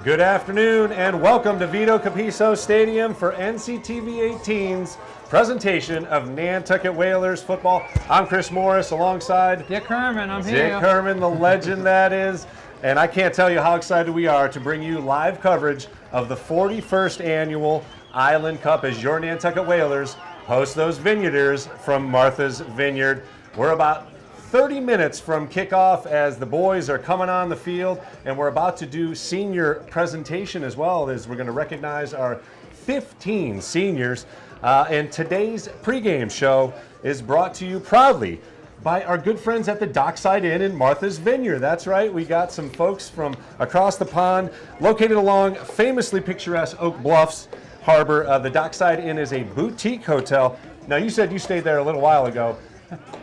Good afternoon and welcome to Vito Capiso Stadium for NCTV 18's presentation of Nantucket Whalers football. I'm Chris Morris alongside Dick Herman. I'm here. Dick Herman, the legend that is. And I can't tell you how excited we are to bring you live coverage of the 41st annual Island Cup as your Nantucket Whalers host those Vineyarders from Martha's Vineyard. We're about 30 minutes from kickoff as the boys are coming on the field, and we're about to do senior presentation as well, as we're going to recognize our 15 seniors. And today's pregame show is brought to you proudly by our good friends at the Dockside Inn in Martha's Vineyard. That's right, we got some folks from across the pond located along famously picturesque Oak Bluffs Harbor. The Dockside Inn is a boutique hotel. Now, you said you stayed there a little while ago.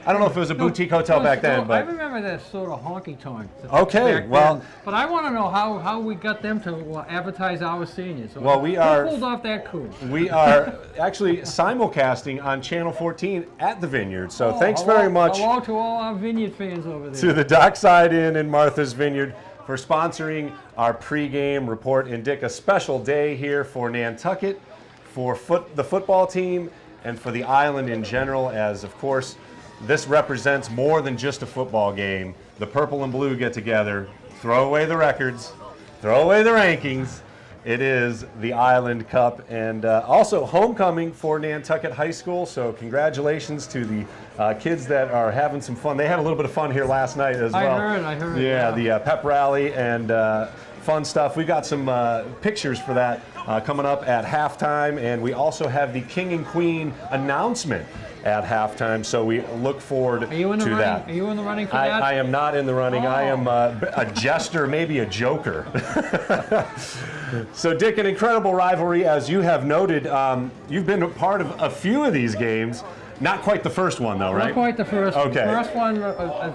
I don't know if it was a boutique hotel back then, but I remember that sort of honky-tonk. Okay, well, but I want to know how we got them to advertise our seniors. So well, we are pulled off that coup. We are actually simulcasting on Channel 14 at the Vineyard. So thanks very much. Hello to all our Vineyard fans over there. To the Dockside Inn in Martha's Vineyard for sponsoring our pregame report. And Dick, a special day here for Nantucket, for the football team, and for the island in general, as of course this represents more than just a football game. The purple and blue get together, throw away the records, throw away the rankings. It is the Island Cup, and also homecoming for Nantucket High School. So congratulations to the kids that are having some fun. They had a little bit of fun here last night as well. I heard. Yeah, the pep rally and fun stuff. We got some pictures for that coming up at halftime, and we also have the King and Queen announcement at halftime, so we look forward to that. Are you in the running for that? I am not in the running. I am a jester, maybe a joker. So, Dick, an incredible rivalry, as you have noted. You've been a part of a few of these games. Not quite the first one, though, right? Not quite the first one. Okay. The first one,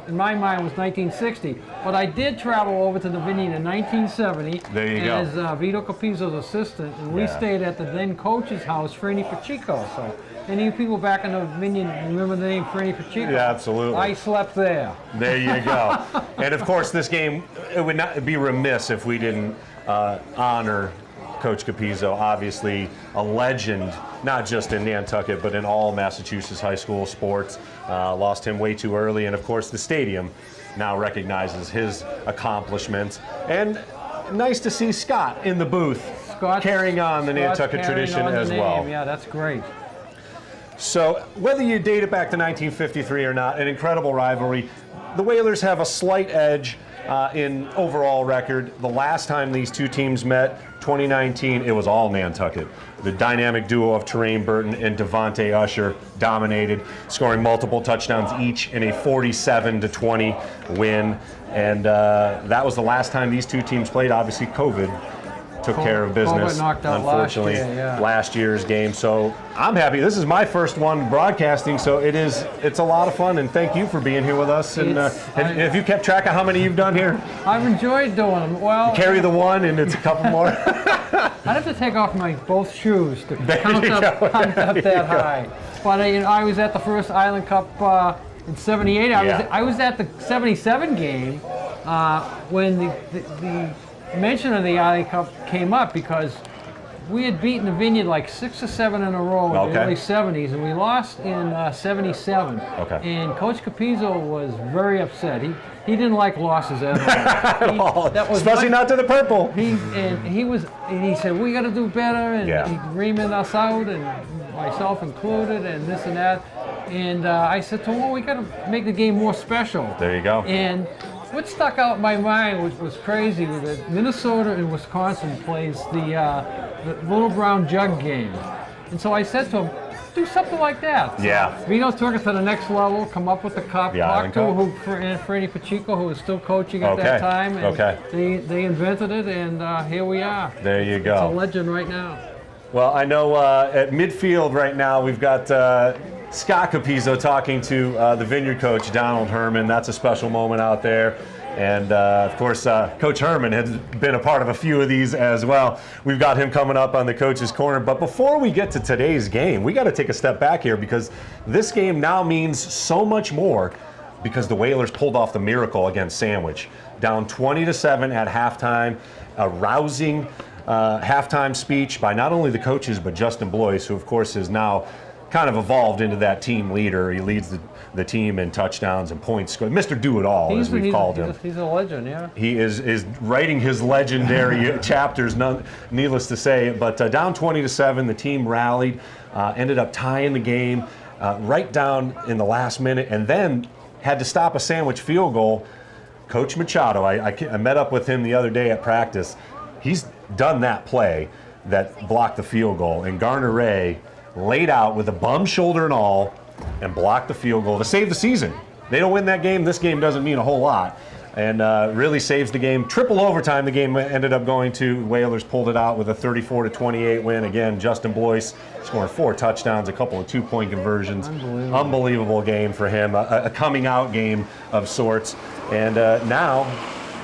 in my mind, was 1960. But I did travel over to the Vineyard in 1970 there you as go. Vito Capiso's assistant, and we stayed at the then coach's house, Franny Pacheco. So, any people back in the Vineyard remember the name Franny Pacheco? Yeah, absolutely. I slept there. There you go. And of course, this game, it would not be remiss if we didn't honor Coach Capiso, obviously a legend, not just in Nantucket, but in all Massachusetts high school sports. Lost him way too early, and of course the stadium now recognizes his accomplishments. And nice to see Scott in the booth carrying on the Nantucket tradition as well. Yeah, that's great. So whether you date it back to 1953 or not, an incredible rivalry. The Whalers have a slight edge in overall record. The last time these two teams met, 2019, it was all Nantucket. The dynamic duo of Terrain Burton and Devontae Usher dominated, scoring multiple touchdowns each in a 47-20 win. And that was the last time these two teams played. Obviously, COVID took care of business, unfortunately, last year's game. So I'm happy. This is my first one broadcasting, so it's a lot of fun, and thank you for being here with us. And have you kept track of how many you've done here? I've enjoyed doing them. Well, you carry the one, and it's a couple more. I'd have to take off my both shoes to count up that high. But I was at the first Island Cup in '78. I was at the '77 game when the mention of the Island Cup came up, because we had beaten the Vineyard like 6 or 7 in a row in the early 70s, and we lost in '77. Okay. And Coach Capiso was very upset. He didn't like losses at all. Especially not to the purple. He said, we got to do better, and he reamed us out, and myself included, and this and that. And I said to him, well, we got to make the game more special. There you go. And what stuck out in my mind, which was crazy, was that Minnesota and Wisconsin plays the Little Brown Jug game. And so I said to him, do something like that. Yeah. So Vito took us to the next level, come up with the cup, talked to Franny Pacheco, who was still coaching at that time. And they invented it, and here we are. There you go. It's a legend right now. Well, I know at midfield right now we've got Scott Capiso talking to the Vineyard coach, Donald Herman. That's a special moment out there. And, of course, Coach Herman has been a part of a few of these as well. We've got him coming up on the Coach's Corner. But before we get to today's game, we got to take a step back here, because this game now means so much more because the Whalers pulled off the miracle against Sandwich. Down 20-7 at halftime, a rousing halftime speech by not only the coaches but Justin Blois, who of course is now kind of evolved into that team leader. He leads the team in touchdowns and points scored. Mr. Do-It-All, as we've called him. He's a legend, yeah. He is writing his legendary chapters, needless to say. But down 20-7, the team rallied, ended up tying the game right down in the last minute, and then had to stop a Sandwich field goal. Coach Machado, I met up with him the other day at practice. He's done that play that blocked the field goal, and Garner Ray laid out with a bum shoulder and all and blocked the field goal to save the season. They don't win that game. This game doesn't mean a whole lot, and really saves the game. Triple overtime, the game ended up going to. Whalers pulled it out with a 34-28 win. Again, Justin Blois scoring 4 touchdowns, a couple of 2-point conversions. Unbelievable game for him, a coming out game of sorts. And now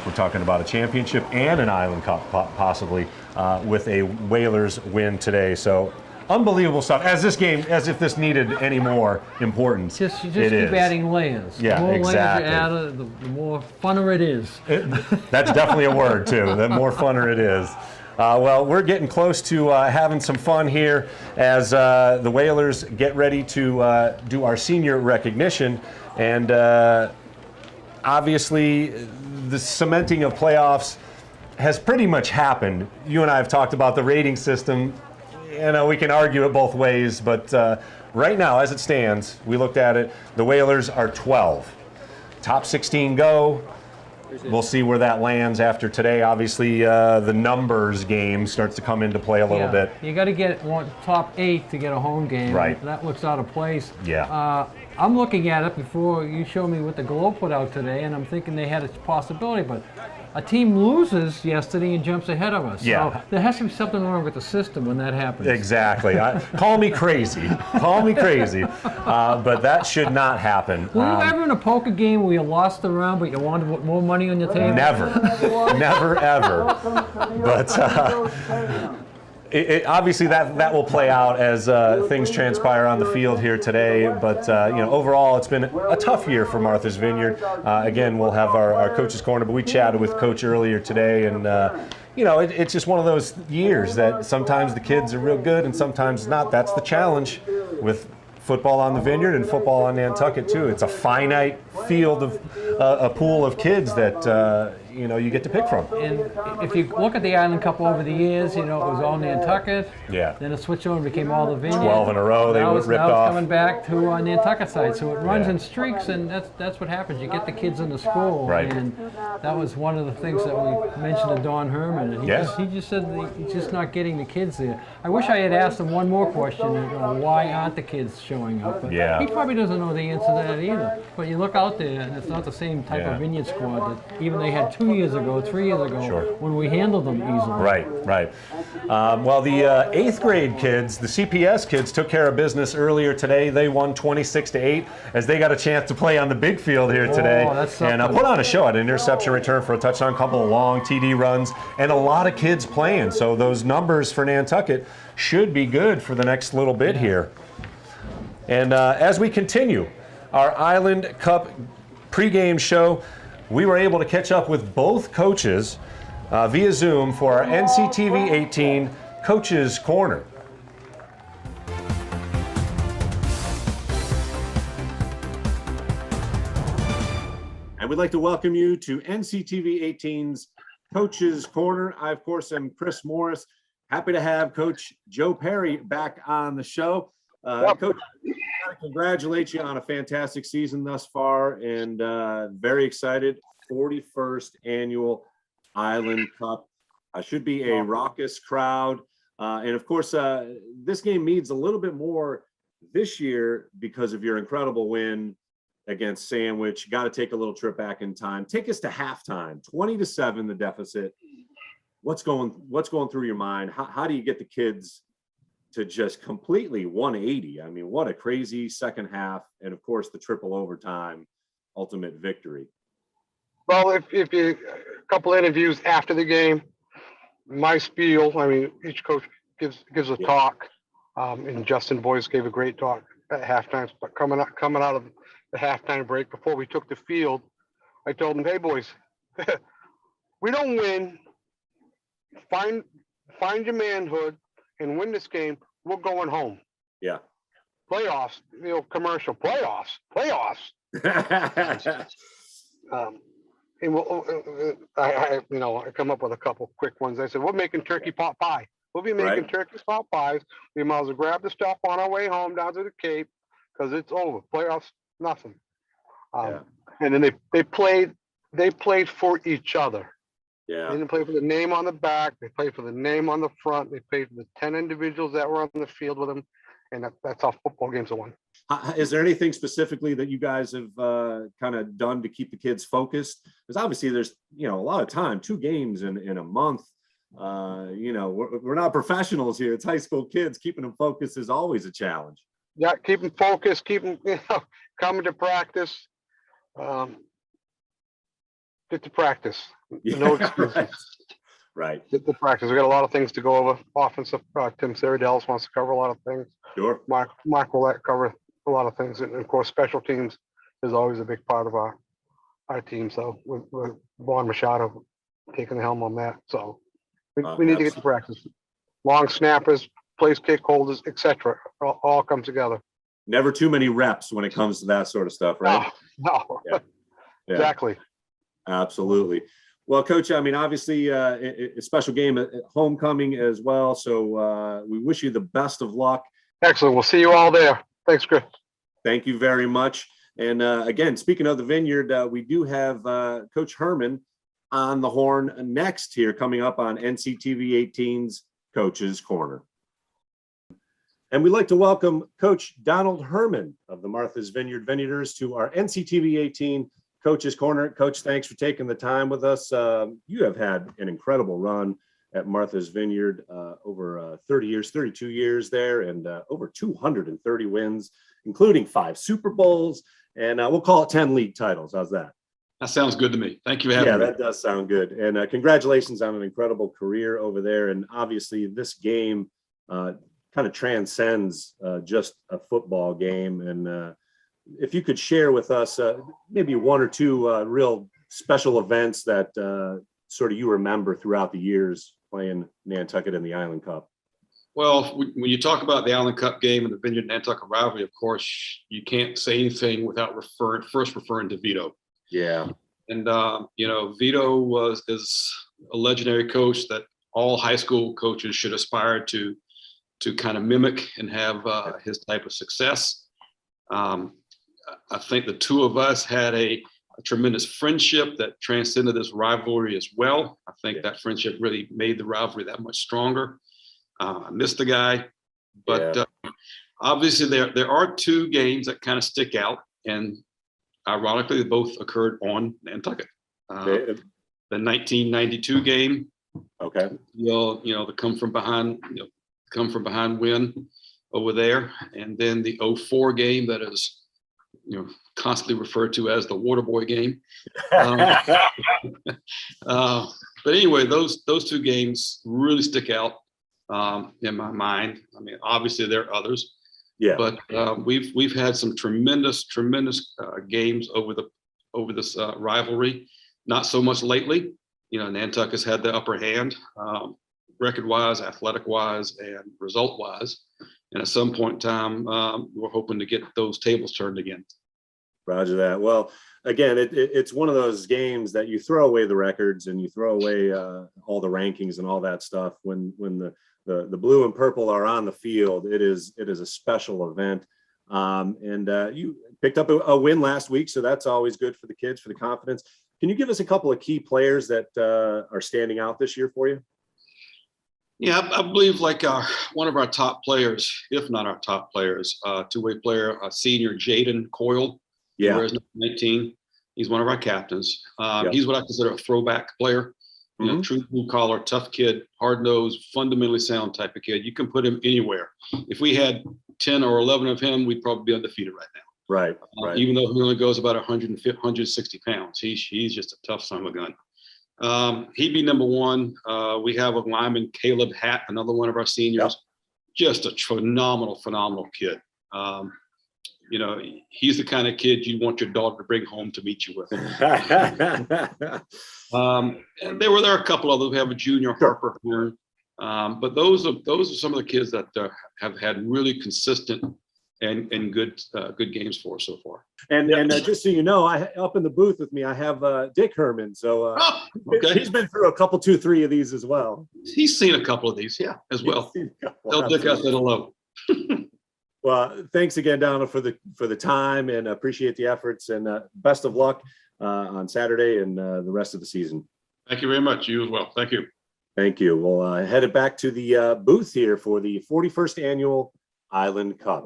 we're talking about a championship and an Island Cup possibly with a Whalers win today. So unbelievable stuff. As if this needed any more importance. Just keep adding layers. Yeah, the more exactly. layers you add, the more funner it is. That's definitely a word too. The more funner it is. Well, we're getting close to having some fun here as the Whalers get ready to do our senior recognition, and obviously the cementing of playoffs has pretty much happened. You and I have talked about the rating system. You know, we can argue it both ways, but right now, as it stands, we looked at it, the Whalers are 12. Top 16 go. We'll see where that lands after today. Obviously, the numbers game starts to come into play a little bit. You got to get top 8 to get a home game. Right. That looks out of place. Yeah. I'm looking at it before you show me what the Globe put out today, and I'm thinking they had a possibility, but a team loses yesterday and jumps ahead of us. Yeah. So there has to be something wrong with the system when that happens. Exactly. Call me crazy. Call me crazy. But that should not happen. Were you ever in a poker game where you lost the round but you wanted to put more money on your table? Never. Never, ever. But obviously that will play out as things transpire on the field here today. But overall, it's been a tough year for Martha's Vineyard. Again, we'll have our coach's corner, but we chatted with Coach earlier today, and it's just one of those years that sometimes the kids are real good and sometimes not. That's the challenge with football on the Vineyard and football on Nantucket too. It's a finite field of a pool of kids that you get to pick from. And if you look at the Island Cup over the years, it was all Nantucket. Yeah. Then it switched over and became all the Vineyard. 12 in a row they ripped now off. It's coming back to Nantucket side, so it runs in streaks, and that's what happens. You get the kids into school, right. And that was one of the things that we mentioned to Don Herman. And he just said that he's just not getting the kids there. I wish I had asked him one more question. Why aren't the kids showing up? But he probably doesn't know the answer to that either. But you look out there, and it's not the same type of Vineyard squad that even they had 2 years ago, 3 years ago, when we handled them easily. Right. Well, the 8th grade kids, the CPS kids, took care of business earlier today. They won 26-8 as they got a chance to play on the big field here today. And put on a show at an interception return for a touchdown, a couple of long TD runs, and a lot of kids playing. So those numbers for Nantucket should be good for the next little bit here. And as we continue our Island Cup pregame show, we were able to catch up with both coaches via Zoom for our NCTV 18 Coaches Corner. And we'd like to welcome you to NCTV 18's Coaches Corner. I, of course, am Chris Morris. Happy to have Coach Joe Perry back on the show. Coach, I congratulate you on a fantastic season thus far, and very excited. 41st annual Island Cup. Should be a raucous crowd. And of course, this game means a little bit more this year because of your incredible win against Sandwich. Got to take a little trip back in time. Take us to halftime, 20-7, the deficit. What's going through your mind? How do you get the kids to just completely 180? I mean, what a crazy second half. And of course, the triple overtime ultimate victory. Well, if you, a couple interviews after the game, my spiel, I mean, each coach gives a talk, and Justin Boyce gave a great talk at halftime, but coming out of the halftime break before we took the field. I told them, "Hey boys, we don't win. Find your manhood and win this game. We're going home. Yeah. Playoffs, commercial playoffs. And I come up with a couple quick ones. I said, we're making turkey pot pie. We'll be making turkey pot pies. We might as well grab the stuff on our way home down to the Cape because it's over. Playoffs, nothing. And then they played for each other. Yeah. They didn't play for the name on the back. They played for the name on the front. They played for the 10 individuals that were on the field with them. And that's how football games are won. Is there anything specifically that you guys have kind of done to keep the kids focused? Because obviously there's, a lot of time, 2 games in a month. We're not professionals here. It's high school kids. Keeping them focused is always a challenge. Yeah, keep them focused, keep them, coming to practice. Get to practice. No excuses. Right. Get to practice. We got a lot of things to go over. Offensive, Tim Saradellis wants to cover a lot of things. Sure. Mark will cover a lot of things, and of course, special teams is always a big part of our team. So with Vaughn Machado taking the helm on that, so we need to get to practice. Long snappers, place kick holders, etc. All come together. Never too many reps when it comes to that sort of stuff, right? No. Yeah. Exactly. Absolutely. Well, Coach, I mean, obviously a special game at homecoming as well. So we wish you the best of luck. Excellent. We'll see you all there. Thanks, Chris. Thank you very much. And again, speaking of the Vineyard, we do have Coach Herman on the horn next here coming up on NCTV 18's Coach's Corner. And we'd like to welcome Coach Donald Herman of the Martha's Vineyard Vineyarders to our NCTV 18 Coach's Corner. Coach, thanks for taking the time with us. You have had an incredible run at Martha's Vineyard, over 30 years, 32 years there, and over 230 wins, including 5 Super Bowls, and we'll call it 10 league titles. How's that? That sounds good to me. Thank you for having me. Yeah, that does sound good. And congratulations on an incredible career over there. And obviously this game kind of transcends just a football game. And if you could share with us maybe 1 or 2 real special events that sort of you remember throughout the years playing Nantucket in the Island Cup. Well, when you talk about the Island Cup game and the Vineyard Nantucket rivalry, of course, you can't say anything without referring to Vito. Yeah. And, Vito is a legendary coach that all high school coaches should aspire to kind of mimic and have his type of success. I think the two of us had a tremendous friendship that transcended this rivalry as well. I think that friendship really made the rivalry that much stronger. I miss the guy, but obviously there are 2 games that kind of stick out, and ironically, they both occurred on Nantucket. The 1992 game, the come from behind win over there, and then the 04 game that is constantly referred to as the Waterboy game. But anyway, those 2 games really stick out in my mind. I mean, obviously there are others, but we've had some tremendous games over this rivalry. Not so much lately. Nantucket's had the upper hand, record-wise, athletic-wise, and result-wise. And at some point in time, we're hoping to get those tables turned again. Roger that. Well, again, it's one of those games that you throw away the records and you throw away all the rankings and all that stuff. When the blue and purple are on the field, it is a special event. And you picked up a win last week, so that's always good for the kids, for the confidence. Can you give us a couple of key players that are standing out this year for you? Yeah, I believe one of our top players, if not our top players, 2-way player, senior Jayden Coyle. Yeah. Wears 19. He's one of our captains. He's what I consider a throwback player. True blue collar, tough kid, hard nosed, fundamentally sound type of kid. You can put him anywhere. If we had 10 or 11 of him, we'd probably be undefeated right now. Right. Even though he only goes about 160 pounds, he's just a tough son of a gun. He'd be number 1. We have a lineman, Caleb Hatt, another one of our seniors. Just a phenomenal kid. you know, he's the kind of kid you want your dog to bring home to meet you with. And there were a couple others. We have a junior, Harper Horn. But those are some of the kids that have had really consistent and good games for us so far. And just so you know, up in the booth with me, I have Dick Herman. So okay. He's been through a couple, 2-3 of these as well. He's seen a couple of these, as well. Tell Dick I said hello. Well, thanks again, Donald, for the time, and appreciate the efforts, and best of luck on Saturday and the rest of the season. Thank you very much. You as well. Thank you. Thank you. We'll head it back to the booth here for the 41st Annual Island Cup.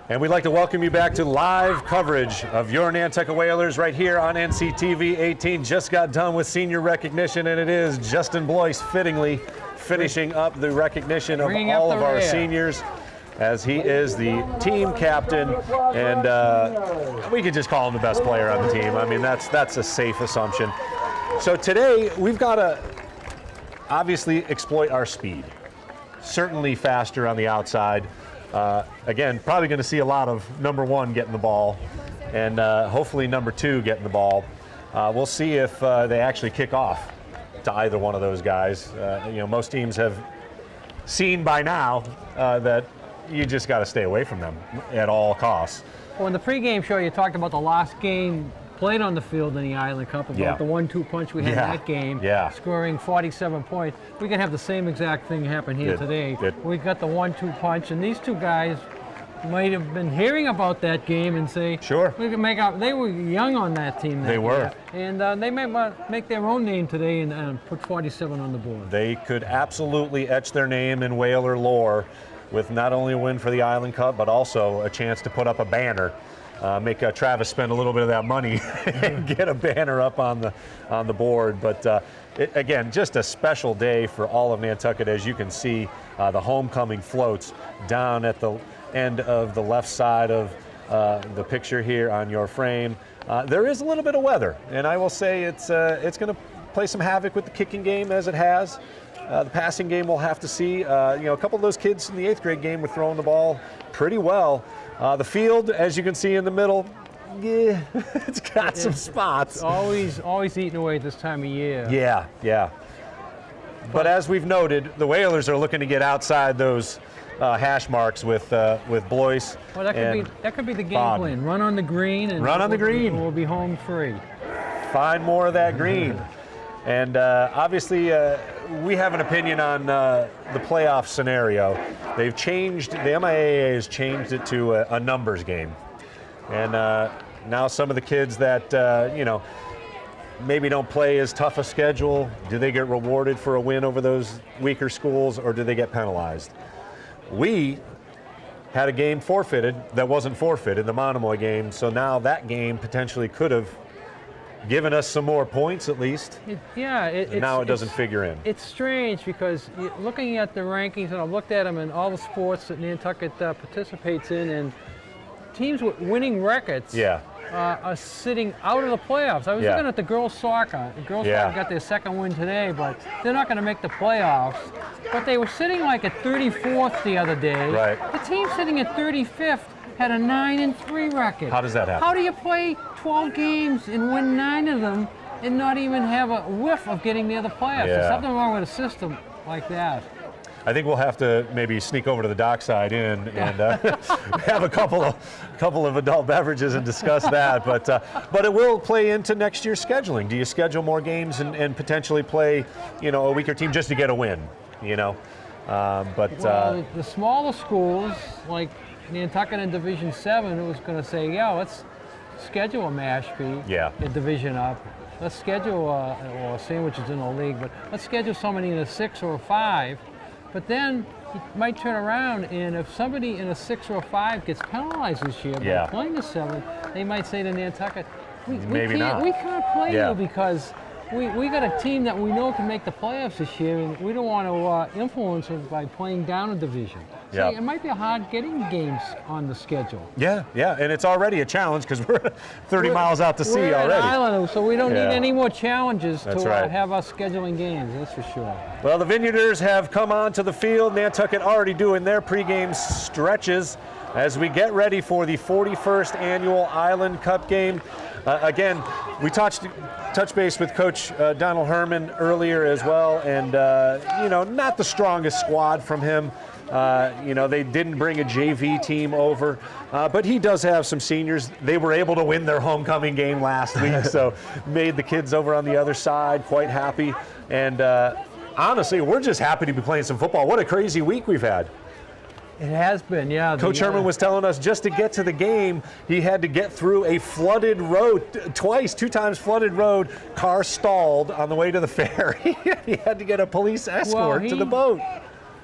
And we'd like to welcome you back to live coverage of your Nantucket Whalers right here on NCTV 18. Just got done with senior recognition, and it is Justin Blois fittingly finishing up the recognition of all of our seniors, as he is the team captain, and we could just call him the best player on the team. I mean, that's a safe assumption. So today we've got to obviously exploit our speed. Certainly faster on the outside. Again, probably going to see a lot of number 1 getting the ball, and hopefully number 2 getting the ball. We'll see if they actually kick off to either one of those guys. Most teams have seen by now that you just got to stay away from them at all costs. Well, in the pregame show, you talked about the last game played on the field in the Island Cup, about the 1-2 punch we had in that game, scoring 47 points. We can have the same exact thing happen here today. We've got the 1-2 punch, and these two guys might have been hearing about that game and say, sure, we can make out. They were young on that team. They were. And they might make their own name today and put 47 on the board. They could absolutely etch their name in Whaler lore with not only a win for the Island Cup, but also a chance to put up a banner. Make Travis spend a little bit of that money and get a banner up on the board. But again, just a special day for all of Nantucket. As you can see, the homecoming floats down at the end of the left side of the picture here on your frame. There is a little bit of weather, and I will say it's going to play some havoc with the kicking game, as it has. The passing game we'll have to see. A couple of those kids in the 8th grade game were throwing the ball pretty well. The field, as you can see in the middle, it's got some spots. Always eating away this time of year. Yeah. But as we've noted, the Whalers are looking to get outside those hash marks with Blois. Well, that could be the game plan. Run on the green, and we'll be home free. Find more of that green. And obviously, we have an opinion on the playoff scenario. They've changed, the MIAA has changed it to a numbers game. And now some of the kids that, maybe don't play as tough a schedule, do they get rewarded for a win over those weaker schools, or do they get penalized? We had a game forfeited that wasn't forfeited, the Monomoy game, so now that game potentially could have given us some more points at least. Now it doesn't figure in. It's strange because looking at the rankings, and I've looked at them in all the sports that Nantucket participates in, and teams with winning records are sitting out of the playoffs. I was looking at the girls soccer. The girls soccer got their second win today, but they're not going to make the playoffs. But they were sitting like at 34th the other day. Right. The team sitting at 35th had a 9-3 record. How does that happen? How do you play 12 games and win 9 of them and not even have a whiff of getting near the playoffs? There's something wrong with a system like that. I think we'll have to maybe sneak over to the dockside inn and have a couple of adult beverages and discuss that. But it will play into next year's scheduling. Do you schedule more games and potentially play, a weaker team just to get a win? The smaller schools like Nantucket in Division 7 was going to say, let's schedule a Mashpee in Division up. Let's schedule sandwiches in the league, but let's schedule somebody in a 6 or a 5. But then you might turn around, and if somebody in a 6 or a 5 gets penalized this year by playing a 7, they might say to Nantucket, we can't play you because we got a team that we know can make the playoffs this year, and we don't want to influence them by playing down a division. Yeah. See, it might be hard getting games on the schedule. Yeah, and it's already a challenge because we're 30 miles out to sea We're already. an island, so we don't need any more challenges That's to right. have us scheduling games, that's for sure. Well, the Vineyarders have come onto the field. Nantucket already doing their pregame stretches as we get ready for the 41st annual Island Cup game. Again, we touched base with Coach Donald Herman earlier as well, and not the strongest squad from him. They didn't bring a JV team over, but he does have some seniors. They were able to win their homecoming game last week, so made the kids over on the other side quite happy. And honestly, we're just happy to be playing some football. What a crazy week we've had. It has been, yeah. Coach Herman was telling us just to get to the game, he had to get through a flooded road, two times flooded road, car stalled on the way to the fair. He had to get a police escort to the boat.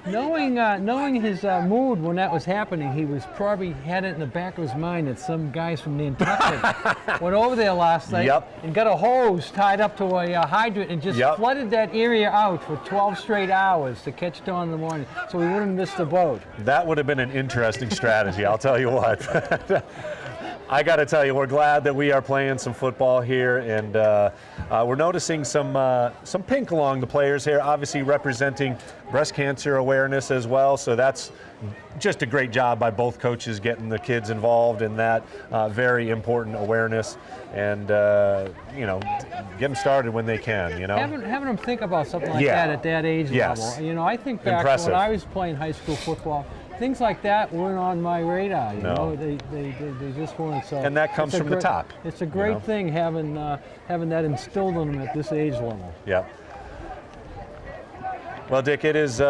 Knowing his mood when that was happening, he was probably had it in the back of his mind that some guys from Nantucket went over there last night and got a hose tied up to a hydrant and just flooded that area out for 12 straight hours to catch dawn in the morning, so we wouldn't miss the boat. That would have been an interesting strategy, I'll tell you what. I got to tell you, we're glad that we are playing some football here, and we're noticing some pink along the players here, obviously representing breast cancer awareness as well. So that's just a great job by both coaches getting the kids involved in that very important awareness, and get them started when they can. Having them think about something like that at that age level. I think back when I was playing high school football. Things like that weren't on my radar, They just weren't. So and that comes from the top. It's a great thing having that instilled in them at this age level. Yeah. Well, Dick, it is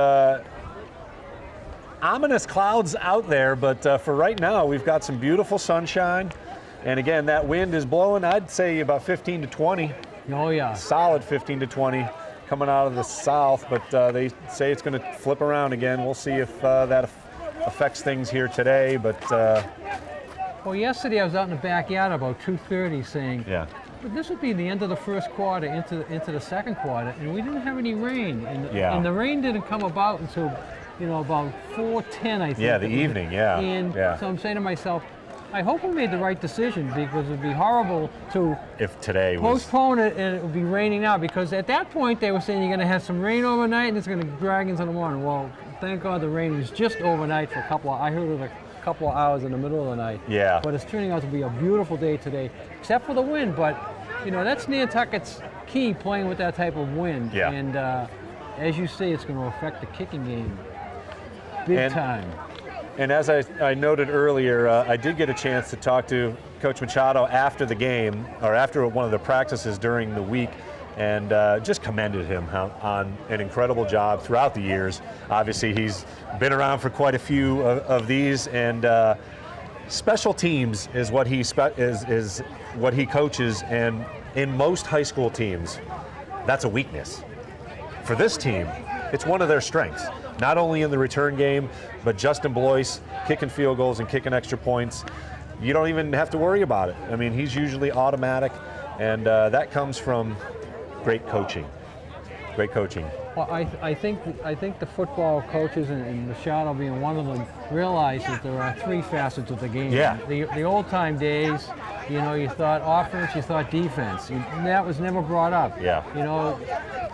ominous clouds out there, but for right now, we've got some beautiful sunshine. And again, that wind is blowing, I'd say about 15 to 20. Oh, yeah. Solid 15 to 20 coming out of the south, but they say it's going to flip around again. We'll see if that affects things here today, but well, yesterday I was out in the backyard about 2:30 saying, but this would be the end of the first quarter into the second quarter, and we didn't have any rain, and the rain didn't come about until about 4:10, I think. Yeah, the evening. And so I'm saying to myself, I hope we made the right decision, because it'd be horrible to postpone it and it would be raining out, because at that point they were saying you're going to have some rain overnight and it's going to drag into the morning. Well, thank God the rain was just overnight for I heard it a couple of hours in the middle of the night. Yeah. But it's turning out to be a beautiful day today, except for the wind. But that's Nantucket's key, playing with that type of wind. Yeah. And as you say, it's going to affect the kicking game big time. And as I noted earlier, I did get a chance to talk to Coach Machado after the game, or after one of the practices during the week, and just commended him on an incredible job throughout the years. Obviously, he's been around for quite a few of these, and special teams is what is what he coaches, and in most high school teams, that's a weakness. For this team, it's one of their strengths. Not only in the return game, but Justin Blois kicking field goals and kicking extra points. You don't even have to worry about it. I mean, he's usually automatic, and that comes from great coaching. Great coaching. Well, I think the football coaches, and Machado being one of them, realize that there are three facets of the game. Yeah. The old time days, you thought offense, you thought defense. That was never brought up. Yeah.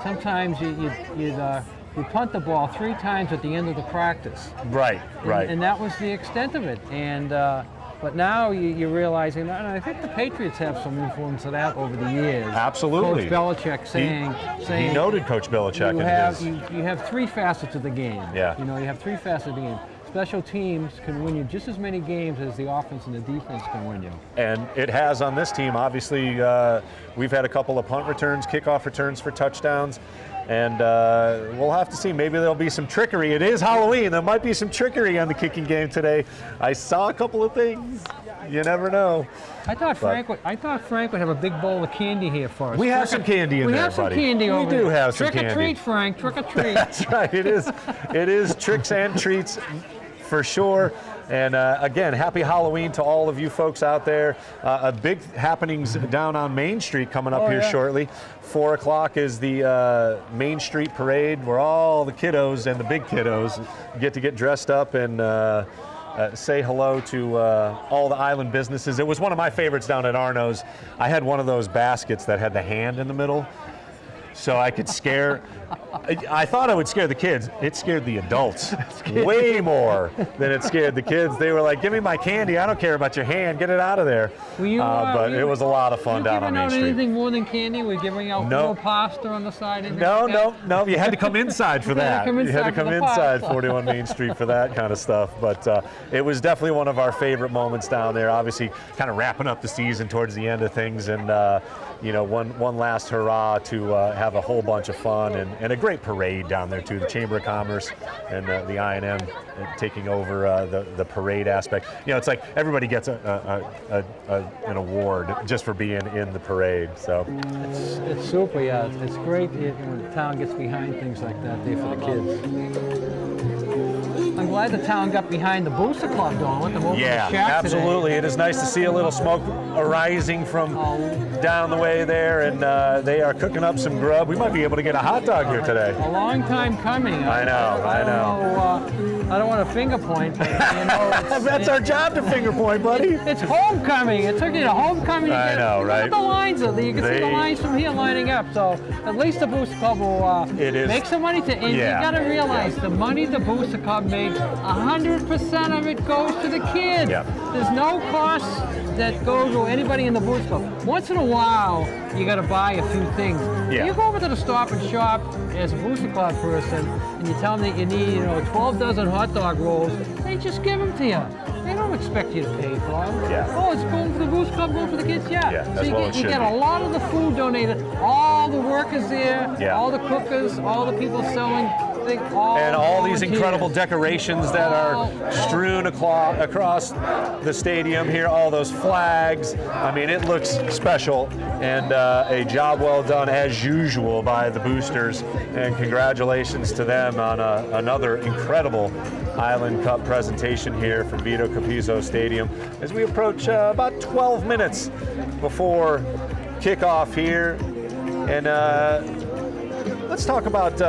Sometimes you punt the ball 3 times at the end of the practice. Right. And that was the extent of it. And but now you're realizing, and I think the Patriots have some influence of that over the years. Absolutely. Coach Belichick saying he noted Coach Belichick. You have 3 facets of the game. Yeah. You have 3 facets of the game. Special teams can win you just as many games as the offense and the defense can win you. And it has on this team. Obviously, we've had a couple of punt returns, kickoff returns for touchdowns. And we'll have to see. Maybe there'll be some trickery. It is Halloween. There might be some trickery on the kicking game today. I saw a couple of things. You never know. I thought Frank would have a big bowl of candy here for us. We have some candy in there, buddy. We have some candy over there. We do have some candy. Trick or treat, Frank. Trick or treat. That's right. It is tricks and treats for sure. And again, happy Halloween to all of you folks out there. A big happenings down on Main Street coming up here shortly. 4 o'clock is the Main Street Parade, where all the kiddos and the big kiddos get dressed up and say hello to all the island businesses. It was one of my favorites down at Arno's. I had one of those baskets that had the hand in the middle, so I could scare. I thought I would scare the kids. It scared the adults way more than it scared the kids. They were like, "Give me my candy. I don't care about your hand. Get it out of there." But it was a lot of fun down on Main Street. Anything more than candy? We're giving out more pasta on the side. No. You had to come inside for that. You had to come inside 41 Main Street for that kind of stuff. But it was definitely one of our favorite moments down there. Obviously, kind of wrapping up the season towards the end of things, and one last hurrah to have a whole bunch of fun and a great parade down there too. The Chamber of Commerce and the I&M taking over the parade aspect. It's like everybody gets an award just for being in the parade. So it's super. Yeah, it's great when the town gets behind things like that there for the kids. I'm glad the town got behind the Booster Club, though. With the shack absolutely. Today. It is nice to see a little smoke arising from down the way there, and they are cooking up some grub. We might be able to get a hot dog here today. A long time coming. I know. I don't want to finger point, but that's our job to finger point, buddy. It's homecoming. It took you to homecoming. I know, right? Look at the lines. You can see the lines from here lining up. So at least the Booster Club will make some money. You got to realize the money the Booster Club makes, 100% of it goes to the kids. Yeah. There's no cost that goes to anybody in the Booster Club. Once in a while, you got to buy a few things. Yeah. You go over to the Stop and Shop as a Booster Club person, and you tell them that you need 12 dozen hot dog rolls, they just give them to you. They don't expect you to pay for them. Yeah. Oh, it's going for the Booster Club, going for the kids? Yeah. So you get a lot of the food donated. All the workers there, all the cookers, all the people selling. And all these incredible decorations that are strewn across the stadium here, all those flags. I mean, it looks special, and a job well done as usual by the boosters, and congratulations to them on another incredible Island Cup presentation here from Vito Capizzo Stadium as we approach about 12 minutes before kickoff here. And let's talk about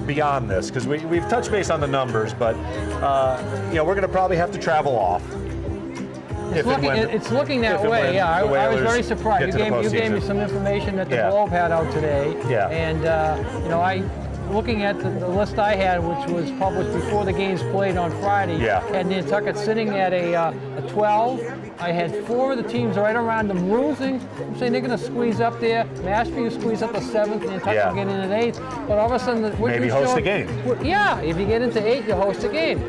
beyond this, because we've touched base on the numbers, but we're going to probably have to travel off. It's looking that way. Yeah, I was very surprised. You gave me some information that the Globe had out today. Yeah. And looking at the list I had, which was published before the games played on Friday, had Nantucket sitting at a 12. I had 4 of the teams right around them losing. I'm saying they're going to squeeze up there. Mashpee will squeeze up the 7th, Nantucket will get in at 8th. But all of a sudden, maybe host a game. Yeah, if you get into 8, you host a game.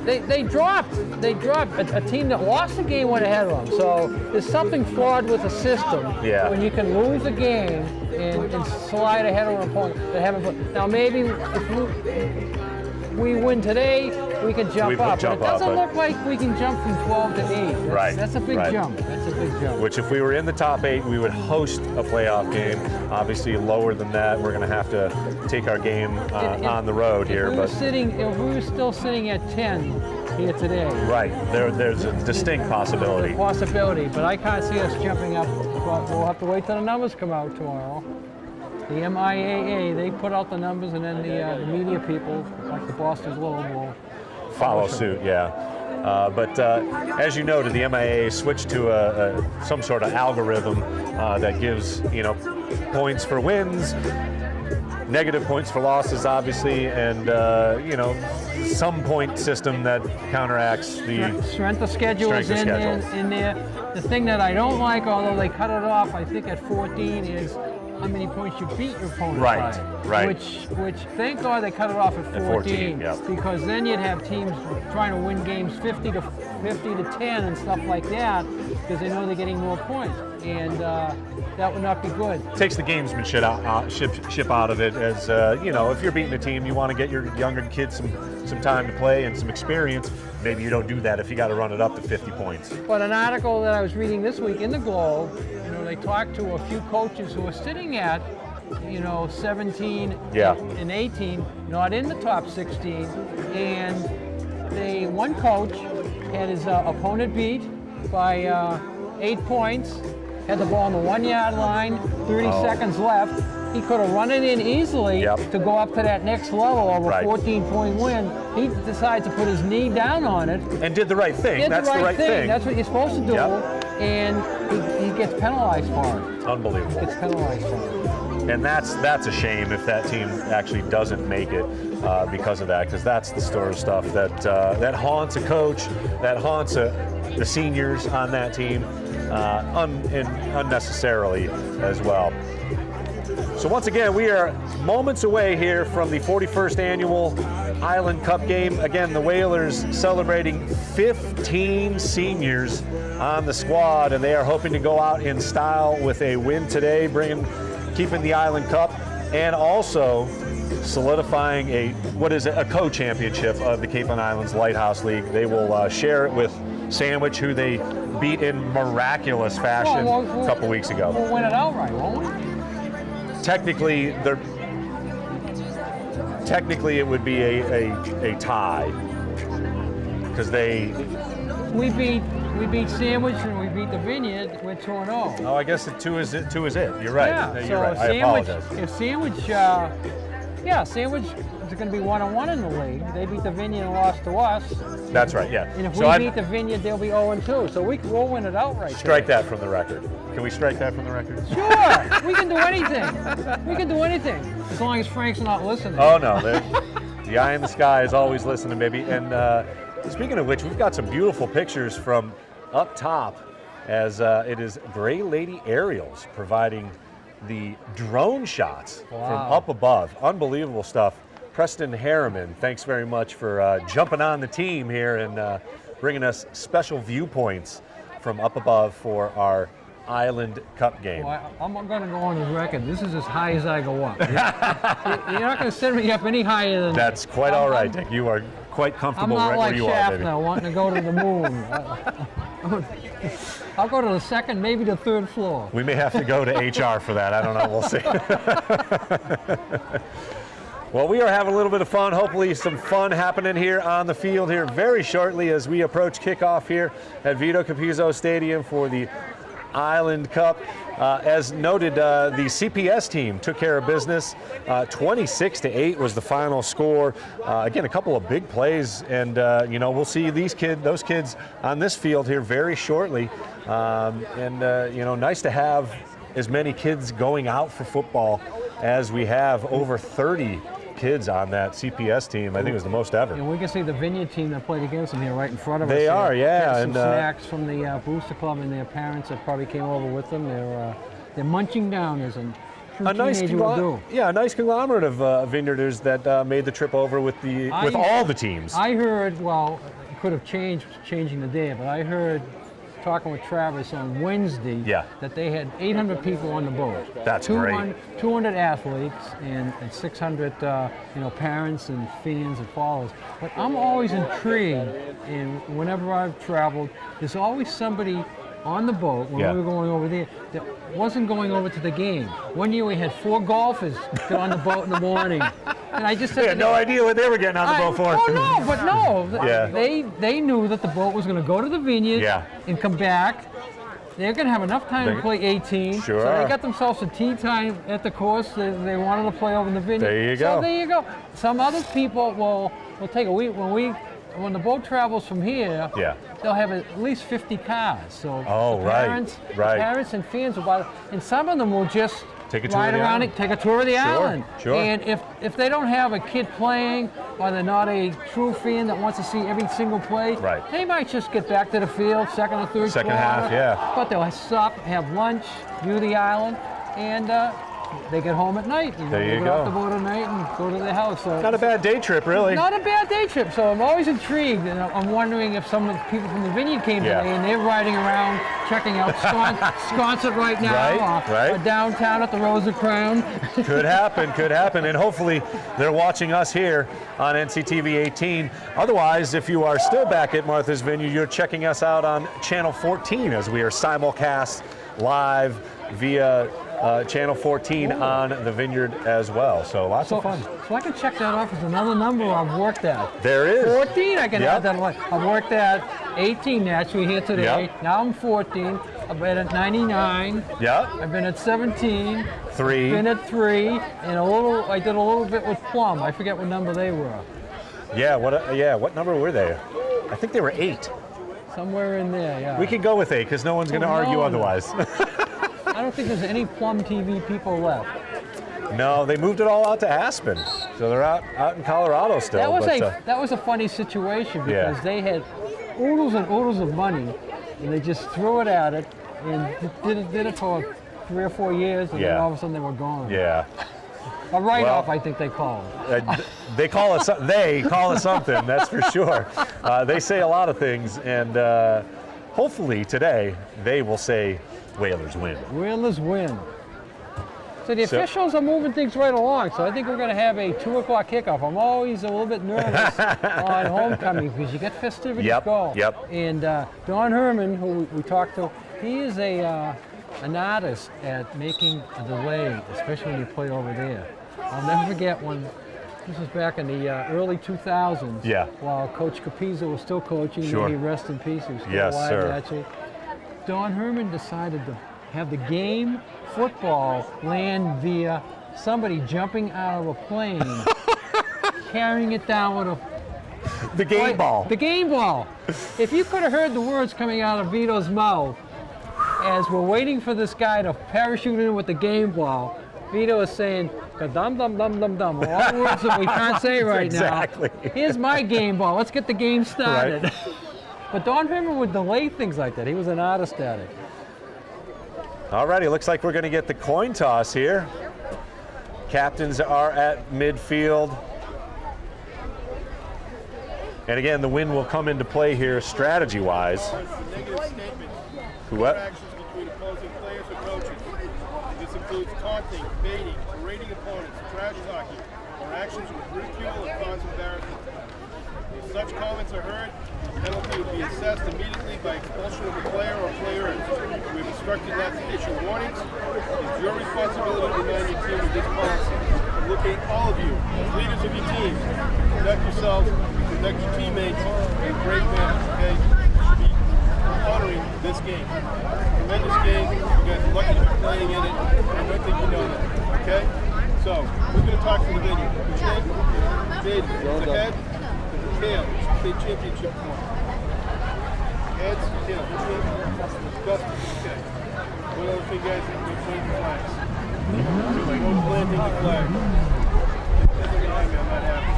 They dropped. A team that lost the game went ahead of them. So there's something flawed with the system when you can lose a game and slide ahead of an opponent that haven't played. Now maybe if we win today, we can jump up. But it doesn't look like we can jump from 12 to 8. That's a big jump. That's a big jump. Which if we were in the top 8, we would host a playoff game. Obviously lower than that, we're going to have to take our game on the road here. If we were still sitting at 10 here today. Right. There's a distinct possibility. But I can't see us jumping up. We'll have to wait till the numbers come out tomorrow. The MIAA, they put out the numbers, and then the media people, like the Boston Globe, will follow suit. But as you noted, the MIAA switched to some sort of algorithm that gives points for wins, negative points for losses, obviously, and some point system that counteracts the strength of schedule is in there. The thing that I don't like, although they cut it off, I think at 14, is how many points you beat your opponent by. Right. Which thank God they cut it off at 14 because then you'd have teams trying to win games 50 to 10 and stuff like that because they know they're getting more points, and that would not be good. Takes the gamesmanship out of it. As if you're beating a team, you want to get your younger kids some time to play and some experience. Maybe you don't do that if you got to run it up to 50 points. But an article that I was reading this week in the Globe, they talked to a few coaches who are sitting at, 17 and 18, not in the top 16, and one coach had his opponent beat by 8 points, had the ball on the 1 yard line, 30 seconds left. He could have run it in easily to go up to that next level of a 14-point win. He decided to put his knee down on it. And did the right thing. That's the right thing. That's what you're supposed to do. And he gets penalized for it. Unbelievable. Gets penalized for it. And that's a shame if that team actually doesn't make it because of that, because that's the sort of stuff that haunts a coach, that haunts the seniors on that team and unnecessarily as well. So once again, we are moments away here from the 41st annual Island Cup game. Again, the Whalers celebrating 15 seniors on the squad, and they are hoping to go out in style with a win today, keeping the Island Cup, and also solidifying a co-championship of the Cape and Islands Lighthouse League. They will share it with Sandwich, who they beat in miraculous fashion a couple weeks ago. We'll win it outright, won't we? Technically, it would be a tie because we beat Sandwich and we beat the Vineyard. We're 2-0. Oh, I guess the two is it. You're right. Yeah. You're right. I apologize. If Sandwich, Sandwich is going to be 1-1 in the league. They beat the Vineyard and lost to us. That's right. Yeah. And if we beat the Vineyard, they'll be 0-2. So we'll win it outright. Strike that from the record. Can we strike that from the record? Sure. We can do anything. We can do anything as long as Frank's not listening. Oh no, the eye in the sky is always listening, baby. And speaking of which, we've got some beautiful pictures from up top, as it is Gray Lady Aerials providing the drone shots from up above. Unbelievable stuff. Preston Harriman, thanks very much for jumping on the team here and bringing us special viewpoints from up above for our Island Cup game. Well, I'm going to go on the record. This is as high as I go up. You're not going to send me up any higher than That's quite all right, Dick. You are quite comfortable right where you are, baby. I'm not like Schaffner wanting to go to the moon. I'll go to the second, maybe the third floor. We may have to go to HR for that. I don't know. We'll see. Well, we are having a little bit of fun. Hopefully some fun happening here on the field here very shortly as we approach kickoff here at Vito Capizzo Stadium for the Island Cup. As noted, the CPS team took care of business. 26-8 was the final score. Again, a couple of big plays, and we'll see those kids on this field here very shortly. Nice to have as many kids going out for football as we have. Over 30 kids on that CPS team. I think it was the most ever. And we can see the Vineyard team that played against them here right in front of us. They are, yeah. Some snacks from the Booster Club and their parents that probably came over with them. They're munching down as a teenager would do. Yeah, a nice conglomerate of Vineyarders that made the trip over with all the teams. I heard, well, it could have changing the day, but I heard talking with Travis on Wednesday that they had 800 people on the boat. That's great. 200 athletes and 600 parents and fans and followers. But I'm always intrigued, and whenever I've traveled, there's always somebody on the boat when we were going over there that wasn't going over to the game. One year we had 4 golfers get on the boat in the morning. And I just said, they had no idea what they were getting on the boat for. Oh no, they knew that the boat was going to go to the Vineyard and come back. They're going to have enough time to play 18. Sure. So they got themselves a tee time at the course. They wanted to play over in the Vineyard. There you go. So there you go. Some other people will take a week when the boat travels from here. They'll have at least 50 cars. So parents and fans will buy, and some of them will just ride around it, take a tour of the island. Sure. And if they don't have a kid playing, or they're not a true fan that wants to see every single play, they might just get back to the field, second or third second half, But they'll stop, have lunch, view the island, and they get home at night. There you go. Get off the boat at night and go to their house. So not a bad day trip, really. Not a bad day trip. So I'm always intrigued, and I'm wondering if some of the people from the Vineyard came today and they're riding around checking out Sconset right now, or downtown at the Rosa Crown. Could happen, and hopefully they're watching us here on NCTV 18. Otherwise, if you are still back at Martha's Vineyard, you're checking us out on Channel 14 as we are simulcast live via Channel 14 on the Vineyard as well. So lots of fun. So I can check that off as another number I've worked at. There is. 14, I can add that one. I've worked at 18 naturally here today. Yep. Now I'm 14. I've been at 99. Yep. I've been at 17. 3. Been at 3, and I did a little bit with Plum. I forget what number they were. Yeah. What number were they? I think they were 8. Somewhere in there, yeah. We could go with 8 because no one's going to argue otherwise. I don't think there's any Plum TV people left. No, they moved it all out to Aspen, so they're out in Colorado still. That was a funny situation because they had oodles and oodles of money, and they just threw it at it and did it for 3 or 4 years, and then all of a sudden they were gone. Yeah. A write-off, I think they call it. They call it something, that's for sure. They say a lot of things, and hopefully today they will say Whalers win. Whalers win. So the officials are moving things right along, so I think we're going to have a 2 o'clock kickoff. I'm always a little bit nervous on homecoming because you get festivities going. Yep. And Don Herman, who we talked to, he is an artist at making a delay, especially when you play over there. I'll never forget when, this was back in the early 2000s, while Coach Capizzo was still coaching, Sure. May he rest in peace, he was still Yes, alive sir. actually. Don Herman decided to have the game football land via somebody jumping out of a plane, carrying it down with the game ball. The game ball. If you could have heard the words coming out of Vito's mouth as we're waiting for this guy to parachute in with the game ball, Vito is saying, dum dum dum dum dum. All words that we can't say right exactly. now. Here's my game ball. Let's get the game started. Right. But Don Herman would delay things like that. He was an artist at it. Alrighty, looks like we're going to get the coin toss here. Captains are at midfield. And again, the wind will come into play here strategy-wise. What? Actions between opposing players or coaches. This includes taunting, baiting, berating opponents, trash talking, or actions with ridicule or cause embarrassment. If such comments are heard, the penalty will be assessed immediately by expulsion of the player or players. We have instructed not to issue warnings. It's your responsibility to remind your team of this policy. I'm looking at all of you as leaders of your teams. Conduct yourselves, conduct your teammates in a great manner, okay? Honoring this game. Tremendous game. You guys are lucky to be playing in it. I don't think you know that. Okay? So, we're going to talk to the Vineyard. Which name? Jayden. The head, the tail. State championship point. Heads, tail. Which name? Dustin. Okay. One other thing, guys, we're playing the flags. No planting the flag. Doesn't remind me, I'm not happy.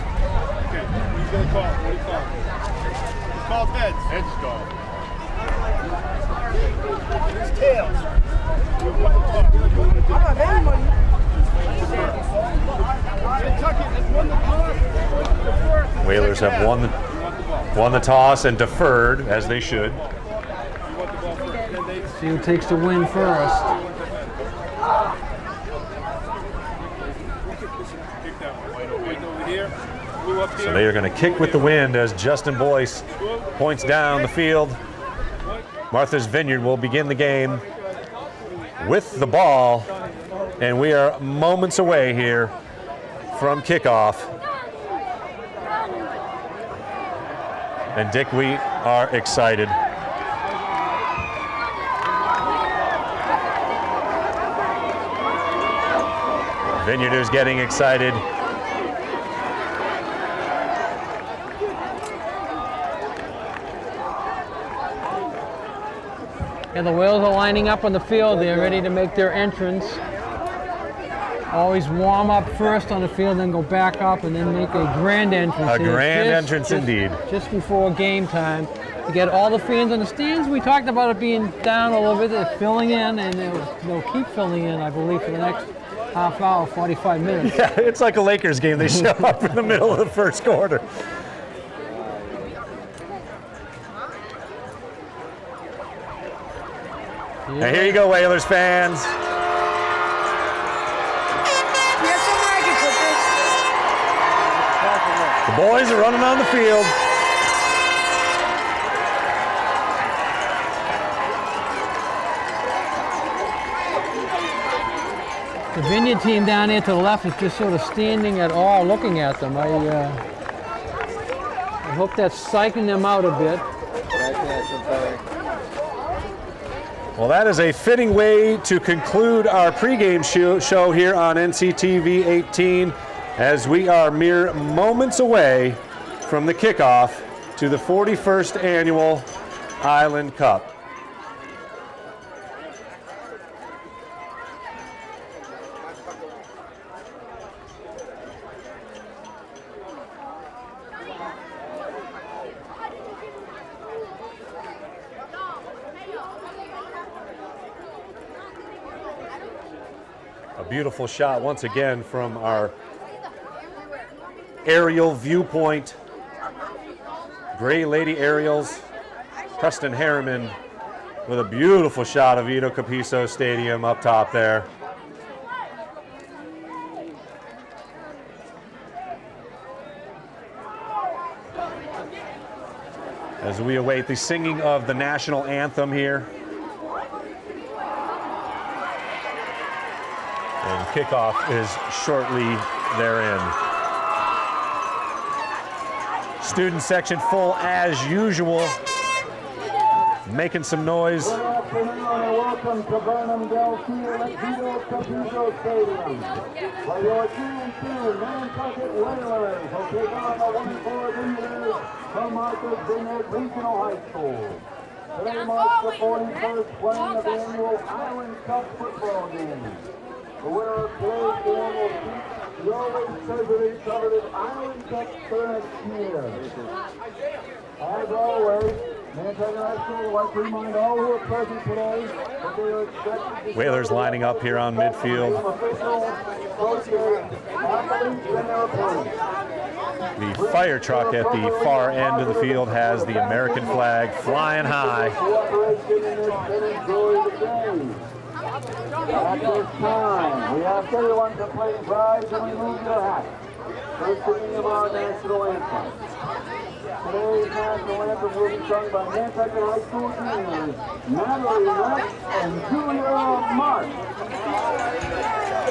Okay. He's going to call. What do you call? He's called heads. Heads called. It's tails. Whalers have won the toss and deferred, as they should. See who takes the win first. So they are going to kick with the wind as Justin Boyce points down the field. Martha's Vineyard will begin the game with the ball, and we are moments away here from kickoff. And Dick, we are excited. Vineyarders getting excited. And the Whales are lining up on the field. They're ready to make their entrance. Always warm up first on the field, then go back up, and then make a grand entrance. A grand entrance indeed. Just before game time to get all the fans in the stands. We talked about it being down a little bit. They're filling in, and they'll keep filling in, I believe, for the next half hour, 45 minutes. Yeah, it's like a Lakers game. They show up in the middle of the first quarter. Yeah. And here you go, Whalers fans. The boys are running on the field. The Vineyard team down there to the left is just sort of standing at awe looking at them. I hope that's psyching them out a bit. Well, that is a fitting way to conclude our pregame show here on NCTV 18, as we are mere moments away from the kickoff to the 41st Annual Island Cup. A beautiful shot once again from our aerial viewpoint. Gray Lady Aerials, Preston Harriman with a beautiful shot of Vito Capiso Stadium up top there. As we await the singing of the national anthem here. And kickoff is shortly therein. Student section full as usual, making some noise. Good afternoon and welcome to Burnham Dell Field at Vito Capiso Stadium. For your team two, Nantucket Whalers will take on the 1-4 Vineyarders from Martha's Vineyard Regional High School. Today marks the 41st playing of the annual Island Cup football game. The winner of today's game will keep the always treasury coveted Island Cup for next year. As always, Nantucket High School would like to remind all who are present today that they are expected to... Whalers lining up here on midfield. The fire truck at the far end of the field has the American flag flying high. At this time, we ask everyone to please rise and remove your hats. First singing of our national anthem. Today's national anthem will be sung by Nantucket High School juniors, Natalie Rex and Julia Mark.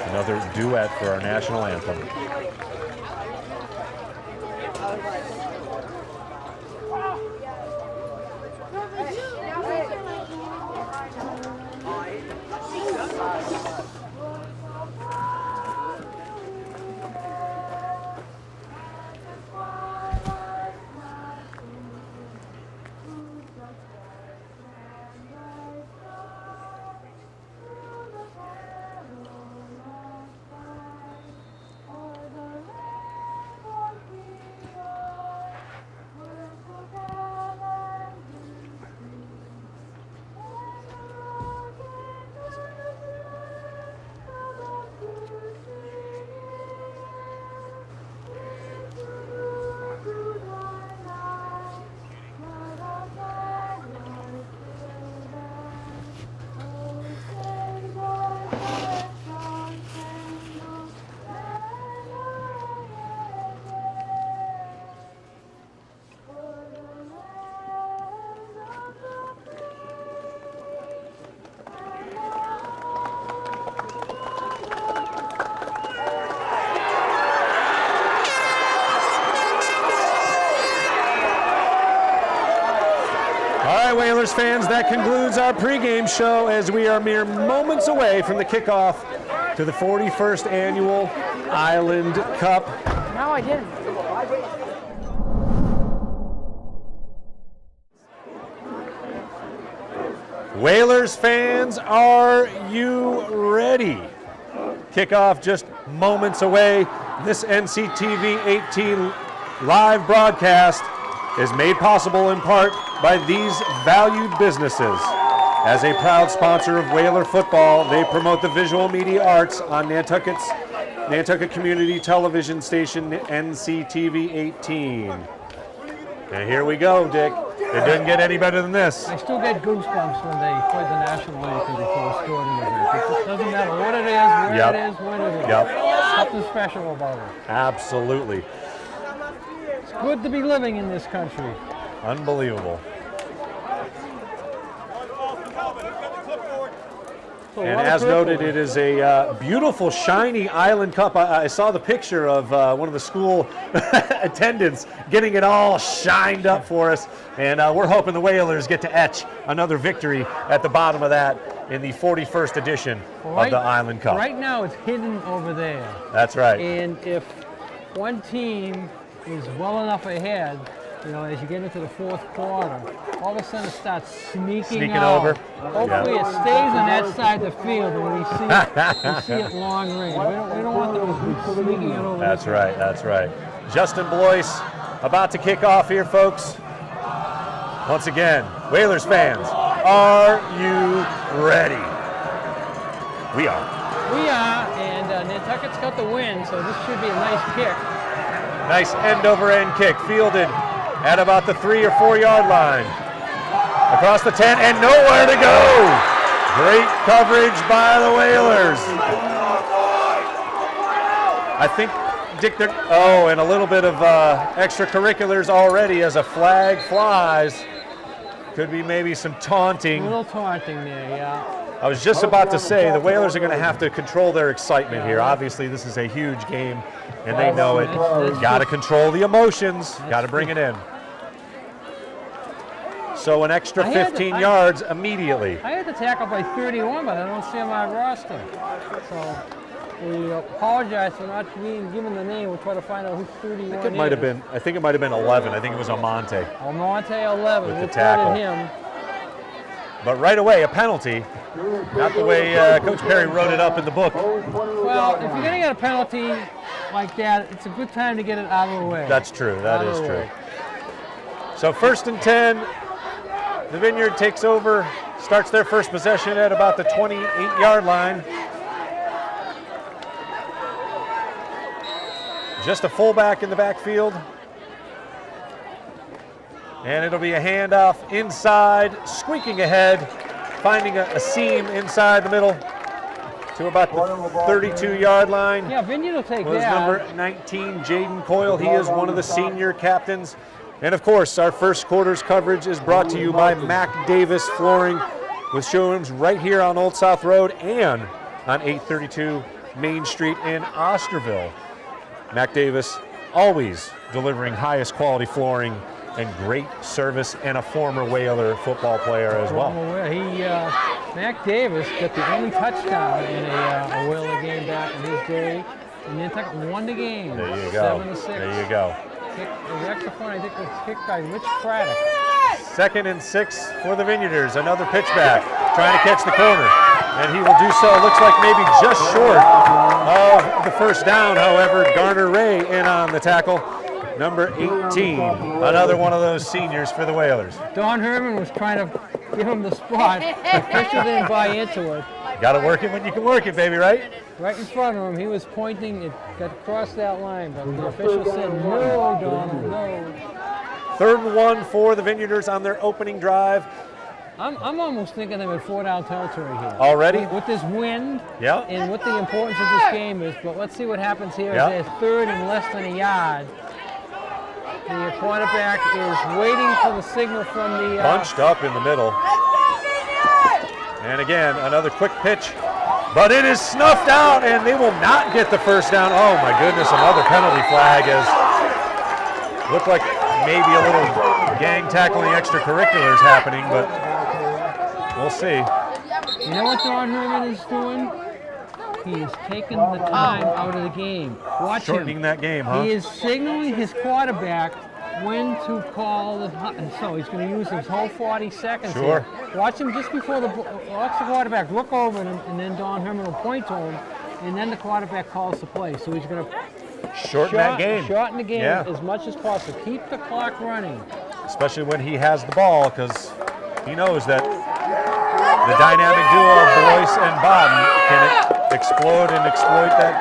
Another duet for our national anthem. Whalers fans, that concludes our pregame show as we are mere moments away from the kickoff to the 41st Annual Island Cup. No, I didn't. Whalers fans, are you ready? Kickoff just moments away. This NCTV 18 live broadcast is made possible in part by these valued businesses. As a proud sponsor of Whaler football, they promote the visual media arts on Nantucket Community Television Station NCTV 18. And here we go, Dick. It didn't get any better than this. I still get goosebumps when they play the national anthem before a sporting event. It just doesn't matter what it is, where it is, when it is. Yep. Something special about it. Absolutely. It's good to be living in this country. Unbelievable. And as noted, it is a beautiful, shiny Island Cup. I saw the picture of one of the school attendants getting it all shined up for us. And we're hoping the Whalers get to etch another victory at the bottom of that in the 41st edition of the Island Cup. Right now it's hidden over there. That's right. And if one team is well enough ahead, as you get into the fourth quarter, all of a sudden it starts sneaking out. over. Hopefully it stays on that side of the field and we see it long range. We don't want them sneaking it over. That's right, that's right. Justin Blois about to kick off here, folks. Once again, Whalers fans, are you ready? We are. We are, and Nantucket's got the win, so this should be a nice kick. Nice end-over-end kick, fielded at about the 3 or 4 yard line. Across the 10 and nowhere to go. Great coverage by the Whalers. I think Dick, and a little bit of extracurriculars already as a flag flies. Could be maybe some taunting. A little taunting there, yeah. I was just about to say the Whalers are going to have to control their excitement here. Obviously, this is a huge game, and they know it. Got to control the emotions. Got to bring it in. So an extra 15 yards immediately. I had to tackle by 31, but I don't see him on my roster. So we apologize for not being given the name. We'll try to find out who 31 I think it might have been 11. I think it was Almonte. Almonte 11. With the we'll tackle. Him. But right away, a penalty. Not the way Coach Perry wrote it up in the book. Well, if you're going to get a penalty like that, it's a good time to get it out of the way. That's true. That is true. So 1st and 10. The Vineyard takes over, starts their first possession at about the 28-yard line. Just a fullback in the backfield. And it'll be a handoff inside, squeaking ahead, finding a seam inside the middle to about the 32-yard line. Yeah, Vineyard will take was that. Number 19, Jayden Coyle. He is one of the senior captains. And of course, our first quarter's coverage is brought to you by Mac Davis Flooring, with showrooms right here on Old South Road and on 832 Main Street in Osterville. Mac Davis always delivering highest quality flooring and great service, and a former Whaler football player as well. Mac Davis got the only touchdown in a Whaler game back in his day, and Nantucket won the game. There you go. 7-6. There you go. The extra point, I think, was kicked by Rich Craddock. 2nd and 6 for the Vineyarders. Another pitchback, trying to catch the corner, and he will do so. Looks like maybe just short of the first down. However, Garner Ray in on the tackle. Number 18, another one of those seniors for the Whalers. Don Herman was trying to give him the spot. The official didn't buy into it. Got to work it when you can work it, baby, right? Right in front of him, he was pointing. It got across that line, but the official said, no, Donald, no. 3rd and 1 for the Vineyarders on their opening drive. I'm almost thinking they're in 4-down territory here. Already? With this wind Yeah. and what the importance of this game is, but let's see what happens here. Yeah. It's 3rd and less than a yard. The quarterback is waiting for the signal from the... Bunched up in the middle. And again, another quick pitch. But it is snuffed out, and they will not get the first down. Oh, my goodness, another penalty flag. As looked like maybe a little gang tackling extracurriculars happening, but we'll see. You know what Don Herman is doing? He is taking the time out of the game. Watch Shortening him. that game, huh? He is signaling his quarterback when to call the. So he's going to use his whole 40 seconds. Sure. Here. Watch him just before watch the quarterback look over him, and then Don Herman will point to him, and then the quarterback calls the play. So he's going to Shorten that game. Shorten the game Yeah. as much as possible. Keep the clock running. Especially when he has the ball, because he knows that the dynamic duo of Blois and Bowden can explode and exploit that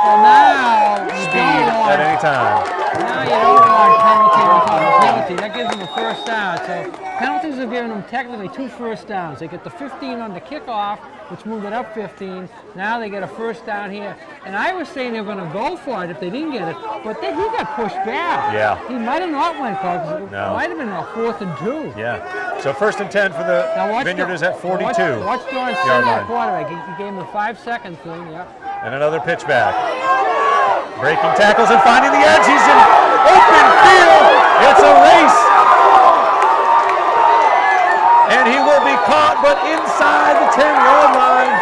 Well, now you speed don't want, at any time. now you don't want penalty on top of penalty. That gives them a first down. So penalties are giving them technically 2 first downs. They get the 15 on the kickoff, which moved it up 15. Now they get a first down here. And I was saying they were going to go for it if they didn't get it, but then he got pushed back. Yeah. He might have not went for it, 'cause it No. might have been a 4th and 2. Yeah. So 1st and 10 for the Now watch Vineyarders at 42. Watch Dorn Yard send line. that quarterback. He gave him the 5-second thing. Yeah. And another pitch back. Breaking tackles and finding the edge. He's in open field. It's a race. And he will be caught, but inside the 10-yard line.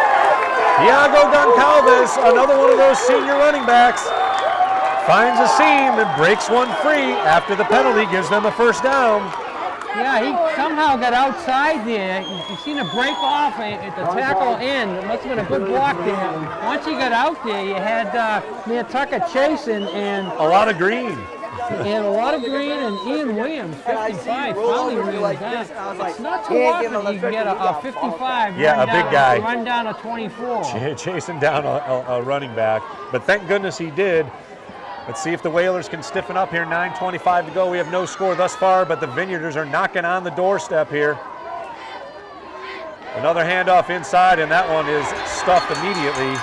Iago Goncalves, another one of those senior running backs, finds a seam and breaks one free after the penalty gives them a first down. Yeah, he somehow got outside there. You seen a break off at the tackle end. It must have been a good block there. Once he got out there, you had Nantucket chasing, and A lot of green. you had a lot of green, and Ian Williams, 55, finally ran down. It's not too often you can get a 55 Yeah, run a big down, guy. run down a 24. Chasing down a running back. But thank goodness he did. Let's see if the Whalers can stiffen up here. 9:25 to go. We have no score thus far, but the Vineyarders are knocking on the doorstep here. Another handoff inside, and that one is stuffed immediately.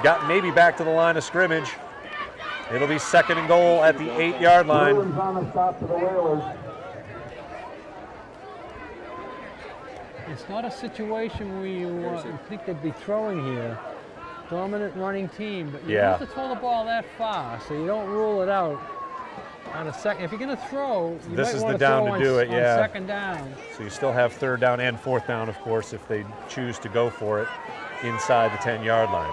Got maybe back to the line of scrimmage. It'll be 2nd and goal at the 8-yard line. Bruins on the stop for the Whalers. It's not a situation where you think they'd be throwing here. Dominant running team, but you Yeah. have to throw the ball that far, so you don't rule it out. On a second, if you're going to throw, you This might is want the to down throw to on, do it, on yeah. 2nd down. So you still have 3rd down and 4th down, of course, if they choose to go for it inside the 10-yard line.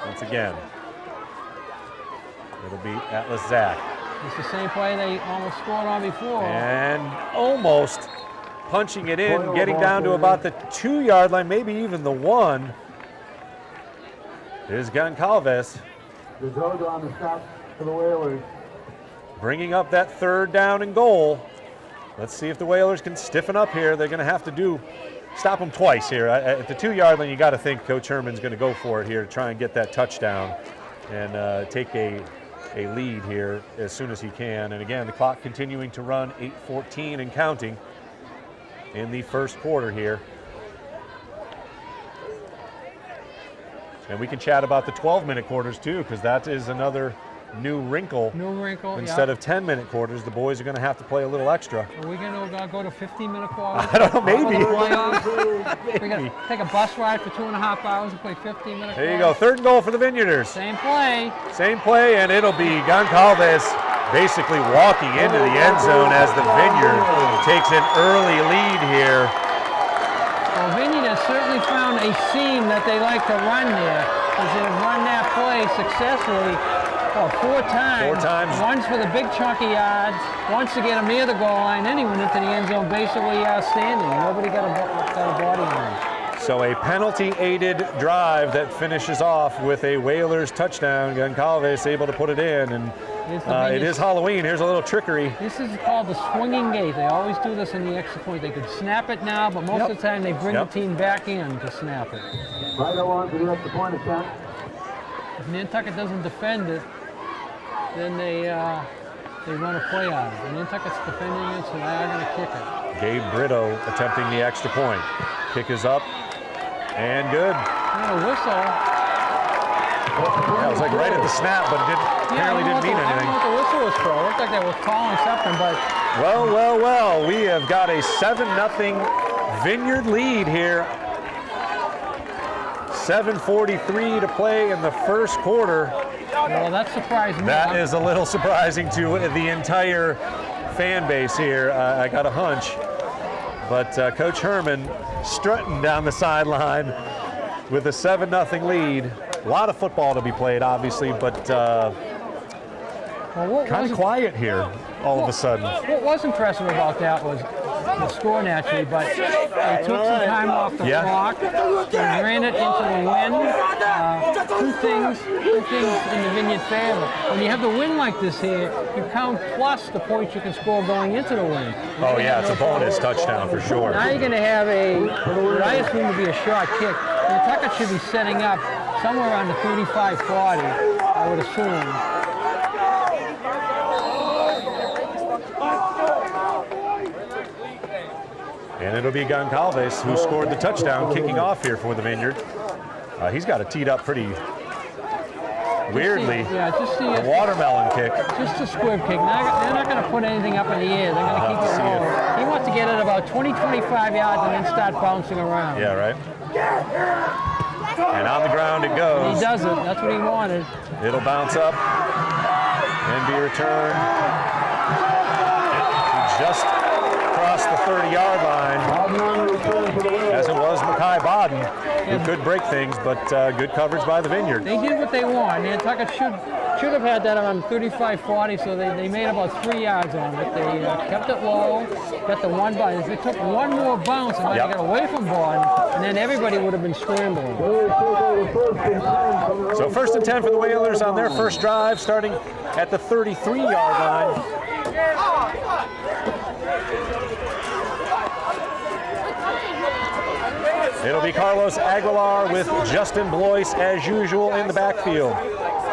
Once again, it'll be Atlas Zach. It's the same play they almost scored on before. And almost punching it in, getting down to about the 2-yard line, maybe even the 1. Is Goncalves Dezoda on the stop for the Whalers. bringing up that 3rd down and goal. Let's see if the Whalers can stiffen up here. They're going to have to stop them twice here. At the 2-yard line, you got to think Coach Herman's going to go for it here to try and get that touchdown and take a lead here as soon as he can. And again, the clock continuing to run, 8:14 and counting in the first quarter here. And we can chat about the 12-minute quarters too, because that is another new wrinkle. New wrinkle, Instead yeah. of 10-minute quarters, the boys are going to have to play a little extra. Are we going to go to 15-minute quarters? I don't know, maybe. For the playoffs? We're going to take a bus ride for 2.5 hours and play 15-minute There you go, 3rd and goal for the Vineyarders. Same play. Same play, and it'll be Goncalves basically walking into the end zone as the Vineyard takes an early lead here. Well, Vineyard has certainly found a seam that they like to run there, because they've run that play successfully 4 times. 4 times. Once for the big chunky yards, once to get them near the goal line, then he went into the end zone basically standing. Nobody got a body on him. So a penalty-aided drive that finishes off with a Whalers touchdown. Goncalves able to put it in, and it is Halloween. Here's a little trickery. This is called the swinging gate. They always do this in the extra point. They could snap it now, but most of the time they bring the team back in to snap it. Right on to the extra point attempt. If Nantucket doesn't defend it, then they run a play out of it. And Nantucket's defending it, so they're going to kick it. Gabe Brito attempting the extra point. Kick is up and good. And a whistle. Yeah, it was like right at the snap, but it apparently didn't mean I don't know anything. what the whistle was for. It looked like they were calling something, but Well, we have got a 7-0 Vineyard lead here. 7:43 to play in the first quarter. well, that surprised me. That is a little surprising to the entire fan base here. I got a hunch. But Coach Herman strutting down the sideline with a 7-0 lead. A lot of football to be played, obviously, but kind of quiet here all of a sudden. What was impressive about that was the score naturally, but they took some time off the clock. They ran it into the wind. Two things in the Vineyard favor. When you have the wind like this here, you count plus the points you can score going into the wind. Oh yeah, it's a bonus touchdown for sure. Now you're going to have what I assume to be a short kick. Nantucket should be setting up somewhere around the 35-40, I would assume. And it'll be Goncalves who scored the touchdown, kicking off here for the Vineyard. He's got it teed up pretty weirdly. Just see a watermelon kick. Just a squib kick. They're not going to put anything up in the air. They're going to keep it low. He wants to get it about 20, 25 yards and then start bouncing around. Yeah, right. And on the ground it goes. He does it. That's what he wanted. It'll bounce up and be returned. He just crossed the 30-yard line, as it was Mackay Bodden, who could break things, but good coverage by the Vineyard. They did what they want. Nantucket should have had that around 35-40, so they made about 3 yards on it. They kept it low, got the one bounce. If they took one more bounce and got away from Bodden, and then everybody would have been scrambling. So 1st and 10 for the Whalers on their first drive, starting at the 33-yard line. It'll be Carlos Aguilar with Justin Blois as usual in the backfield.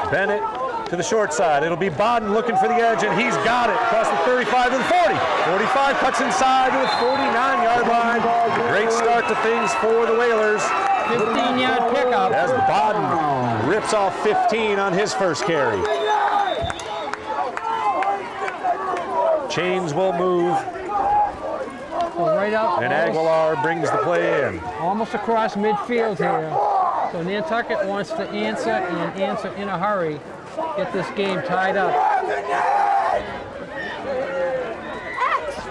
Bennett to the short side. It'll be Bodden looking for the edge, and he's got it. Across the 35 to the 40. 45 cuts inside to the 49-yard line. Great start to things for the Whalers. 15-yard pickup. As Bodden rips off 15 on his first carry. Chains will move. Right up. And Aguilar brings the play in. Almost across midfield here. So Nantucket wants to answer and answer in a hurry. Get this game tied up.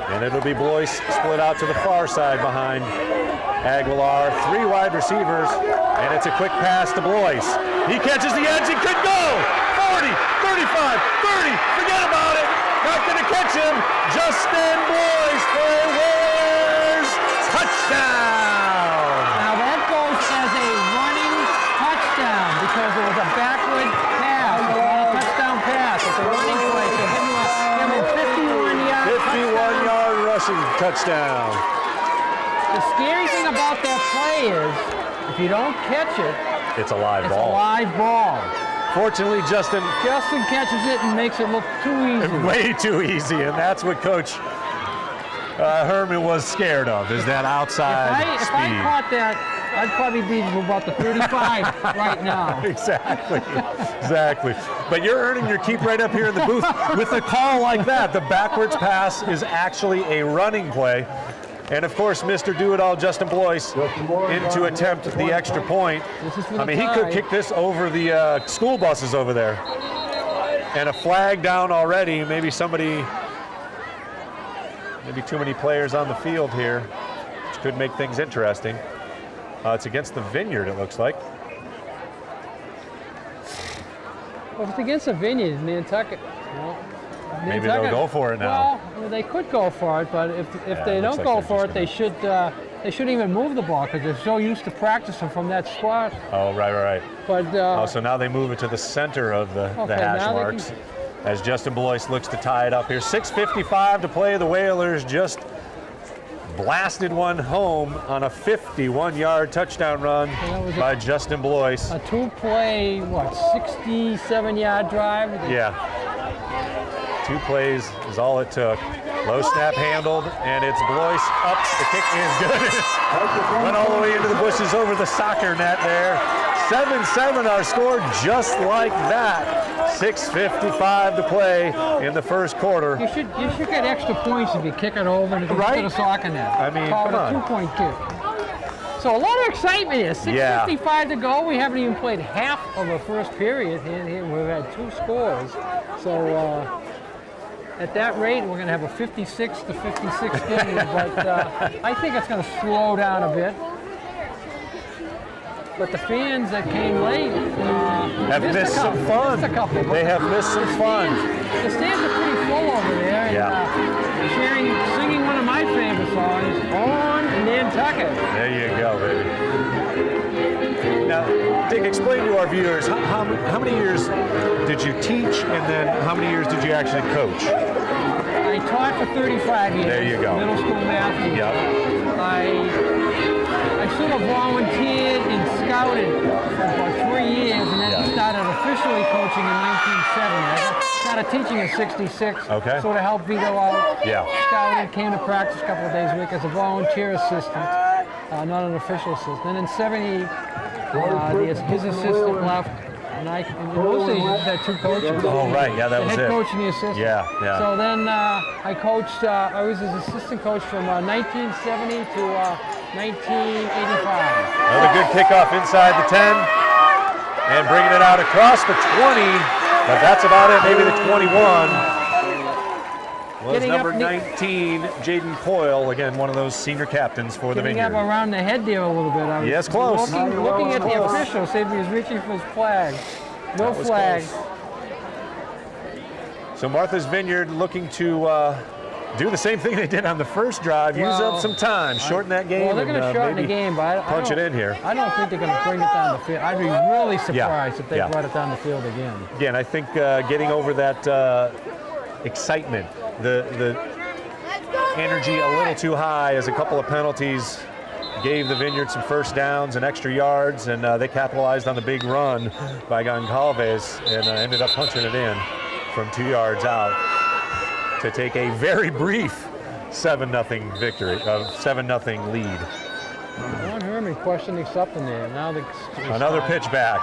And it'll be Blois split out to the far side behind Aguilar. 3 wide receivers, and it's a quick pass to Blois. He catches the edge, he could go! 40, 35, 30, forget about it! Not gonna catch him! Justin Blois for a Whalers touchdown! Now that goes as a running touchdown because it was a backward pass. It was not a touchdown pass. It's a running play. So give him a 51-yard 51-yard rushing touchdown. The scary thing about that play is if you don't catch it, it's a live it's ball. a live ball. Fortunately, Justin catches it and makes it look too easy. Way too easy, and that's what Coach Herman was scared of, is that outside speed. If I caught that, I'd probably be about the 35 right now. Exactly. But you're earning your keep right up here in the booth. With a call like that, the backwards pass is actually a running play. And of course, Mr. Do-It-All, Justin Blois, in to attempt the extra point. I mean, he could kick this over the school buses over there. And a flag down already. Maybe too many players on the field here, which could make things interesting. It's against the Vineyard, it looks like. Well, if it's against the Vineyard, Nantucket, maybe they'll go for it now. Well, they could go for it, but if they don't go for it, they shouldn't even move the ball because they're so used to practicing from that spot. Oh, right. But so now they move it to the center of the hash marks as Justin Blois looks to tie it up here. 6:55 to play. The Whalers just blasted one home on a 51-yard touchdown run by Justin Blois. A 2-play, 67-yard drive? Yeah. 2 plays is all it took. Low snap handled, and it's Blois ups. The kick is good. Went all the way into the bushes over the soccer net there. 7-7 our score just like that. 6:55 to play in the first quarter. You should get extra points if you kick it over and into the soccer net. I mean, call come on. it a 2-point kick. So a lot of excitement here. 6:55 to go. We haven't even played half of the first period. Here we've had 2 scores. So at that rate, we're going to have a 56 to 56 game. But I think it's going to slow down a bit. But the fans that came late have missed some fun. They have missed some fun. The stands are pretty full over there. And, singing one of my favorite songs, On Nantucket. There you go, baby. Now, Dick, explain to our viewers, how many years did you teach, and then how many years did you actually coach? I taught for 35 years. There you go. Middle school math. Yep. I sort of volunteered in scouted for about 3 years, and then started officially coaching in 1970. I started teaching in 66, Okay. sort of helped Vito out. Yeah. Scouted, came to practice a couple of days a week as a volunteer assistant, not an official assistant. Then in 70, his assistant left, and in those days, you just had 2 coaches. Oh, right, yeah, that was the it. head coach and the assistant. Yeah, yeah. So then I coached, I was his assistant coach from 1970 to 1985. Another good kickoff inside the 10 and bringing it out across the 20, but that's about it. Maybe the 21 was Getting number up 19, Jayden Coyle, again, one of those senior captains for the Getting up Vineyard. around the head there a little bit. I was Yes, close. Looking at the official, see if he was reaching for his flag. No was flag. close. So Martha's Vineyard looking to do the same thing they did on the first drive, use up some time, shorten that game. Well, they're going to shorten the game, but punch it in here. I don't think they're going to bring it down the field. I'd be really surprised if they yeah. brought it down the field again. Again, I think getting over that excitement, the energy a little too high as a couple of penalties gave the Vineyard some first downs and extra yards, and they capitalized on the big run by Goncalves and ended up punching it in from 2 yards out to take a very brief 7-0 victory, 7-0 lead. Don Herman questioning something there. Now Another pitch back,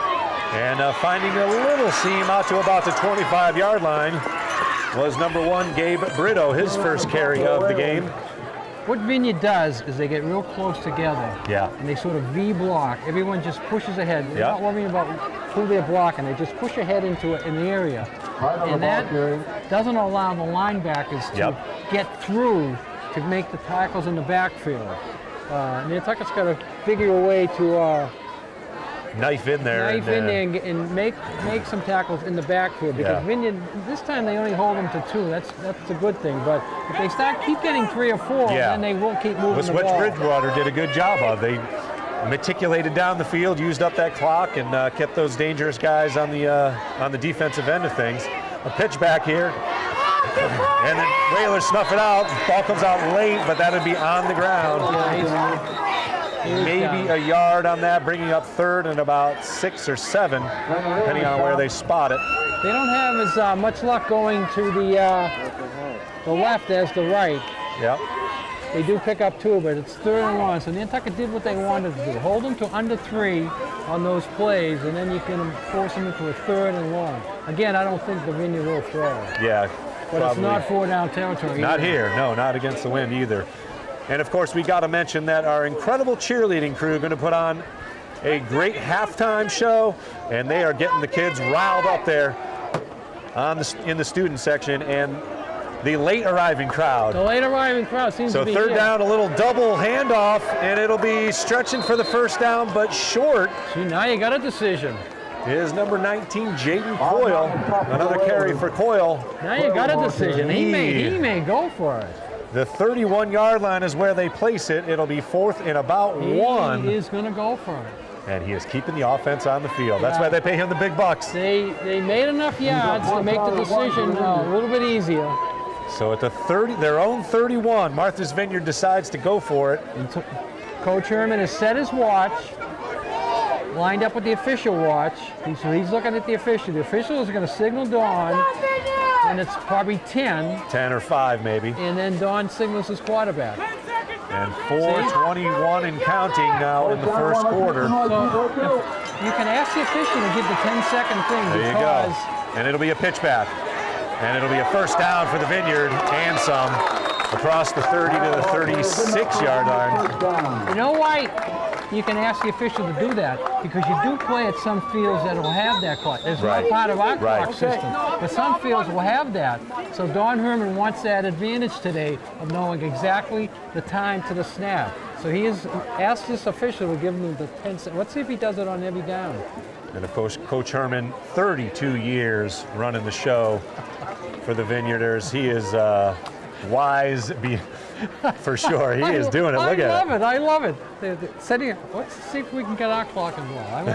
and finding a little seam out to about the 25-yard line was number 1, Gabe Brito, his first carry of the game. What Vineyard does is they get real close together. Yeah. And they sort of V-block. Everyone just pushes ahead. They're not worrying about who they're blocking. They just push ahead into an area. And that doesn't allow the linebackers to get through to make the tackles in the backfield. Nantucket's got to figure a way to Knife in there. and make some tackles in the backfield, because Vineyard, this time they only hold them to 2. That's a good thing. But if they keep getting 3 or 4, then they will keep moving the which ball. Bridgewater did a good job of. They meticulated down the field, used up that clock, and kept those dangerous guys on the defensive end of things. A pitch back here, and then Whalers snuff it out. Ball comes out late, but that would be on the ground. Maybe a yard on that, bringing up third and about 6 or 7, depending on where they spot it. They don't have as much luck going to the left as the right. Yep. They do pick up 2, but it's 3rd and 1. So Nantucket did what they wanted to do. Hold them to under 3 on those plays, and then you can force them into a 3rd and 1. Again, I don't think the Vineyard will throw. Yeah. But probably. it's not 4-down territory. Not either. here, no, not against the wind either. And of course, we got to mention that our incredible cheerleading crew are going to put on a great halftime show, and they are getting the kids riled up there in the student section, and the late arriving crowd. The late arriving crowd seems to be So 3rd here. down, a little double handoff, and it'll be stretching for the first down, but short. See, now you got a decision. Is number 19, Jayden Coyle. Another carry for Coyle. Now you got a decision. He may go for it. The 31-yard line is where they place it. It'll be 4th and about 1. He is going to go for it. And he is keeping the offense on the field. That's why they pay him the big bucks. They made enough yards to make the decision a little bit easier. So at their own 31, Martha's Vineyard decides to go for it. And Coach Herman has set his watch, lined up with the official watch. So he's looking at the official. The official is going to signal Dawn, and it's probably 10. 10 or 5 maybe. And then Dawn signals his quarterback. And 4:21 and counting now in the first quarter. So you can ask the official to give the 10-second thing. There you go. And it'll be a pitch back. And it'll be a first down for the Vineyard and some across the 30 to the 36-yard line. You know why you can ask the official to do that? Because you do play at some fields that will have that clock. It's not part of our clock system, but some fields will have that. So Don Herman wants that advantage today of knowing exactly the time to the snap. So he has asked this official to give him the 10 seconds. Let's see if he does it on every down. And of course, Coach Herman, 32 years running the show for the Vineyarders. He is wise, for sure. He is doing it. Look at it. I love it. Let's see if we can get our clock involved.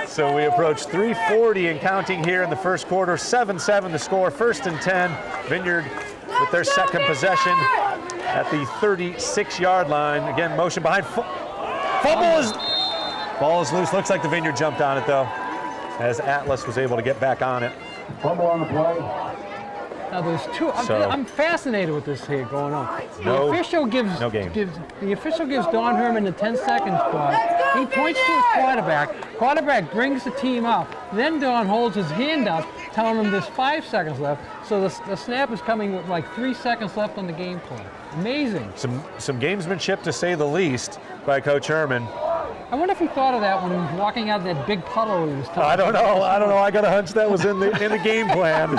So we approach 3:40 and counting here in the first quarter. 7-7 the score. 1st and 10. Vineyard with their second possession at the 36-yard line. Again, motion behind. Ball is loose. Looks like the Vineyard jumped on it though, as Atlas was able to get back on it. Fumble on the play. Now there's two. I'm fascinated with this here going on. No game. The official gives Don Herman the 10 seconds pause. He points to his quarterback. Quarterback brings the team up. Then Don holds his hand up, telling him there's 5 seconds left. So the snap is coming with like 3 seconds left on the game clock. Amazing. Some gamesmanship to say the least by Coach Herman. I wonder if he thought of that when he was walking out of that big puddle he was talking I don't know. I got a hunch that was in the game plan.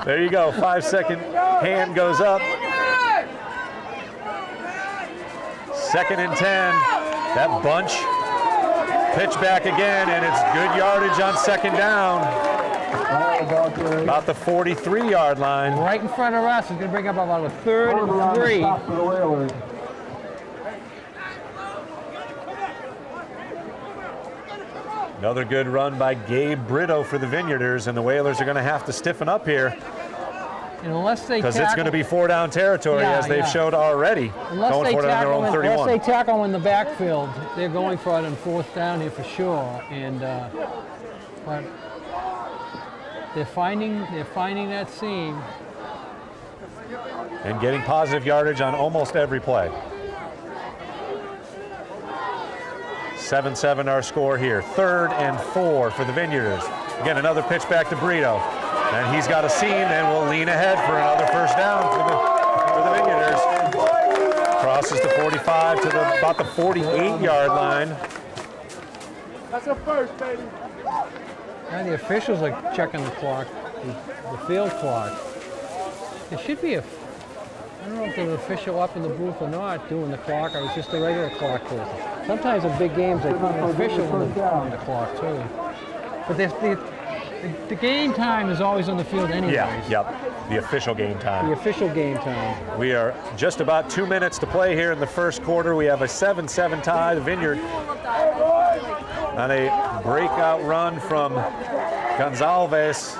There you go. 5 second hand goes up. 2nd and 10. That bunch. Pitch back again, and it's good yardage on 2nd down. About the 43-yard line. Right in front of us. It's going to bring up about a 3rd and 3. Another good run by Gabe Brito for the Vineyarders, and the Whalers are going to have to stiffen up here. And unless they because it's going to be 4-down territory, as they've showed already. Unless they tackle in the backfield, they're going for it on 4th down here for sure. And but they're finding that seam and getting positive yardage on almost every play. 7-7 our score here. 3rd and 4 for the Vineyarders. Again, another pitch back to Brito. And he's got a seam, and we'll lean ahead for another 1st down for the Vineyarders. Crosses the 45 to about the 48-yard line. That's a first, baby. Now the officials are checking the clock, the field clock. There should be I don't know if there's an official up in the booth or not doing the clock, or it's just a regular clock person. Sometimes in big games they put an official on the clock too. But the game time is always on the field anyways. The official game time. The official game time. We are just about 2 minutes to play here in the 1st quarter. We have a 7-7 tie. The Vineyard on a breakout run from Gonzalez.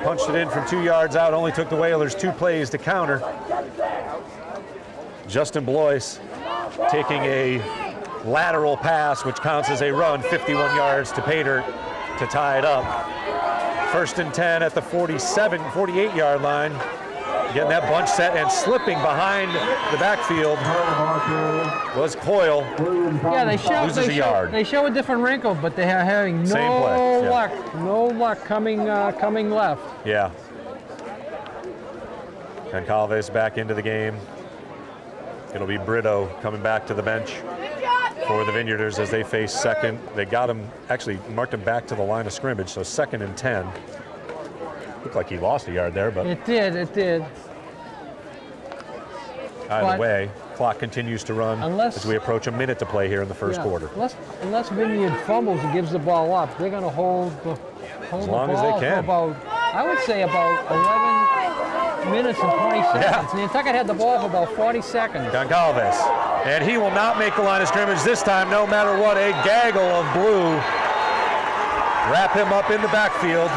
Punched it in from 2 yards out. Only took the Whalers 2 plays to counter. Justin Blois taking a lateral pass, which counts as a run, 51 yards to Pater to tie it up. 1st and 10 at the 48-yard line. Getting that bunch set and slipping behind the backfield was Coyle. Yeah, they show a different wrinkle, but they are having no luck coming left. Yeah. Goncalves back into the game. It'll be Brito coming back to the bench for the Vineyarders as they face 2nd. They got him, actually marked him back to the line of scrimmage, so 2nd and 10. Looked like he lost a yard there, but it did. Either way, clock continues to run as we approach a minute to play here in the 1st quarter. Unless Vineyard fumbles and gives the ball up, they're going to hold the ball as they can. For I would say about 11 minutes and 20 seconds. Yeah. Nantucket had the ball for about 40 seconds. Goncalves, and he will not make the line of scrimmage this time, no matter what. A gaggle of blue. Wrap him up in the backfield.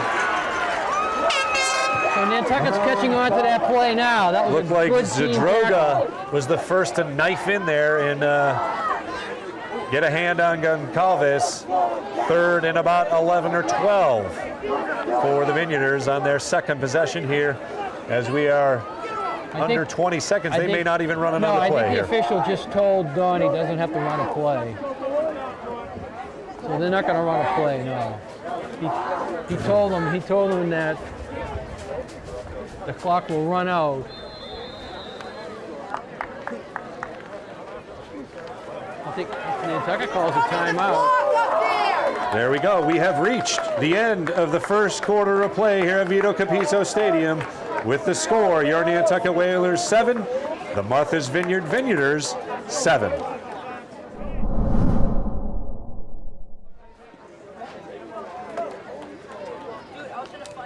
So Nantucket's catching on to that play now. That was looked like Zadroga was the first to knife in there and get a hand on Goncalves. 3rd and about 11 or 12 for the Vineyarders on their 2nd possession here. As we are under 20 seconds, they may not even run another play here. I think the official just told Don he doesn't have to run a play. So they're not going to run a play, no. He told them that the clock will run out. I think Nantucket calls a timeout. There we go. We have reached the end of the 1st quarter of play here at Vito Capizzo Stadium. With the score, your Nantucket Whalers 7, the Martha's Vineyard Vineyarders 7.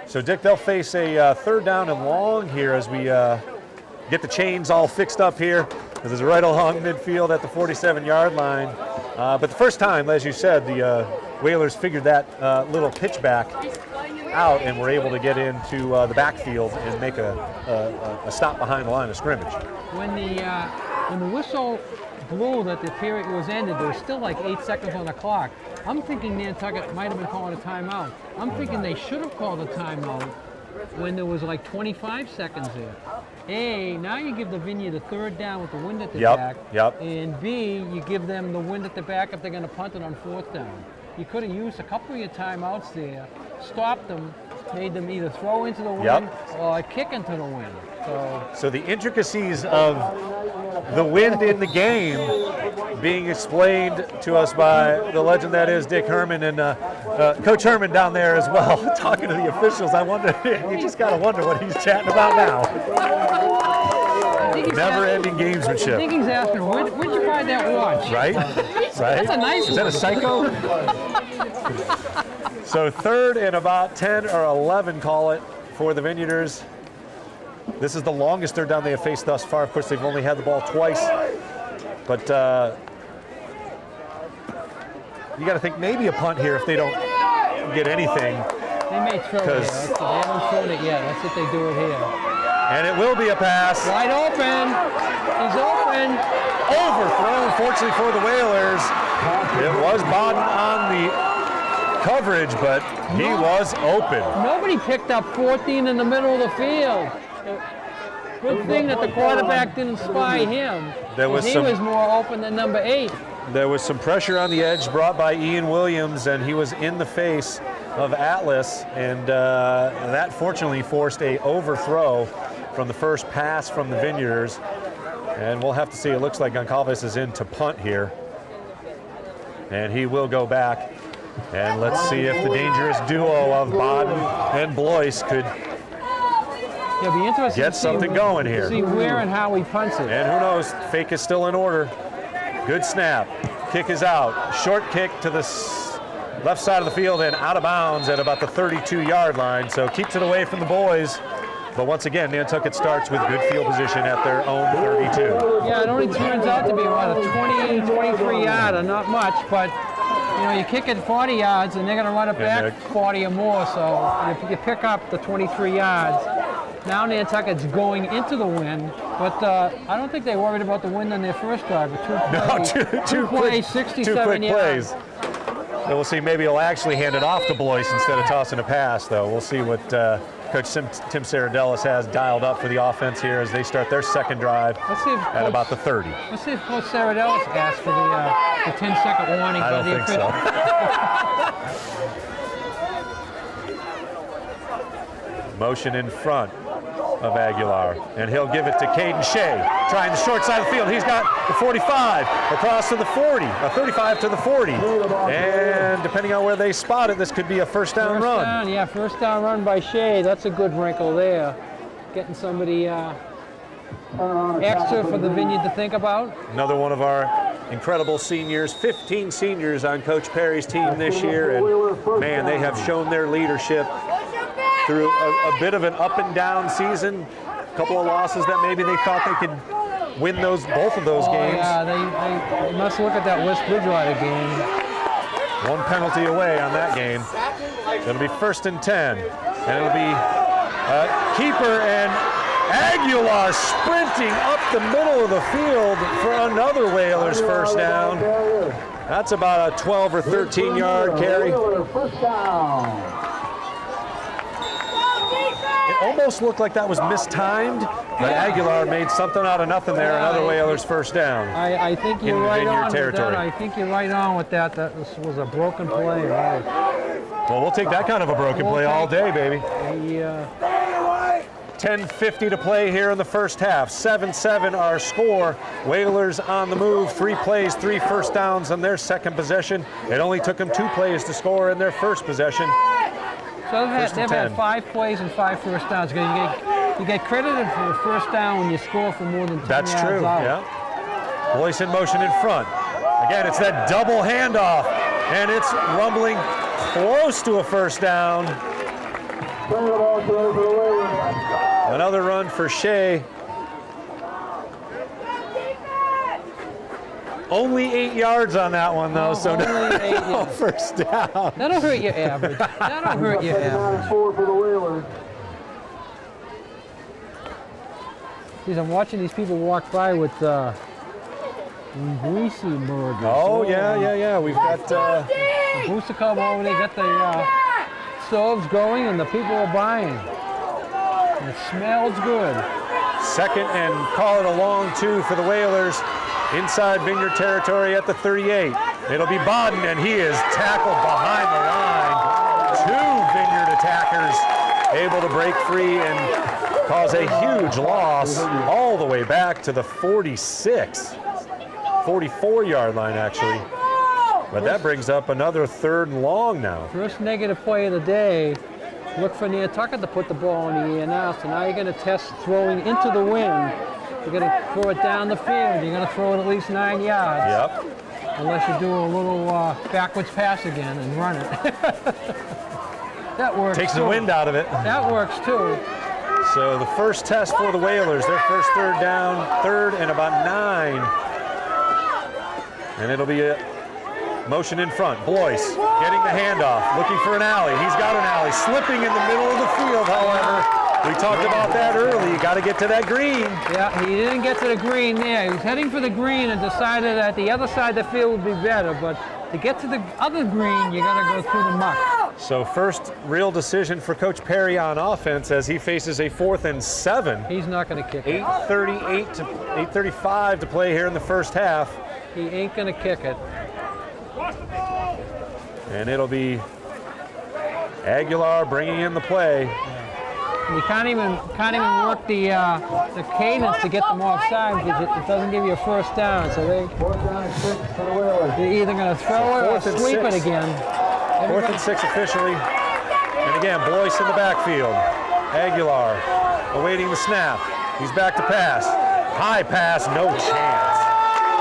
So Dick, they'll face a 3rd down and long here as we get the chains all fixed up here. This is right along midfield at the 47-yard line. But the first time, as you said, the Whalers figured that little pitch back out and were able to get into the backfield and make a stop behind the line of scrimmage. When the whistle blew that the period was ended, there was still like 8 seconds on the clock. I'm thinking Nantucket might have been calling a timeout. I'm thinking they should have called a timeout when there was like 25 seconds there. A, now you give the Vineyard a third down with the wind at the back. And B, you give them the wind at the back if they're going to punt it on 4th down. You could have used a couple of your timeouts there, stopped them, made them either throw into the wind or kick into the wind. So the intricacies of the wind in the game being explained to us by the legend that is Dick Herman and Coach Herman down there as well, talking to the officials. I wonder, you just got to wonder what he's chatting about now. Never-ending gamesmanship. I think he's asking, where'd you buy that watch? Right? That's a nice one. Is that a Psycho? So 3rd and about 10 or 11, call it, for the Vineyarders. This is the longest third down they have faced thus far. Of course, they've only had the ball twice. But you got to think maybe a punt here if they don't get anything. They may throw it here. They haven't thrown it yet. Let's see if they do it here. And it will be a pass. Wide open. He's open. Overthrown, fortunately for the Whalers. It was Bodden on the coverage, but he was open. Nobody picked up 14 in the middle of the field. Good thing that the quarterback didn't spy him. He was more open than number 8. There was some pressure on the edge brought by Ian Williams, and he was in the face of Atlas, and that fortunately forced a overthrow from the first pass from the Vineyarders. And we'll have to see. It looks like Goncalves is in to punt here, and he will go back. And let's see if the dangerous duo of Bodden and Blois could be interesting get something going here. See where and how he punts it. And who knows, fake is still in order. Good snap. Kick is out. Short kick to the left side of the field and out of bounds at about the 32-yard line. So keeps it away from the boys. But once again, Nantucket starts with good field position at their own 32. Yeah, it only turns out to be about a 20, 23-yarder, not much, but you kick it 40 yards and they're going to run it back 40 or more, so you pick up the 23 yards. Now Nantucket's going into the wind, but I don't think they worried about the wind on their first drive. Two plays, 67 yards. And we'll see, maybe he'll actually hand it off to Blois instead of tossing a pass, though. We'll see what Coach Tim Saradelis has dialed up for the offense here as they start their second drive at about the 30. Let's see if Coach Saradelis asked for the 10-second warning. I don't think so. Motion in front of Aguilar, and he'll give it to Caden Shea, trying the short side of the field. He's got the 45 across to the 40, a 35 to the 40, and depending on where they spot it, this could be a first down run. First down run by Shea. That's a good wrinkle there, getting somebody extra for the Vineyard to think about. Another one of our incredible seniors, 15 seniors on Coach Perry's team this year, and man, they have shown their leadership through a bit of an up and down season, a couple of losses that maybe they thought they could win both of those games. Yeah, they must look at that West Bridgewater game. One penalty away on that game. It'll be 1st and 10, and it'll be keeper and Aguilar sprinting up the middle of the field for another Whalers first down. That's about a 12 or 13 yard carry. First down. It almost looked like that was mistimed, but Aguilar made something out of nothing there. Another Whalers first down. I think you're right on with that. I think you're right on with that. That was a broken play. Right? Well, we'll take that kind of a broken play all day, baby. 10:50 to play here in the first half. 7-7 our score. Whalers on the move. 3 plays, 3 first downs on their second possession. It only took them 2 plays to score in their first possession. So they've had 5 plays and 5 first downs. You get credited for the first down when you score for more than 10 That's yards true, out. yeah. Blois in motion in front. Again, it's that double handoff, and it's rumbling close to a first down. Another run for Shea. Only 8 yards on that one, though, so no first down. That'll hurt your average. That'll hurt your average. 4 for the Whalers. Geez, I'm watching these people walk by with Greasy burgers. Oh, yeah. We've got The Booster Club over there, got the stoves going and the people are buying. And it smells good. second and call it a long two for the Whalers inside Vineyard territory at the 38. It'll be Bodden, and he is tackled behind the line. Two Vineyard attackers able to break free and cause a huge loss all the way back to the 44-yard line, actually. But that brings up another third and long now. First negative play of the day. Look for Nantucket to put the ball in the air now. So now you're going to test throwing into the wind. You're going to throw it down the field. You're going to throw it at least 9 yards. Yep. Unless you do a little backwards pass again and run it. That works. Takes too. the wind out of it. That works too. So the first test for the Whalers, their first third down, third and about 9. And it'll be a motion in front. Blois getting the handoff, looking for an alley. He's got an alley, slipping in the middle of the field, however. We talked about that early. You got to get to that green. Yeah, he didn't get to the green there. He was heading for the green and decided that the other side of the field would be better. But to get to the other green, you got to go through the muck. So first real decision for Coach Perry on offense as he faces a 4th and 7. He's not going to kick it. 8:35 to play here in the first half. He ain't going to kick it. And it'll be Aguilar bringing in the play. You can't even work the cadence to get them offside because it doesn't give you a first down. So they're either going to throw it or sweep it again. 4th and 6 officially. And again, Blois in the backfield. Aguilar awaiting the snap. He's back to pass. High pass, no chance.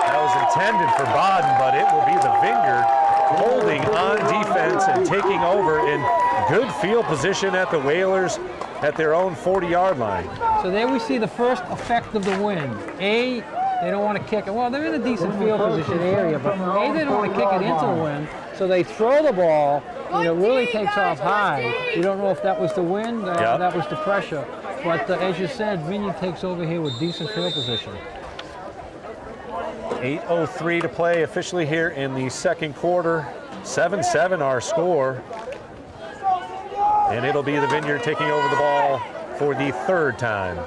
That was intended for Bodden, but it will be the Vineyard holding on defense and taking over in good field position at the Whalers at their own 40-yard line. So there we see the first effect of the wind. A, they don't want to kick it. Well, they're in a decent field position area, but A, they don't want to kick it into the wind. So they throw the ball, and it really takes off high. You don't know if that was the wind or that was the pressure. But as you said, Vineyard takes over here with decent field position. 8:03 to play officially here in the second quarter. 7-7 our score. And it'll be the Vineyard taking over the ball for the third time.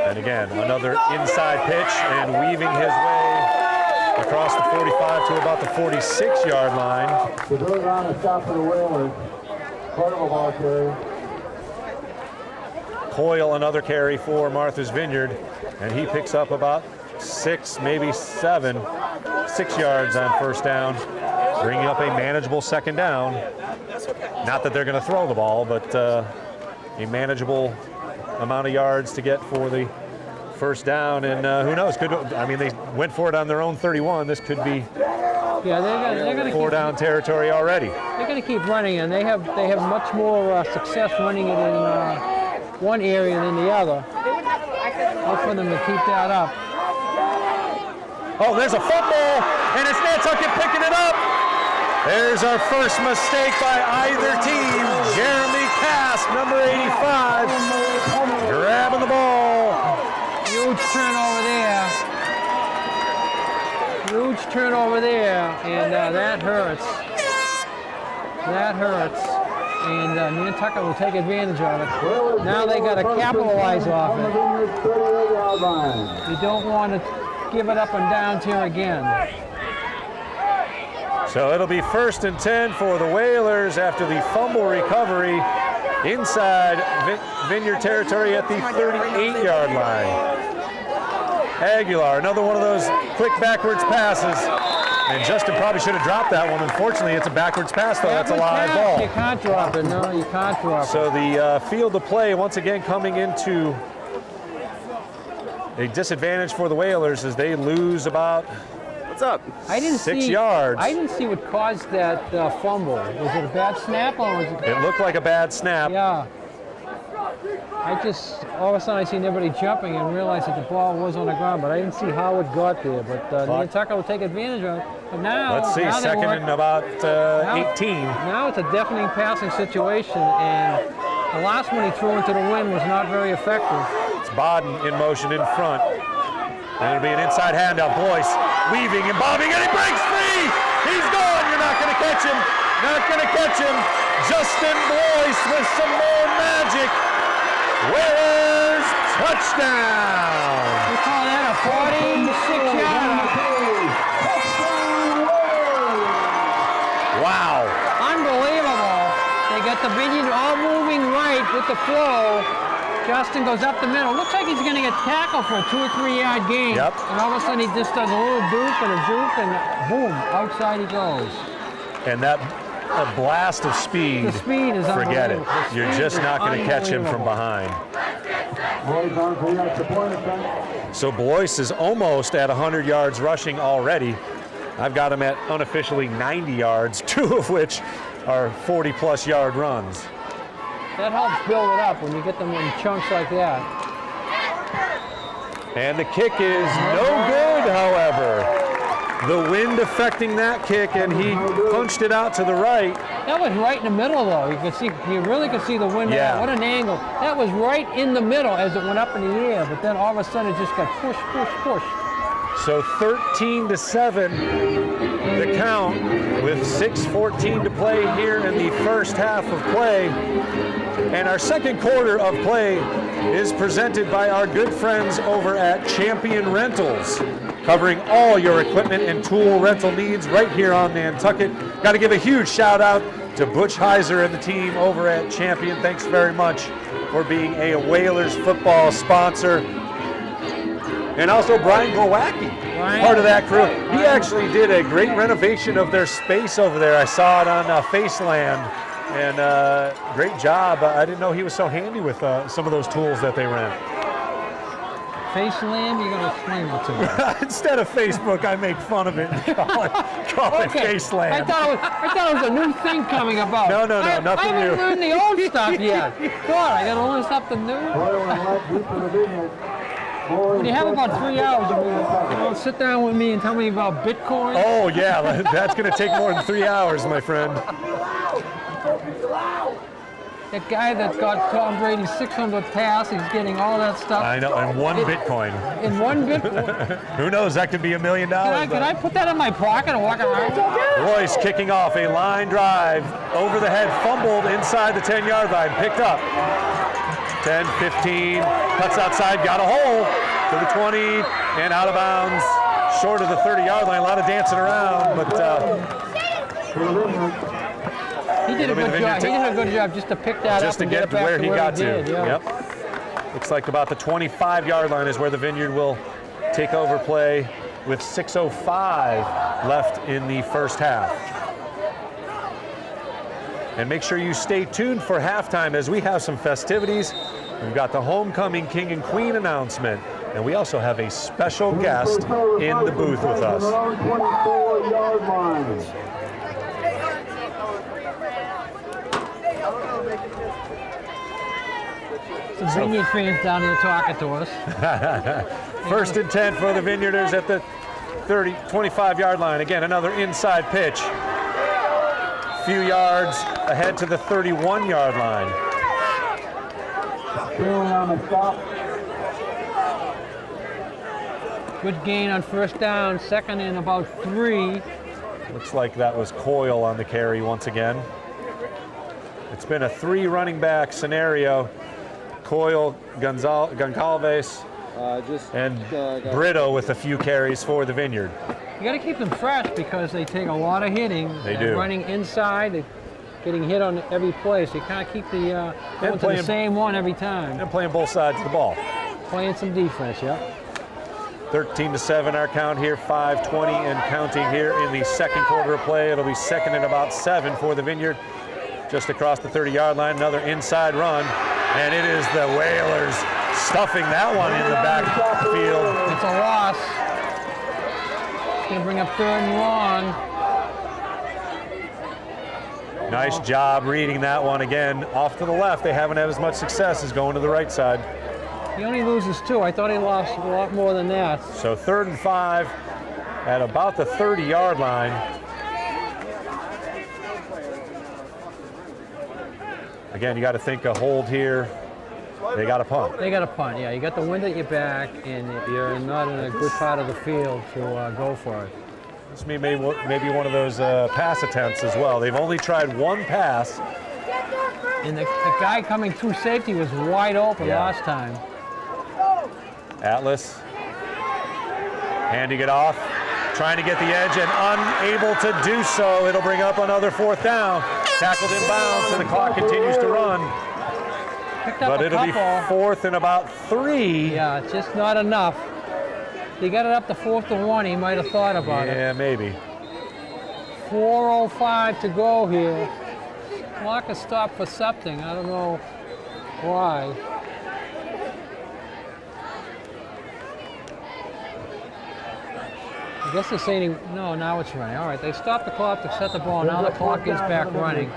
And again, another inside pitch and weaving his way across the 45 to about the 46-yard line. The third round is stop for the Whalers. Quarter ball carry. Coyle, another carry for Martha's Vineyard, and he picks up about 6, maybe 7, 6 yards on first down, bringing up a manageable second down. Not that they're going to throw the ball, but a manageable amount of yards to get for the first down. And who knows? They went for it on their own 31. This could be they're going to 4-down territory already. They're going to keep running, and they have much more success running it in one area than the other. Look for them to keep that up. Oh, there's a fumble, and it's Nantucket picking it up. There's our first mistake by either team. Jeremy Cass, number 85, grabbing the ball. Huge turnover there, and that hurts. That hurts. And Nantucket will take advantage of it. Now they got to capitalize off it. You don't want to give it up and down here again. So it'll be 1st and 10 for the Whalers after the fumble recovery inside Vineyard territory at the 38-yard line. Aguilar, another one of those quick backwards passes. And Justin probably should have dropped that one. Unfortunately, it's a backwards pass, though. That's a live ball. You can't drop it. No, you can't drop it. So the field of play, once again, coming into a disadvantage for the Whalers as they lose about 6 yards. I didn't see what caused that fumble. Was it a bad snap or was it? It looked like a bad snap. Yeah. All of a sudden I seen everybody jumping and realized that the ball was on the ground, but I didn't see how it got there. But Nantucket will take advantage of it. But now, let's see, second and about 18. Now it's a deafening passing situation, and the last one he threw into the wind was not very effective. It's Bodden in motion in front. And it'll be an inside handout. Boyce weaving and bobbing, and he breaks free. He's gone. You're not going to catch him. Not going to catch him. Justin Boyce with some more magic. Whalers touchdown. We call that a 46-yarder. Wow. Unbelievable. They got the Vineyard all moving right with the flow. Justin goes up the middle. Looks like he's going to get tackled for a 2 or 3 yard gain. Yep. And all of a sudden he just does a little dupe and a juke and boom, outside he goes. And that a blast of speed. The speed is forget it. unbelievable. The You're speed just is not going to catch him from behind. So Boyce is almost at 100 yards rushing already. I've got him at unofficially 90 yards, 2 of which are 40-plus yard runs. That helps build it up when you get them in chunks like that. And the kick is no good, however. The wind affecting that kick, and he punched it out to the right. That was right in the middle, though. You could see, you really could see the wind. Yeah. What an angle! That was right in the middle as it went up in the air. But then all of a sudden, it just got push, push, push. So 13-7, the count with 6:14 to play here in the first half of play. And our second quarter of play is presented by our good friends over at Champion Rentals, covering all your equipment and tool rental needs right here on Nantucket. Got to give a huge shout out to Butch Heiser and the team over at Champion. Thanks very much for being a Whalers football sponsor. And also Brian Glowacki, part of that crew. He actually did a great renovation of their space over there. I saw it on Faceland, and great job. I didn't know he was so handy with some of those tools that they rent. Faceland, you gotta explain it to me. Instead of Facebook, I make fun of it and call it Faceland. I thought it was a new thing coming about. No, nothing I haven't new. learned the old stuff yet. God, I gotta learn something new. When you have about 3 hours, you want to sit down with me and tell me about Bitcoin? Oh yeah, that's going to take more than 3 hours, my friend. That guy that got Tom Brady's 600th pass, he's getting all that stuff. I know, and one Bitcoin. In one Bitcoin. Who knows, that could be $1 million. Can I put that in my pocket and walk around? Royce kicking off a line drive, over the head, fumbled inside the 10-yard line, picked up. 10, 15, cuts outside, got a hole to the 20, and out of bounds, short of the 30-yard line. A lot of dancing around, but he did a good job. He did a good job just to pick that just up to and get it to back where he got to. Did, yeah. Yep. Looks like about the 25-yard line is where the Vineyard will take over play with 6:05 left in the first half. And make sure you stay tuned for halftime as we have some festivities. We've got the homecoming king and queen announcement, and we also have a special guest in the booth with us. Some Vineyard fans down here talking to us. First and 10 for the Vineyarders at the 25-yard line. Again, another inside pitch. Few yards ahead to the 31-yard line. Good gain on first down, second and about 3. Looks like that was Coyle on the carry once again. It's been a 3 running back scenario. Coyle, Goncalves, and Brito with a few carries for the Vineyard. You got to keep them fresh because they take a lot of hitting. They They're do. running inside, they're getting hit on every play, so you kind of keep the going to the same one every time. And playing both sides of the ball. Playing some defense, yeah. 13-7 our count here, 5:20 and counting here in the second quarter of play. It'll be second and about 7 for the Vineyard. Just across the 30-yard line, another inside run. And it is the Whalers stuffing that one in the backfield. It's a loss. It's going to bring up 3rd and long. Nice job reading that one again. Off to the left, they haven't had as much success as going to the right side. He only loses 2. I thought he lost a lot more than that. So 3rd and 5 at about the 30-yard line. Again, you got to think a hold here They got a punt. They got a punt, yeah. You got the wind at your back, and you're not in a good part of the field to go for it. This may maybe one of those pass attempts as well. They've only tried one pass. And the guy coming through safety was wide open last time. Atlas handing it off, trying to get the edge and unable to do so. It'll bring up another 4th down. Tackled in bounds, and the clock continues to run. But it'll be 4th and about 3. Yeah, it's just not enough. He got it up to 4th and 1. He might have thought about it. Yeah, maybe. 4:05 to go here. Clock is stopped for something. I don't know why. I guess they're saying, no, now it's running. All right, they stopped the clock to set the ball. Now the clock is back running.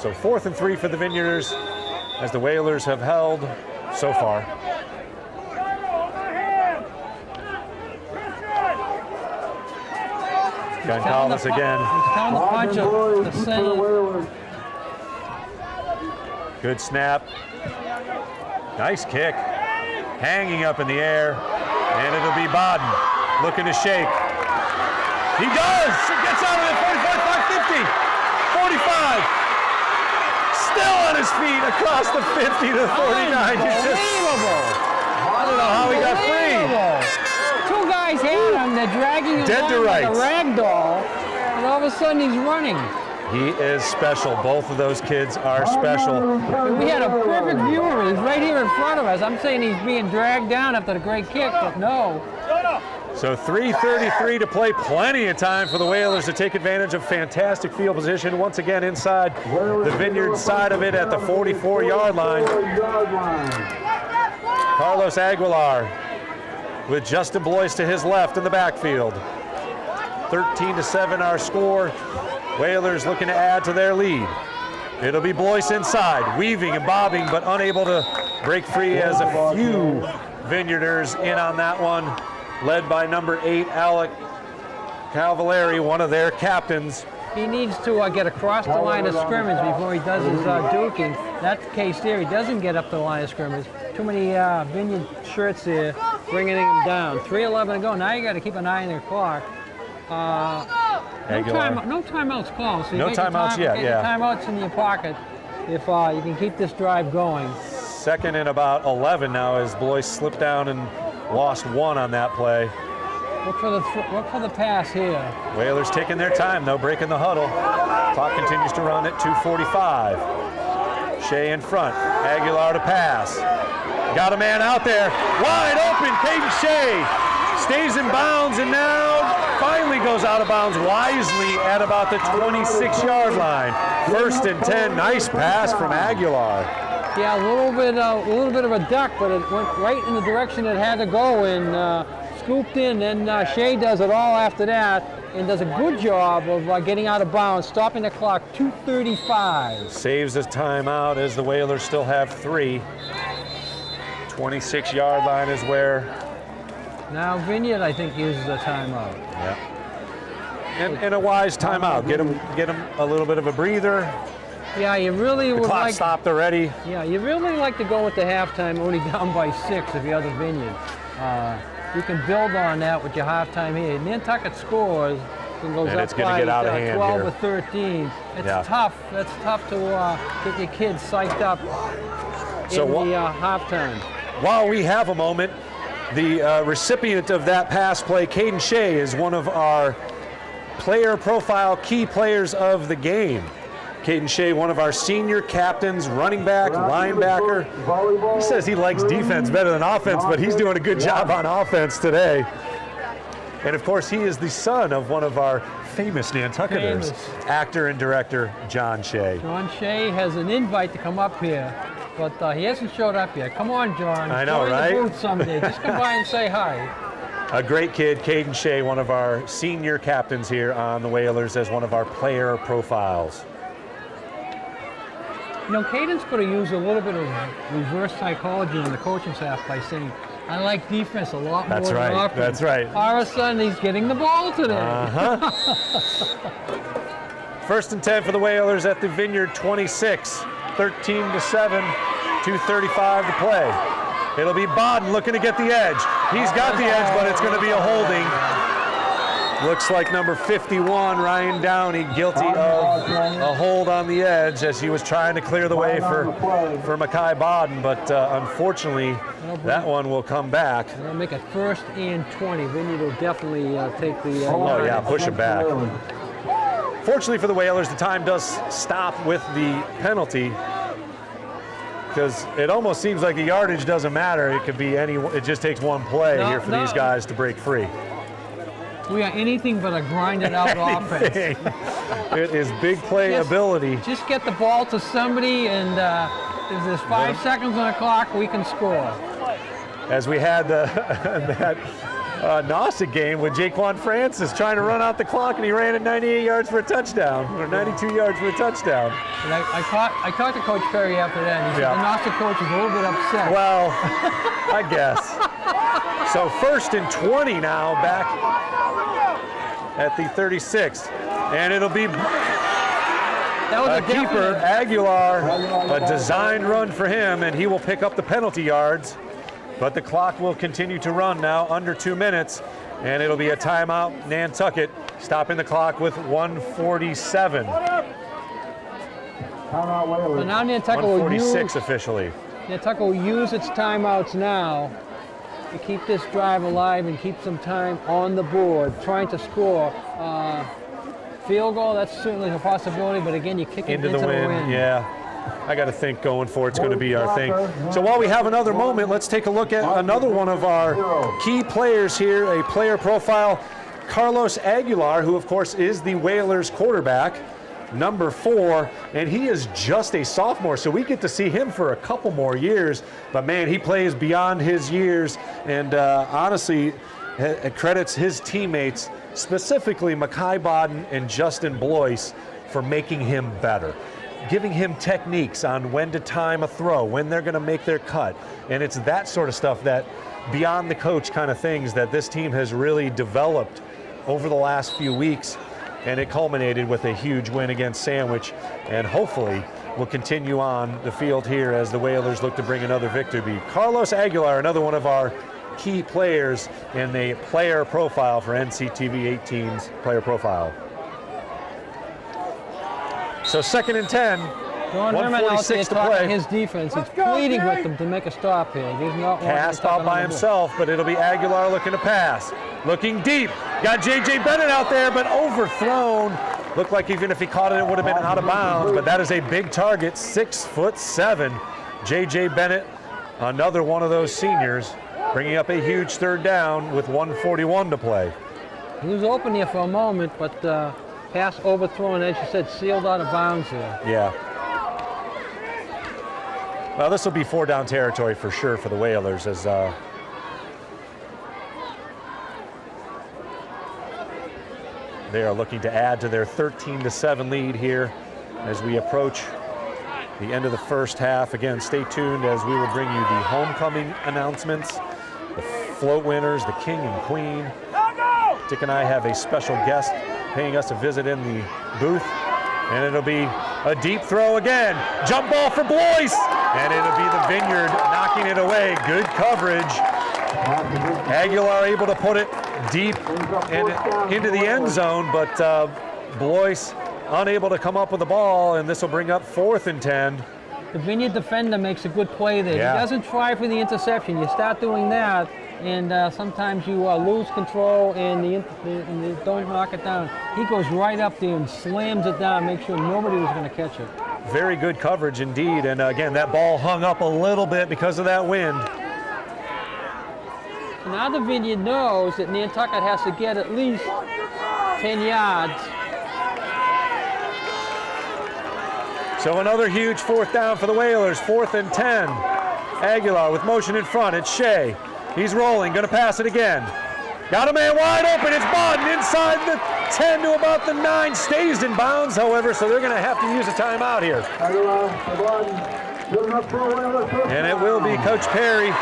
So 4th and 3 for the Vineyarders, as the Whalers have held so far. Gonzalez again. He's telling the punch of the same. Good snap. Nice kick. Hanging up in the air. And it'll be Bodden looking to shake. He does! It gets out of it. 45, 50, 45. Still on his feet across the 50 to the 49. Unbelievable! I don't know how he got free. Two guys had him. They're dragging him Dead to down like a rights. rag doll. And all of a sudden he's running. He is special. Both of those kids are special. And we had a perfect view of it. He's right here in front of us. I'm saying he's being dragged down after the great kick, but no. So 3:33 to play. Plenty of time for the Whalers to take advantage of fantastic field position. Once again inside the Vineyard side of it at the 44-yard line. Carlos Aguilar with Justin Blois to his left in the backfield. 13-7 our score. Whalers looking to add to their lead. It'll be Blois inside, weaving and bobbing, but unable to break free as a few Vineyarders in on that one, led by number 8, Alec Cavallari, one of their captains. He needs to get across the line of scrimmage before he does his duking. That's the case there. He doesn't get up the line of scrimmage. Too many Vineyard shirts there, bringing him down. 3:11 to go. Now you got to keep an eye on your clock. No timeouts called. So No timeouts yet, yeah. Timeouts in your pocket if you can keep this drive going. 2nd and about 11 now as Blois slipped down and lost 1 on that play. Look for the pass here. Whalers taking their time though, breaking the huddle. Clock continues to run at 2:45. Shea in front. Aguilar to pass. Got a man out there. Wide open. Caden Shea stays in bounds and now finally goes out of bounds wisely at about the 26-yard line. 1st and 10. Nice pass from Aguilar. Yeah, a little bit of a duck, but it went right in the direction it had to go and scooped in. Then Shea does it all after that and does a good job of getting out of bounds, stopping the clock. 2:35. Saves his timeout as the Whalers still have 3. 26-yard line is where. Now Vineyard, I think, uses a timeout. Yeah. And a wise timeout. Get him a little bit of a breather. Yeah, you really would Clock like. stopped already. Yeah, you really like to go with the halftime only down by 6 if you're the Vineyard. You can build on that with your halftime here. Nantucket scores and goes And up it's gonna by get out of hand 12 here. or 13. It's Yeah. tough. That's tough to get your kids psyched up So in the halftime. While we have a moment, the recipient of that pass play, Caden Shea, is one of our player profile key players of the game. Caden Shea, one of our senior captains, running back, linebacker. He says he likes defense better than offense, but he's doing a good job on offense today. And of course, he is the son of one of our famous Nantucketers, actor and director John Shea. John Shea has an invite to come up here, but he hasn't showed up yet. Come on, John. I know, Join right? the booth someday. Just come by and say hi. A great kid, Caden Shea, one of our senior captains here on the Whalers as one of our player profiles. You know, Caden's going to use a little bit of reverse psychology on the coaching staff by saying, I like defense a lot more than offense. That's right. All of a sudden, he's getting the ball today. First and 10 for the Whalers at the Vineyard 26, 13-7, 2:35 to play. It'll be Bodden looking to get the edge. He's got the edge, but it's going to be a holding. Looks like number 51, Ryan Downey, guilty of a hold on the edge as he was trying to clear the way for Mekhi Bodden, but unfortunately, that one will come back. They'll make it 1st and 20. Vineyard will definitely take the. Oh yeah, push it back. Fortunately for the Whalers, the time does stop with the penalty because it almost seems like the yardage doesn't matter. It could be any. It just takes one play here for these guys to break free. We are anything but a grinded out offense. It is big play ability. Just get the ball to somebody, and if there's 5 seconds on the clock, we can score. As we had that Nauset game with Jaquan Francis trying to run out the clock, and he ran at 98 yards for a touchdown, or 92 yards for a touchdown. And I talked to Coach Perry after that, and he said the Nauset coach was a little bit upset. Well, I guess. So 1st and 20 now, back at the 36, and it'll be keeper Aguilar, a designed run for him, and he will pick up the penalty yards. But the clock will continue to run now, under 2 minutes, and it'll be a timeout. Nantucket stopping the clock with 1:47. So now Nantucket 1:46 officially. Nantucket will use its timeouts now to keep this drive alive and keep some time on the board, trying to score. Field goal, that's certainly a possibility, but again, you kick it into the wind. Yeah. I got to think going forward it's going to be our thing. So while we have another moment, let's take a look at another one of our key players here, a player profile, Carlos Aguilar, who of course is the Whalers quarterback, number 4, and he is just a sophomore, so we get to see him for a couple more years. But man, he plays beyond his years, and honestly, it credits his teammates, specifically Mekhi Bodden and Justin Blois, for making him better, giving him techniques on when to time a throw, when they're going to make their cut. And it's that sort of stuff, that beyond the coach kind of things, that this team has really developed over the last few weeks. And it culminated with a huge win against Sandwich, and hopefully will continue on the field here as the Whalers look to bring another victory. Carlos Aguilar, another one of our key players in the player profile for NCTV 18's player profile. So 2nd and 10, 1:46 to play. His defense, he's pleading with them to make a stop here. He's not cast out by himself, but it'll be Aguilar looking to pass. Looking deep, got J.J. Bennett out there, but overthrown. Looked like even if he caught it, it would have been out of bounds, but that is a big target, 6'7". J.J. Bennett, another one of those seniors, bringing up a huge 3rd down with 1:41 to play. He was open here for a moment, but pass overthrown, as you said, sealed out of bounds here. Yeah. Well, this will be 4-down territory for sure for the Whalers, as they are looking to add to their 13-7 lead here as we approach the end of the first half. Again, stay tuned as we will bring you the homecoming announcements, the float winners, the king and queen. Dick and I have a special guest paying us a visit in the booth, and it'll be a deep throw again. Jump ball for Blois, and it'll be the Vineyard knocking it away. Good coverage. Aguilar able to put it deep and into the end zone, but Blois unable to come up with the ball, and this will bring up 4th and 10. The Vineyard defender makes a good play there. Yeah. He doesn't try for the interception. You start doing that, and sometimes you lose control and you don't knock it down. He goes right up there and slams it down, make sure nobody was going to catch it. Very good coverage indeed, and again, that ball hung up a little bit because of that wind. Now the Vineyard knows that Nantucket has to get at least 10 yards. So another huge 4th down for the Whalers, 4th and 10. Aguilar with motion in front, it's Shea. He's rolling, gonna pass it again. Got a man wide open, it's Bodden inside the 10 to about the 9, stays in bounds, however, so they're gonna have to use a timeout here. And it will be Coach Perry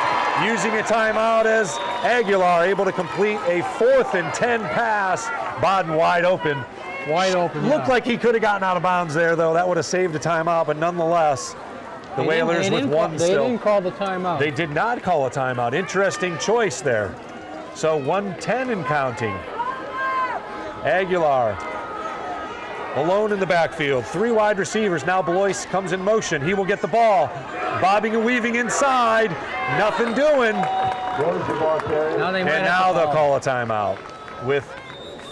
using a timeout as Aguilar able to complete a 4th and 10 pass. Bodden wide open, Wide open. Looked yeah. like he could have gotten out of bounds there, though. That would have saved a timeout, but nonetheless, the Whalers with one They still. didn't call the timeout. They did not call a timeout. Interesting choice there. So 1:10 and counting. Aguilar alone in the backfield. 3 wide receivers. Now Blois comes in motion. He will get the ball. Bobbing and weaving inside. Nothing doing. Now they might And have now to they'll call. call a timeout with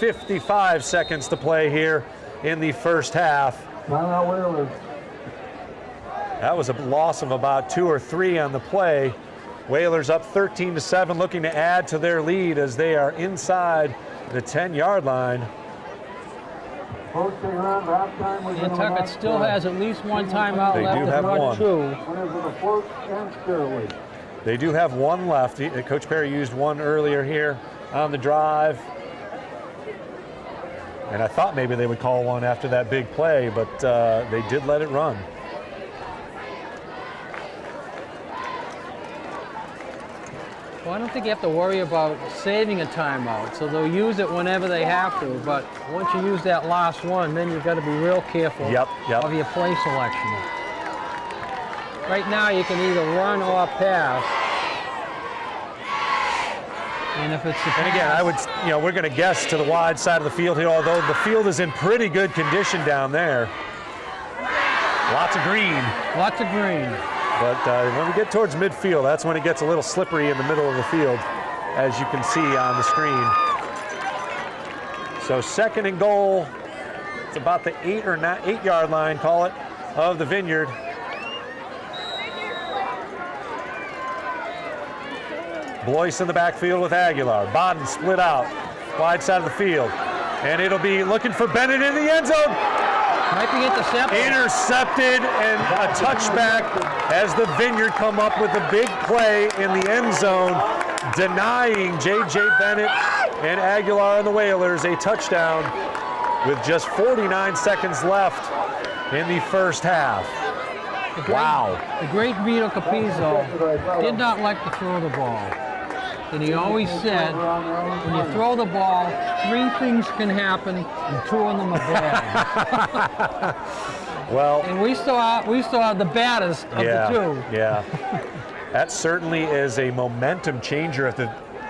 55 seconds to play here in the first half. Timeout Whalers. That was a loss of about 2 or 3 on the play. Whalers up 13-7, looking to add to their lead as they are inside the 10-yard line. Posting around halftime. We're gonna Nantucket announce still the has at least one timeout They left, do if have not one. 2. winners of the fourth and Sterling. They do have one left. Coach Perry used one earlier here on the drive. And I thought maybe they would call one after that big play, but they did let it run. Well, I don't think you have to worry about saving a timeout, so they'll use it whenever they have to, but once you use that last one, then you've got to be real careful Yep. of your play selection. Right now, you can either run or pass. And if it's the And again, I would, we're going to guess to the wide side of the field here, although the field is in pretty good condition down there. Lots of green. Lots of green. But when we get towards midfield, that's when it gets a little slippery in the middle of the field, as you can see on the screen. So 2nd and goal. It's about the 8-yard line, call it, of the Vineyard. Blois in the backfield with Aguilar. Bodden split out, wide side of the field. And it'll be looking for Bennett in the end zone. Might be intercepted. Intercepted and a touchback as the Vineyard come up with a big play in the end zone, denying J.J. Bennett and Aguilar and the Whalers a touchdown with just 49 seconds left in the first half. Wow. The great Vito Capizzo did not like to throw the ball. And he always said, when you throw the ball, 3 things can happen, and 2 of them are bad. Well, And we still have the baddest of the 2. Yeah. That certainly is a momentum changer if the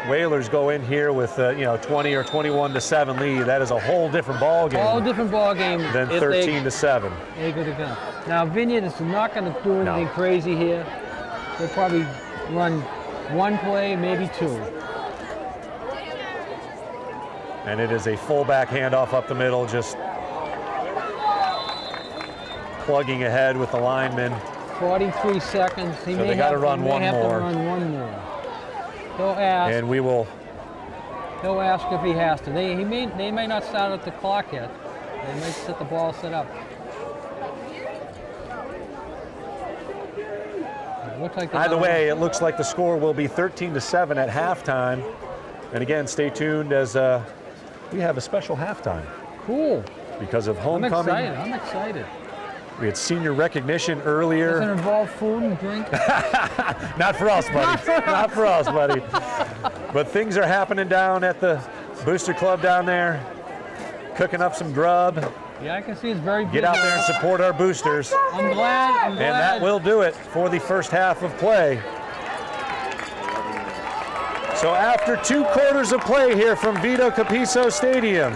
Whalers go in here with 20 or 21-7 lead. That is a whole different ball game All different ball game than if 13-7. they go to go. Now Vineyard is not going to do anything crazy here. They'll probably run 1 play, maybe 2. And it is a fullback handoff up the middle, just plugging ahead with the lineman. 43 seconds. He So may they gotta have, run he may one have more. to run 1 more. He'll ask. And we will. He'll ask if he has to. They may not start at the clock yet. They might set the ball set up. It looks like Either way, it looks like the score will be 13-7 at halftime. And again, stay tuned as we have a special halftime Cool. because of I'm homecoming. excited. I'm excited. We had senior recognition Does it earlier. involve food and drink? Not for us, buddy. Not for us, buddy. But things are happening down at the Booster Club down there, cooking up some grub. Yeah, I can see it's very busy. Get out there and support our boosters. I'm glad. And that will do it for the first half of play. So after 2 quarters of play here from Vito Capizzo Stadium,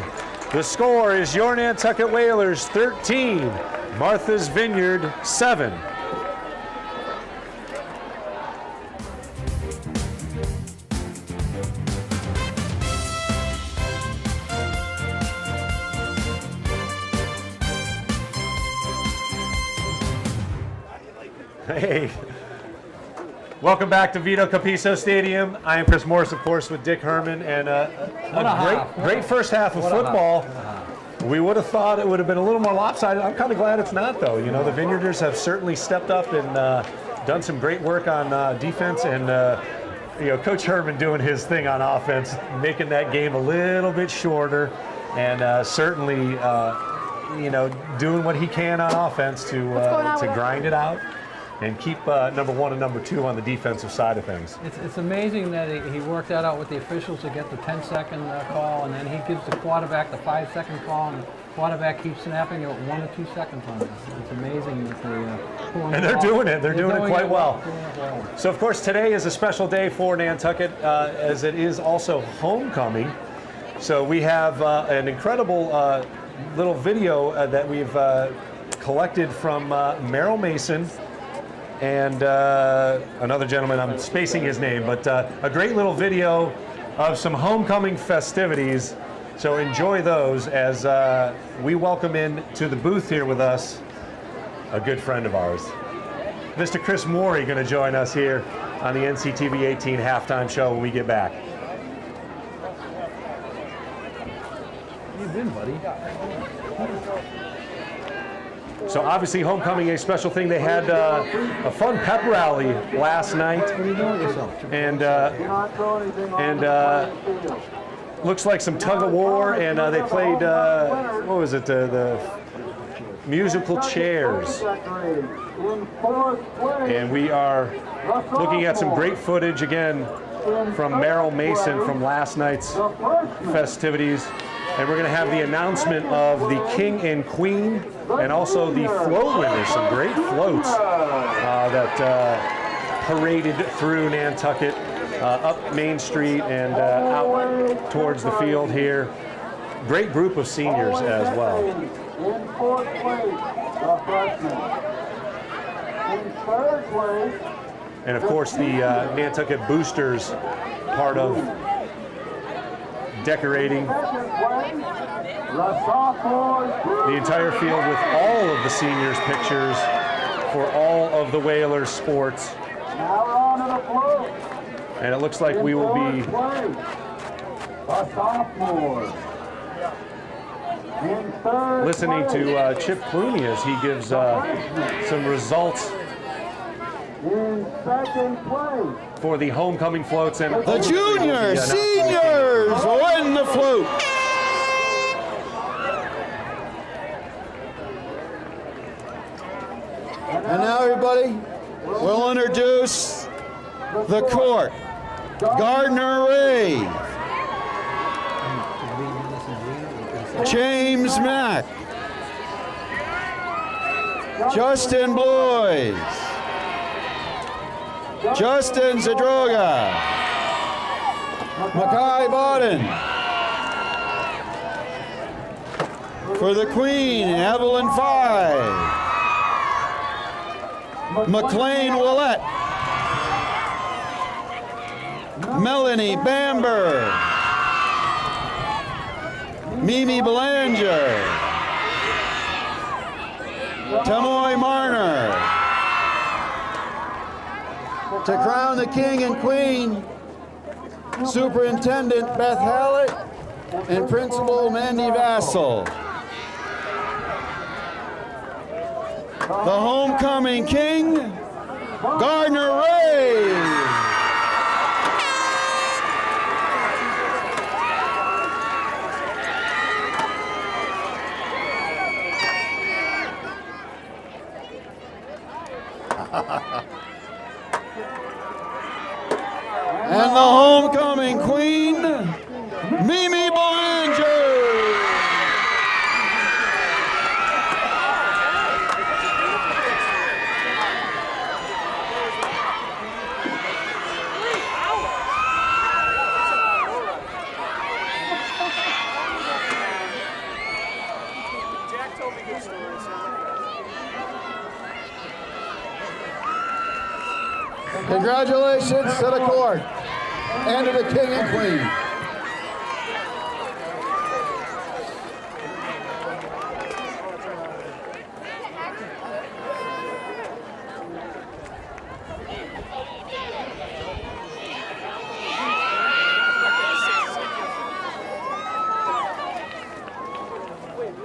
the score is your Nantucket Whalers 13, Martha's Vineyard 7. Hey, welcome back to Vito Capizzo Stadium. I am Chris Morris, of course, with Dick Herman, and a great first half of football. We would have thought it would have been a little more lopsided. I'm kind of glad it's not, though. You know, the Vineyarders have certainly stepped up and done some great work on defense, and Coach Herman doing his thing on offense, making that game a little bit shorter, and certainly doing what he can on offense to grind it out and keep number 1 and number 2 on the defensive side of things. It's amazing that he worked that out with the officials to get the 10-second call, and then he gives the quarterback the 5-second call. And quarterback keeps snapping at 1 or 2 seconds on this. It's amazing that they And they're doing it. They're doing it quite well. Doing it well. So, of course, today is a special day for Nantucket, as it is also homecoming. So we have an incredible little video that we've collected from Merrill Mason and another gentleman, I'm spacing his name, but a great little video of some homecoming festivities. So enjoy those as we welcome in to the booth here with us a good friend of ours. Mr. Chris Morey going to join us here on the NCTV 18 halftime show when we get back. How you been, buddy? So obviously homecoming, a special thing. They had a fun pep rally last night. What are you doing with yourself? And looks like some tug of war, and they played, what was it, the musical chairs. And we are looking at some great footage again from Merrill Mason from last night's festivities. And we're going to have the announcement of the King and Queen and also the float winners, some great floats that paraded through Nantucket, up Main Street and out towards the field here. Great group of seniors as well. In 4th place, the freshman. In 3rd place, And of course the Nantucket Boosters, part of decorating the sophomores. the entire field with all of the seniors' pictures for all of the Whalers sports. Now we're on to the float. And it looks like we will be the sophomores. In 3rd listening place, to Chip Clooney as he gives some results in 2nd place, for the homecoming floats. And The juniors, seniors win the float. And now everybody, we'll introduce the court. Gardner Ray, James Mack, Justin Bloys, Justin Zadroga, Mackay Bodden. For the Queen, Evelyn Fye, McLean Willett, Melanie Bamber, Mimi Belanger, Tamoy Marner. To crown the King and Queen, Superintendent Beth Hallett and Principal Mandy Vassell. The homecoming king, Gardner Ray. And the homecoming queen, Mimi Belanger. Jack told me good stories. Congratulations to the court and to the king and queen.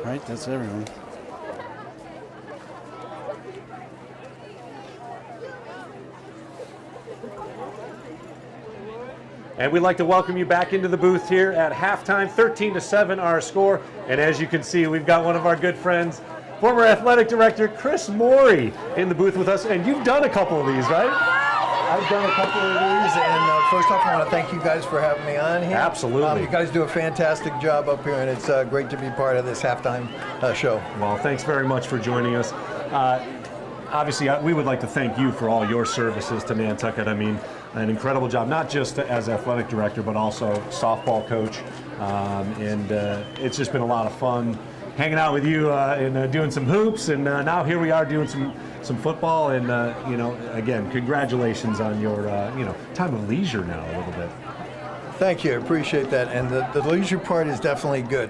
Right, that's everyone. And we'd like to welcome you back into the booth here at halftime. 13-7 our score. And as you can see, we've got one of our good friends, former athletic director Chris Morey, in the booth with us. And you've done a couple of these, right? I've done a couple of these, and first off, I want to thank you guys for having me on here. Absolutely. You guys do a fantastic job up here, and it's great to be part of this halftime show. Well, thanks very much for joining us. Obviously, we would like to thank you for all your services to Nantucket. I mean, an incredible job, not just as athletic director, but also softball coach. And it's just been a lot of fun hanging out with you and doing some hoops. And now here we are doing some football. And, you know, again, congratulations on your, you know, time of leisure now a little bit. Thank you, I appreciate that, and the leisure part is definitely good.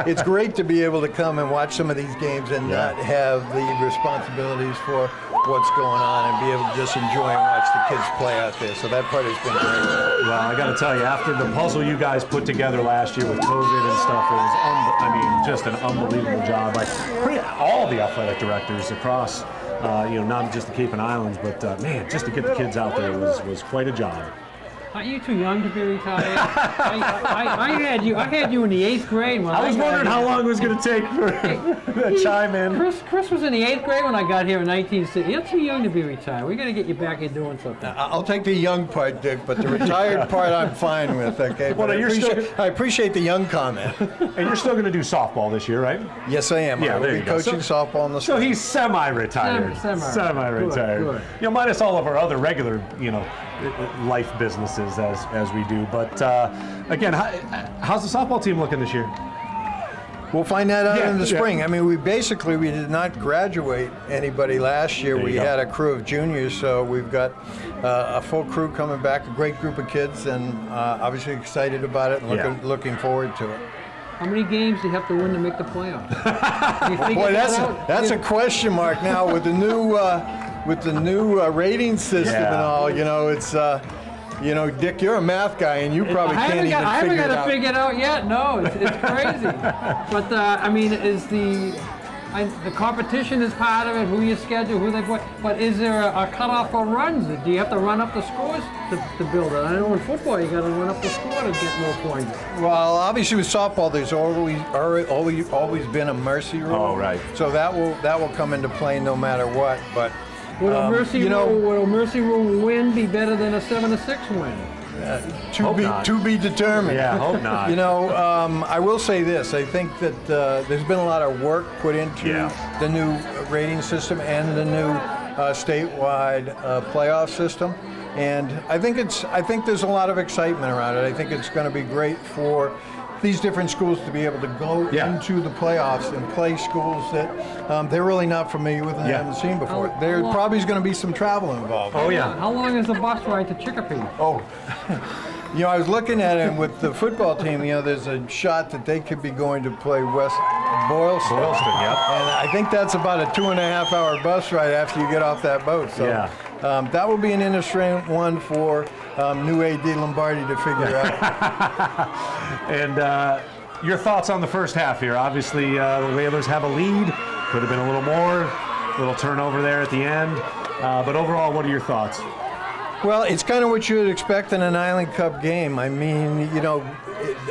It's great to be able to come and watch some of these games and not have the responsibilities for what's going on and be able to just enjoy and watch the kids play out there, so that part has been great. Well, I got to tell you, after the puzzle you guys put together last year with COVID and stuff, it was, I mean, just an unbelievable job. Like all the athletic directors across, you know, not just the Cape and Islands, but man, just to get the kids out there was quite a job. Aren't you too young to be retired? I had you in the 8th grade. When I was wondering how long it was going to take for that chime in. Chris was in the 8th grade when I got here in 1960. You're too young to be retired. We're going to get you back here doing something. I'll take the young part, Dick, but the retired part I'm fine with, okay? Well, I appreciate the young comment. And you're still going to do softball this year, right? Yes, I am. Yeah, I will be coaching softball in the So he's semi-retired. Semi-retired. Good. You know, minus all of our other regular, you know, life businesses as we do. But again, how's the softball team looking this year? We'll find that out in the spring. I mean, we did not graduate anybody last year. We had a crew of juniors, so we've got a full crew coming back, a great group of kids, and obviously excited about it and looking forward to it. How many games do you have to win to make the playoffs? Boy, that's a question mark now with the new rating system and all. You know, it's you know, Dick, you're a math guy, and you probably can't even figure it out. I haven't got it figured out yet. No, it's crazy. But I mean, is the competition is part of it? Who you schedule, who they play. But is there a cutoff for runs? Do you have to run up the scores to build it? I know in football you got to run up the score to get more points. Well, obviously with softball, there's always been a mercy rule. Oh, right. So that will come into play no matter what. But would a mercy rule win be better than a 7-6 win? To be determined. Yeah, hope not. You know, I will say this. I think that there's been a lot of work put into the new rating system and the new statewide playoff system, and I think there's a lot of excitement around it. I think it's going to be great for these different schools to be able to go into the playoffs and play schools that they're really not familiar with and haven't seen before. There probably is going to be some travel involved. Oh, yeah. How long is the bus ride to Chicopee? Oh, you know, I was looking at it with the football team. You know, there's a shot that they could be going to play West Boylston. Yep. And I think that's about a 2.5-hour bus ride after you get off that boat. So that will be an interesting one for new AD Lombardi to figure out. And your thoughts on the first half here? Obviously, the Whalers have a lead. Could have been a little more, a little turnover there at the end. But overall, what are your thoughts? Well, it's kind of what you would expect in an Island Cup game. I mean, you know,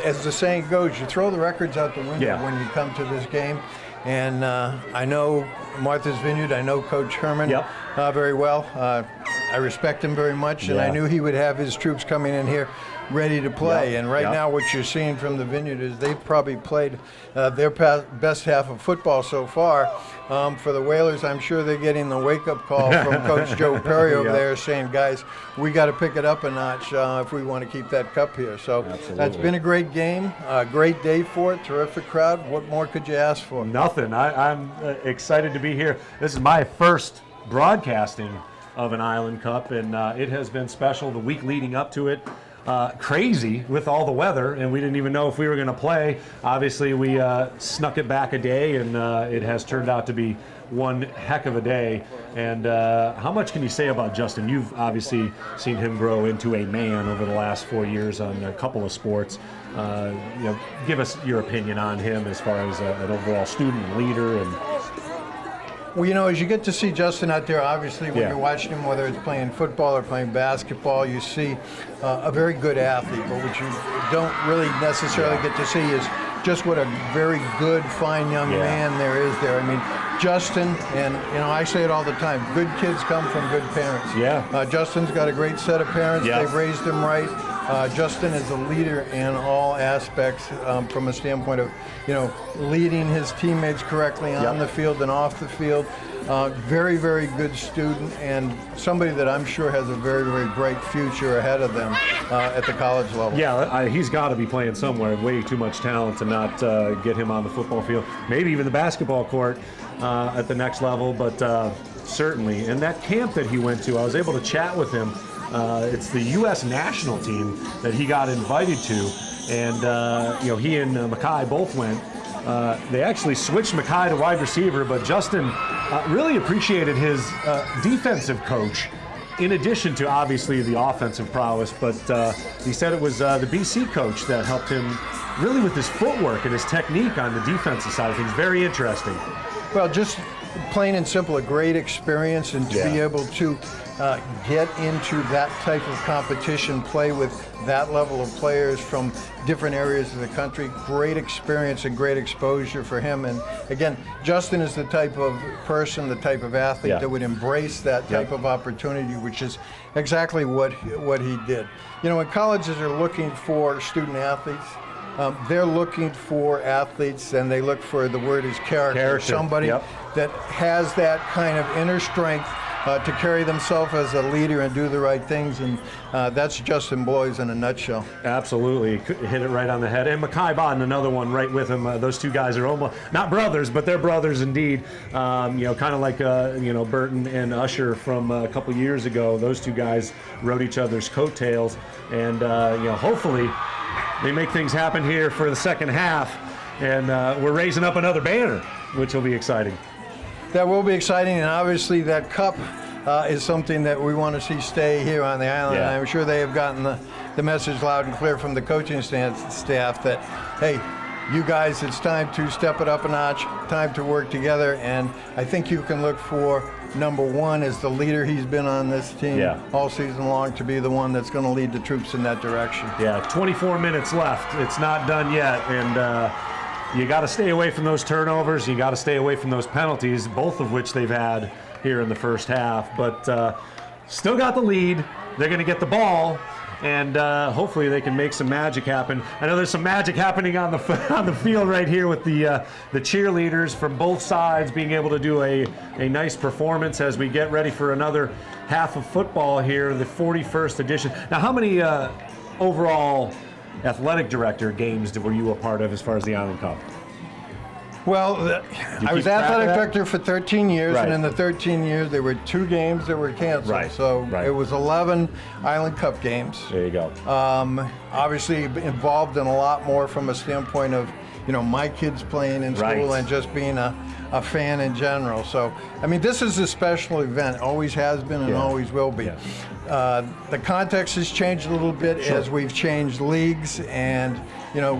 as the saying goes, you throw the records out the window when you come to this game. And I know Martha's Vineyard, I know Coach Herman very well. I respect him very much, and I knew he would have his troops coming in here ready to play. And right now what you're seeing from the Vineyard is they've probably played their best half of football so far. For the Whalers, I'm sure they're getting the wake-up call from Coach Joe Perry over there saying, guys, we got to pick it up a notch if we want to keep that cup here. So that's been a great game, a great day for it, terrific crowd. What more could you ask for? Nothing. I'm excited to be here. This is my first broadcasting of an Island Cup, and it has been special the week leading up to it. Crazy with all the weather, and we didn't even know if we were going to play. Obviously, we snuck it back a day, and it has turned out to be one heck of a day. And how much can you say about Justin? You've obviously seen him grow into a man over the last 4 years on a couple of sports. You know, give us your opinion on him as far as an overall student and leader. And well, you know, as you get to see Justin out there, obviously when you're watching him, whether it's playing football or playing basketball, you see a very good athlete. But what you don't really necessarily get to see is just what a very good, fine young man there is there. I mean, Justin, and I say it all the time, good kids come from good parents. Yeah. Justin's got a great set of parents. Yes. They've raised him right. Justin is a leader in all aspects from a standpoint of, leading his teammates correctly on the field and off the field. Very, very good student, and somebody that I'm sure has a very, very bright future ahead of them at the college level. Yeah, he's got to be playing somewhere. Way too much talent to not get him on the football field. Maybe even the basketball court at the next level, but certainly. And that camp that he went to, I was able to chat with him. It's the U.S. national team that he got invited to, and he and Mackay both went. They actually switched Mackay to wide receiver, but Justin really appreciated his defensive coach, in addition to obviously the offensive prowess. But he said it was the BC coach that helped him really with his footwork and his technique on the defensive side of things. Very interesting. Well, just plain and simple, a great experience, and to be able to get into that type of competition, play with that level of players from different areas of the country, great experience and great exposure for him. And again, Justin is the type of person, the type of athlete that would embrace that type of opportunity, which is exactly what he did. When colleges are looking for student athletes, they're looking for athletes, and they look for, the word is character. Somebody that has that kind of inner strength to carry themselves as a leader and do the right things, and that's Justin Bloys in a nutshell. Absolutely, hit it right on the head. And Mackay Bodden, another one right with him. Those two guys are almost not brothers, but they're brothers indeed. Kind of like Burton and Usher from a couple years ago. Those two guys rode each other's coattails, and hopefully they make things happen here for the second half, and we're raising up another banner, which will be exciting. That will be exciting, and obviously that cup is something that we want to see stay here on the island. Yeah. And I'm sure they have gotten the message loud and clear from the coaching staff that, hey, you guys, it's time to step it up a notch, time to work together. And I think you can look for number one as the leader he's been on this team all season long, to be the one that's going to lead the troops in that direction. Yeah, 24 minutes left. It's not done yet, and you got to stay away from those turnovers. You got to stay away from those penalties, both of which they've had here in the first half. But still got the lead. They're going to get the ball, and hopefully they can make some magic happen. I know there's some magic happening on the field right here with the cheerleaders from both sides being able to do a nice performance as we get ready for another half of football here, the 41st edition. Now, how many overall athletic director games were you a part of as far as the Island Cup? Well, I was athletic director for 13 years, and in the 13 years there were 2 games that were canceled. So it was 11 Island Cup games. There you go. Obviously involved in a lot more from a standpoint of, my kids playing in school and just being a fan in general. So, I mean, this is a special event, always has been and always will be. The context has changed a little bit as we've changed leagues, and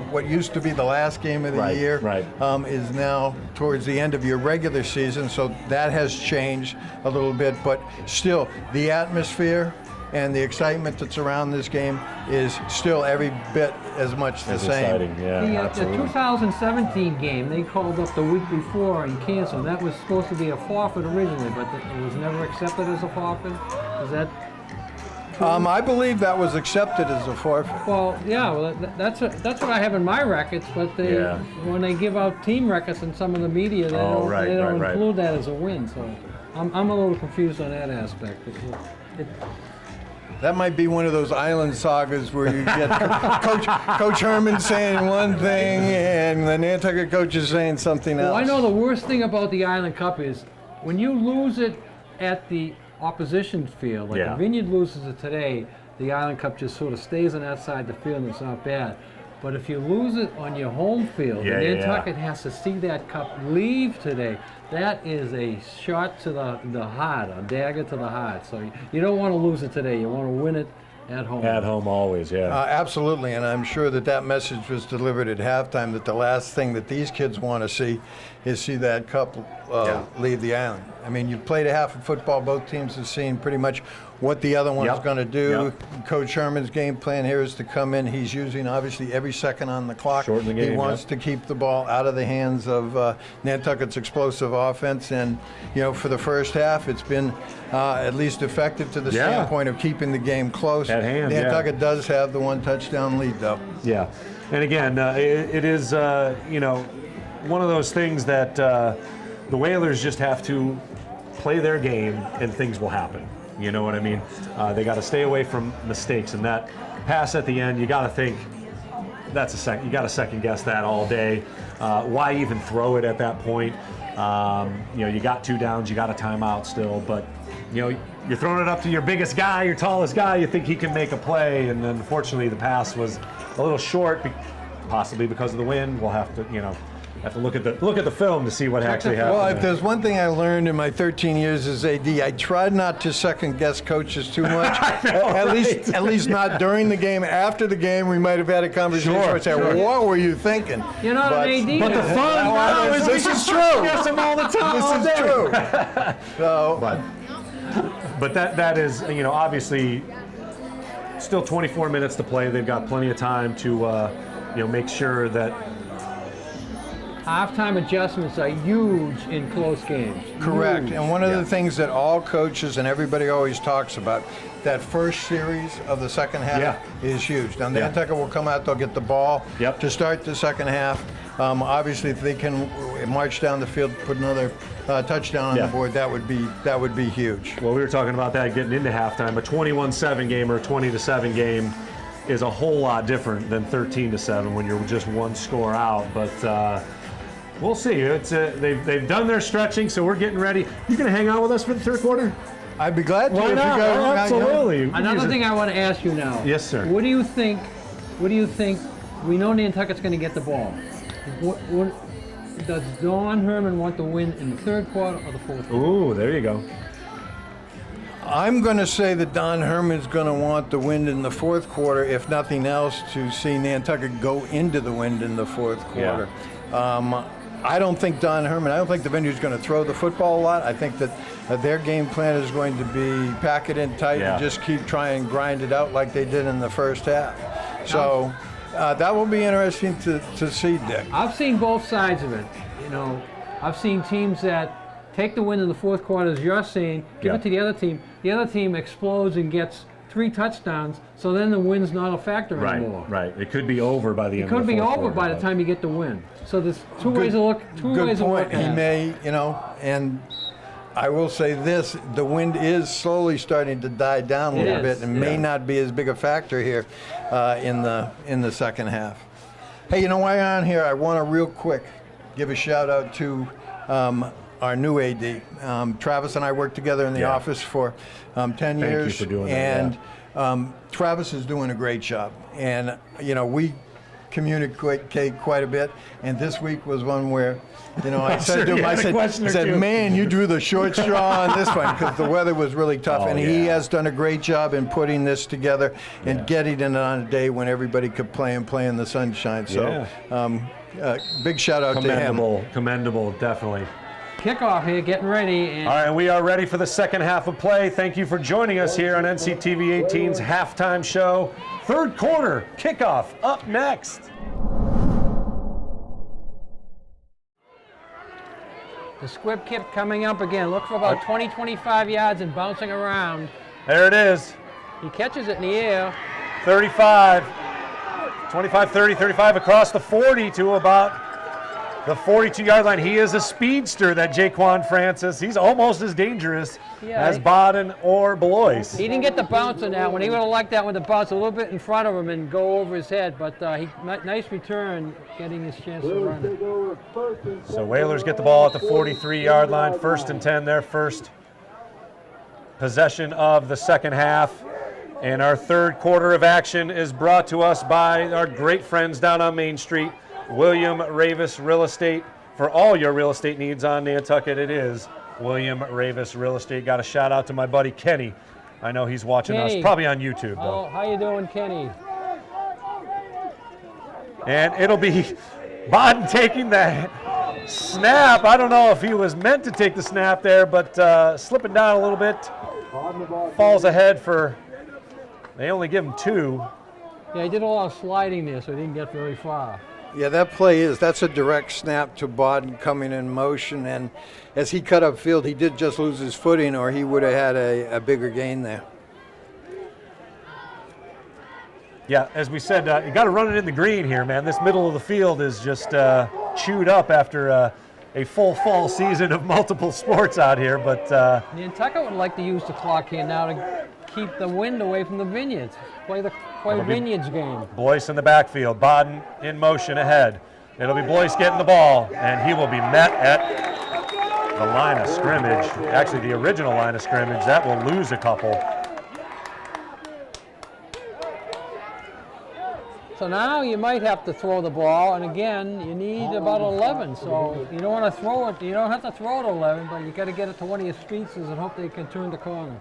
what used to be the last game of the year is now towards the end of your regular season, so that has changed a little bit, but still the atmosphere and the excitement that's around this game is still every bit as much the same. The 2017 game, they called up the week before and canceled. That was supposed to be a forfeit originally, but it was never accepted as a forfeit. Is that true? I believe that was accepted as a forfeit. Well, that's what I have in my records, but when they give out team records in some of the media, they don't include that as a win. So I'm a little confused on that aspect. That might be one of those island sagas where you get Coach Herman saying one thing and the Nantucket coach is saying something else. Well, I know the worst thing about the Island Cup is when you lose it at the opposition field, like if Vineyard loses it today, the Island Cup just sort of stays on that side of the field and it's not bad. But if you lose it on your home field, Nantucket has to see that cup leave today. That is a shot to the heart, a dagger to the heart. So you don't want to lose it today. You want to win it At home. At home always, yeah. Absolutely, and I'm sure that message was delivered at halftime, that the last thing that these kids want to see is see that cup leave the island. I mean, you've played a half of football. Both teams have seen pretty much what the other one is going to do. Coach Sherman's game plan here is to come in. He's using, obviously, every second on the clock. Shorten the game, he wants to keep the ball out of the hands of Nantucket's explosive offense. And, you know, for the first half, it's been at least effective to the standpoint of keeping the game close. At hand, Nantucket does have the 1 touchdown lead, though. Yeah. And again, it is, you know, one of those things that the Whalers just have to play their game and things will happen. You know what I mean? They got to stay away from mistakes, and that pass at the end, you got to think you got to second guess that all day. Why even throw it at that point? You know, you got 2 downs, you got a timeout still, but you know, you're throwing it up to your biggest guy, your tallest guy. You think he can make a play, and then unfortunately the pass was a little short, possibly because of the wind. We'll have to, you know, look at the film to see what actually happened. Well, if there's one thing I learned in my 13 years as AD, I tried not to second guess coaches too much. At least not during the game. After the game, we might have had a conversation where I said, "What were you thinking?" You're not an AD. But the fun now is this is true. Guess them all the time. This is true. So, but that is, you know, obviously still 24 minutes to play. They've got plenty of time to you know, make sure that halftime adjustments are huge in close games. correct. Huge. And one of the things that all coaches and everybody always talks about, that first series of the second half is huge. Now, Nantucket will come out, they'll get the ball to start the second half. Obviously, if they can march down the field, put another touchdown on the board, that would be huge. Well, we were talking about that getting into halftime. A 21-7 game or a 20-7 game is a whole lot different than 13-7 when you're just 1 score out. But we'll see. It's they've done their stretching, so we're getting ready. You gonna hang out with us for the third quarter? I'd be glad to. Why if not? you guys, Absolutely. Another thing I want to ask you now. Yes, sir. What do you think? We know Nantucket's going to get the ball. What does Don Herman want to win in the third quarter or the fourth quarter? Ooh, there you go. I'm going to say that Don Herman's going to want the win in the fourth quarter, if nothing else, to see Nantucket go into the wind in the fourth quarter. I don't think the Vineyard's going to throw the football a lot. I think that their game plan is going to be pack it in tight and just keep trying and grind it out like they did in the first half. So that will be interesting to see, Dick. I've seen both sides of it. You know, I've seen teams that take the win in the fourth quarter, as you're saying, give it to the other team. The other team explodes and gets 3 touchdowns, so then the win's not a factor anymore. Right. It could be over by the end. It could of the be fourth over quarter, by the time you get the win. So there's two ways to look. Good point. He may, you know, and I will say this: the wind is slowly starting to die down a little bit, and may not be as big a factor here in the second half. Hey, you know why I'm on here? I want to real quick give a shout out to our new AD. Travis and I worked together in the office for 10 years. Thank you for doing that. And Travis is doing a great job. And, you know, we communicate quite a bit. And this week was one where, you know, I said to him, I said, man, you drew the short straw on this one, because the weather was really tough. And he has done a great job in putting this together and getting it on a day when everybody could play in the sunshine. So big shout out to him. Commendable, definitely. Kickoff here, getting ready. And all right, we are ready for the second half of play. Thank you for joining us here on NCTV 18's halftime show. Third quarter, kickoff up next. the squib kick coming up again. Look for about 20, 25 yards and bouncing around. There it is. He catches it in the air. 35, 25, 30, 35 across the 40 to about the 42-yard line. He is a speedster, that Jaquan Francis. He's almost as dangerous as Bodden or Belois. He didn't get the bounce on that one. He would have liked that one to bounce a little bit in front of him and go over his head, but nice return, getting his chance to run it. So Whalers get the ball at the 43-yard line. 1st and 10, their first possession of the second half. And our third quarter of action is brought to us by our great friends down on Main Street, William Ravis Real Estate. For all your real estate needs on Nantucket, it is William Ravis Real Estate. Got a shout out to my buddy Kenny I know he's watching Kenny. us, probably on YouTube, though. Oh, how you doing, Kenny? And it'll be Bodden taking the snap. I don't know if he was meant to take the snap there, but slipping down a little bit. Falls ahead for, they only give him 2. Yeah, he did a lot of sliding there, so he didn't get very far. Yeah, that's a direct snap to Bodden coming in motion, and as he cut upfield, he did just lose his footing, or he would have had a bigger gain there. Yeah, as we said, you got to run it in the green here, man. This middle of the field is just chewed up after a full fall season of multiple sports out here. But Nantucket would like to use the clock here now to keep the wind away from the Vineyards. Play Vineyards game. Blois in the backfield, Bodden in motion ahead. It'll be Blois getting the ball, and he will be met at the line of scrimmage. Actually, the original line of scrimmage. That will lose a couple. So now you might have to throw the ball, and again, you need about 11. So you don't want to throw it. You don't have to throw it 11, but you got to get it to one of your speedsters and hope they can turn the corner.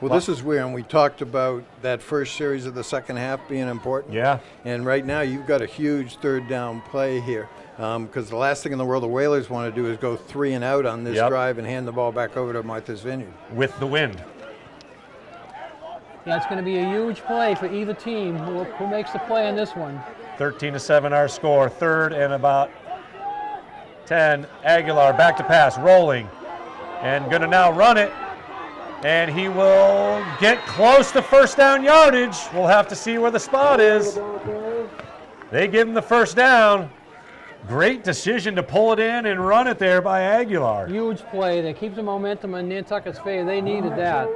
Well, this is where, and we talked about that first series of the second half being important. Yeah. And right now you've got a huge third down play here, because the last thing in the world the Whalers want to do is go 3 and out on this drive and hand the ball back over to Martha's Vineyard. With the wind. Yeah, it's going to be a huge play for either team. Who makes the play in this one? 13-7 our score. 3rd and about 10. Aguilar back to pass, rolling, and going to now run it. And he will get close to first down yardage. We'll have to see where the spot is. They give him the first down. Great decision to pull it in and run it there by Aguilar. Huge play that keeps the momentum in Nantucket's favor. They needed that.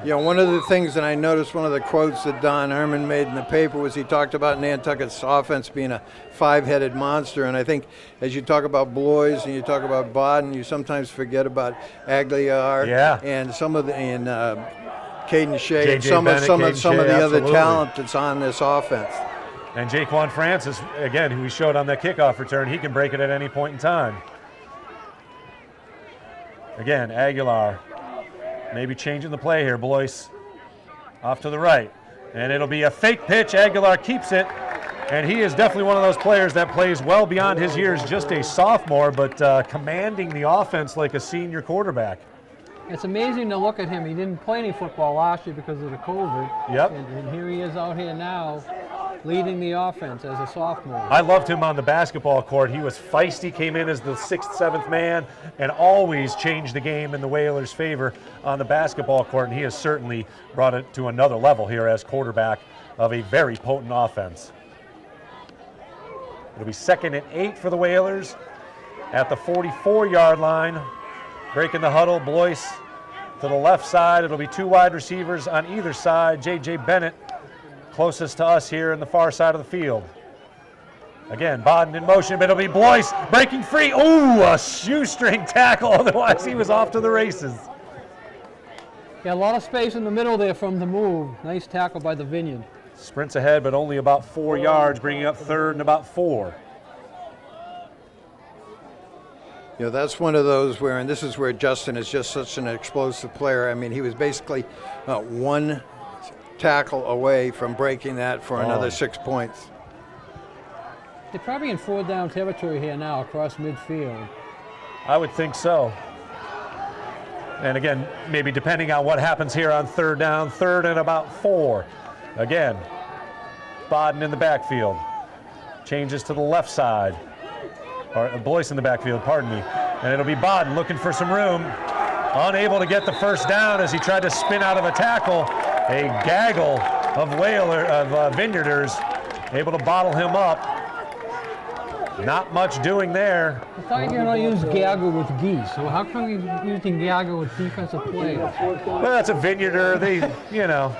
Yeah, one of the things that I noticed, one of the quotes that Don Herman made in the paper was he talked about Nantucket's offense being a 5-headed monster. And I think as you talk about Blois and you talk about Bodden, you sometimes forget about Aguilar and some of the Caden Shea and some of the other talent that's on this offense. And Jaquan Francis, again, who we showed on that kickoff return, he can break it at any point in time. Again, Aguilar maybe changing the play here. Blois off to the right. And it'll be a fake pitch. Aguilar keeps it. And he is definitely one of those players that plays well beyond his years, just a sophomore, but commanding the offense like a senior quarterback. It's amazing to look at him. He didn't play any football last year because of the COVID. Yep. And here he is out here now, leading the offense as a sophomore. I loved him on the basketball court. He was feisty, came in as the 6th, 7th man, and always changed the game in the Whalers' favor on the basketball court, and he has certainly brought it to another level here as quarterback of a very potent offense. It'll be 2nd and 8 for the Whalers at the 44-yard line. Breaking the huddle, Blois to the left side. It'll be 2 wide receivers on either side. J.J. Bennett closest to us here in the far side of the field. Again, Bodden in motion, but it'll be Blois breaking free. Ooh, a shoestring tackle. Otherwise, he was off to the races. Yeah, a lot of space in the middle there from the move. Nice tackle by the Vineyard. Sprints ahead, but only about 4 yards, bringing up 3rd and about 4. You know, that's one of those where, and this is where Justin is just such an explosive player. I mean, he was basically 1 tackle away from breaking that for another 6 points. They're probably in 4th down territory here now across midfield. I would think so. And again, maybe depending on what happens here on 3rd down, 3rd and about 4. Again, Bodden in the backfield. Changes to the left side. Or Blois in the backfield, pardon me. And it'll be Bodden looking for some room. Unable to get the first down as he tried to spin out of a tackle. A gaggle of Vineyarders able to bottle him up. Not much doing there. I thought you were going to use gaggle with geese. So how come you're using gaggle with defensive players? Well, that's a Vineyarder. They, you know.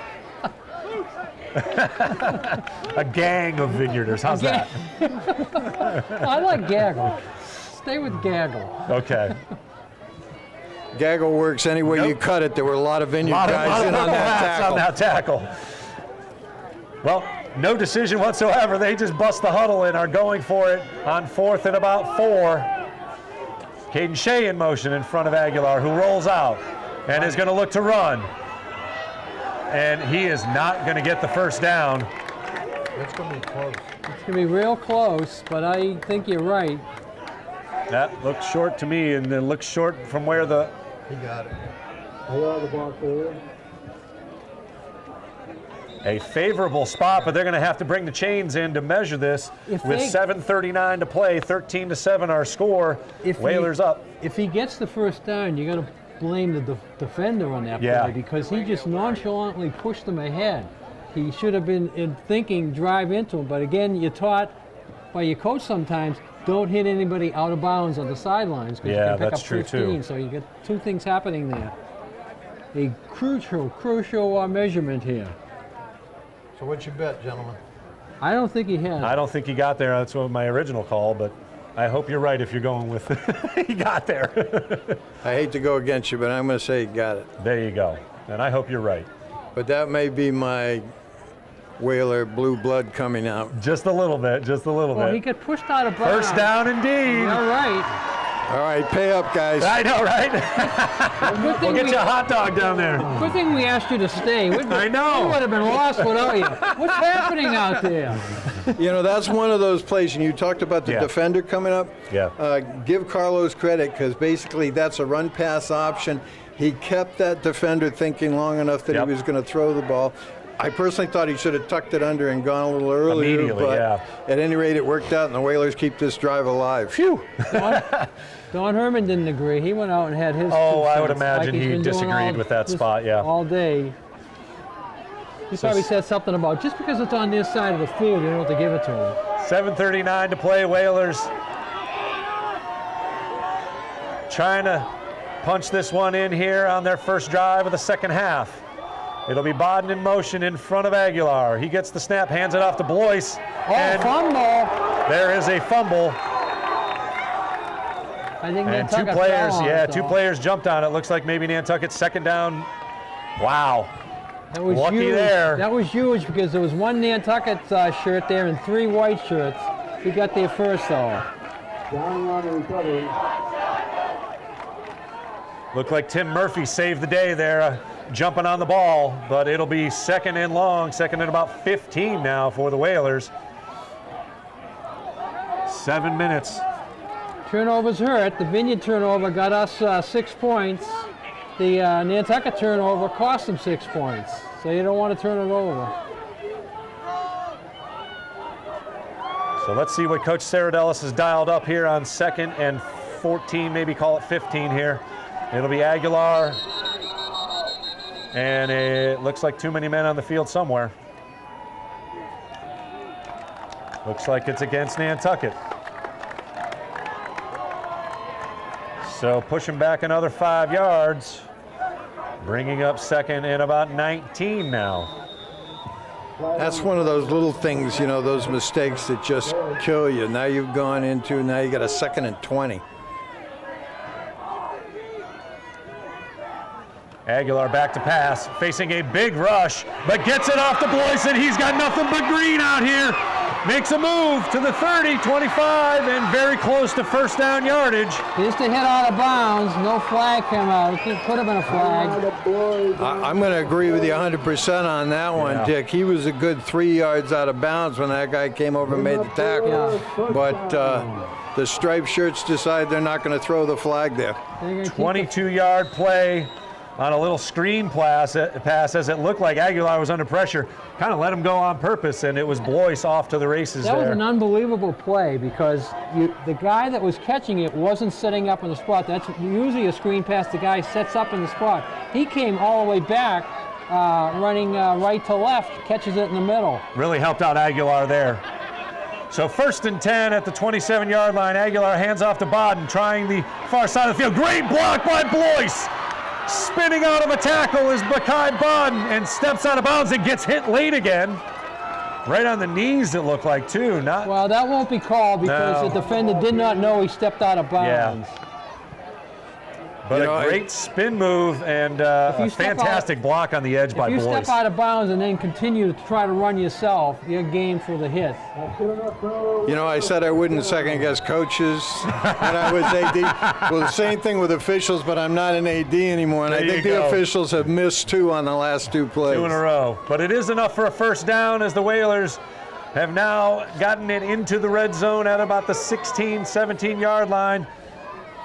A gang of Vineyarders. How's that? I like gaggle. Stay with gaggle. Okay. Gaggle works any way you cut it. There were a lot of Vineyard guys in on that tackle. Well, no decision whatsoever. They just bust the huddle and are going for it on 4th and about 4. Caden Shea in motion in front of Aguilar, who rolls out. and is going to look to run. And he is not going to get the first down. It's going to be close. It's going to be real close, but I think you're right. That looks short to me, and then looks short from where the... He got it. A favorable spot, but they're going to have to bring the chains in to measure this. With 7:39 to play, 13-7 our score. Whalers up. If he gets the first down, you're going to blame the defender on that play because he just nonchalantly pushed them ahead. He should have been thinking drive into him, but again, you're taught by your coach sometimes, don't hit anybody out of bounds on the sidelines because you can pick up 15. So you get two things happening there. A crucial measurement here. So what's your bet, gentlemen? I don't think he has. I don't think he got there. That's what my original call, but I hope you're right if you're going with he got there. I hate to go against you, but I'm going to say he got it. There you go. And I hope you're right. But that may be my Whaler blue blood coming out. Just a little bit, just a little Well, bit. he got pushed out of bounds. First down indeed. You're right. All right, pay up, guys. I know, right? We'll get you a hot dog down there. Good thing we asked you to stay. I know. We would have been lost without you. What's happening out there? You know, that's one of those plays, and you talked about the defender coming up. Yeah. Give Carlos credit, because basically that's a run-pass option. He kept that defender thinking long enough that he was going to throw the ball. I personally thought he should have tucked it under and gone a little earlier. Immediately, but at any rate, it worked out, and the Whalers keep this drive alive. Phew. Don Herman didn't agree. He went out and had his I would cents, imagine he's he been doing disagreed with that spot, all day. He probably said something about, just because it's on this side of the field, you don't have to give it to him. 7:39 to play. Whalers trying to punch this one in here on their first drive of the second half. It'll be Bodden in motion in front of Aguilar. He gets the snap, hands it off to Blois. And fumble. There is a fumble. I think and Nantucket two players, fell on it, two players jumped on it. Looks like maybe Nantucket's second down. Wow. That was lucky huge. there. That was huge because there was one Nantucket shirt there and 3 white shirts. He got there first, though. Looked like Tim Murphy saved the day there, jumping on the ball, but it'll be second and long, second and about 15 now for the Whalers. 7 minutes. Turnovers hurt. The Vineyard turnover got us 6 points. The Nantucket turnover cost them 6 points. So you don't want to turn it over. So let's see what Coach Saradelis has dialed up here on 2nd and 14, maybe call it 15 here. It'll be Aguilar. And it looks like too many men on the field somewhere. Looks like it's against Nantucket. So pushing back another 5 yards, bringing up second and about 19 now. That's one of those little things, you know, those mistakes that just kill you. Now you've gone into, now you got a 2nd and 20. Aguilar back to pass, facing a big rush, but gets it off to Blois, and he's got nothing but green out here. Makes a move to the 30, 25, and very close to first down yardage. Just a hit out of bounds, no flag came out. It could have been a flag. I'm going to agree with you 100% on that one, Dick. He was a good 3 yards out of bounds when that guy came over and made the tackle. But the striped shirts decide they're not going to throw the flag there. 22-yard play on a little screen pass as it looked like Aguilar was under pressure. Kind of let him go on purpose, and it was Blois off to the races That there. was an unbelievable play because the guy that was catching it wasn't setting up in the spot. That's usually a screen pass. The guy sets up in the spot. He came all the way back, running right to left, catches it in the middle. Really helped out Aguilar there. So 1st and 10 at the 27-yard line. Aguilar hands off to Bodden, trying the far side of the field. Great block by Blois. Spinning out of a tackle is Bakai Bodden and steps out of bounds and gets hit late again. Right on the knees, it looked like, too. Well, that won't be called because the defender did not know he stepped out of bounds. But a great spin move and a fantastic block on the edge by Boyce. If you step out of bounds and then continue to try to run yourself, you're game for the hit. You know, I said I wouldn't second guess coaches when I was AD. Well, the same thing with officials, but I'm not an AD anymore, and I think the officials have missed 2 on the last 2 plays. 2 in a row. But it is enough for a first down as the Whalers have now gotten it into the red zone at about the 16, 17-yard line.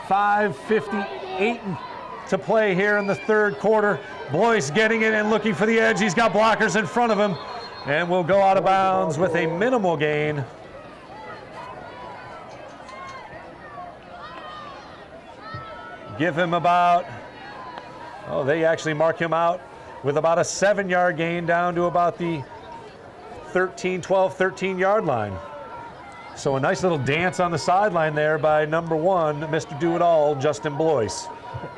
5:58 to play here in the third quarter. Boyce getting it and looking for the edge. He's got blockers in front of him and will go out of bounds with a minimal gain. Give him about, they actually mark him out with about a 7-yard gain down to about the 13-yard line. So a nice little dance on the sideline there by number 1, Mr. Do-It-All, Justin Boyce.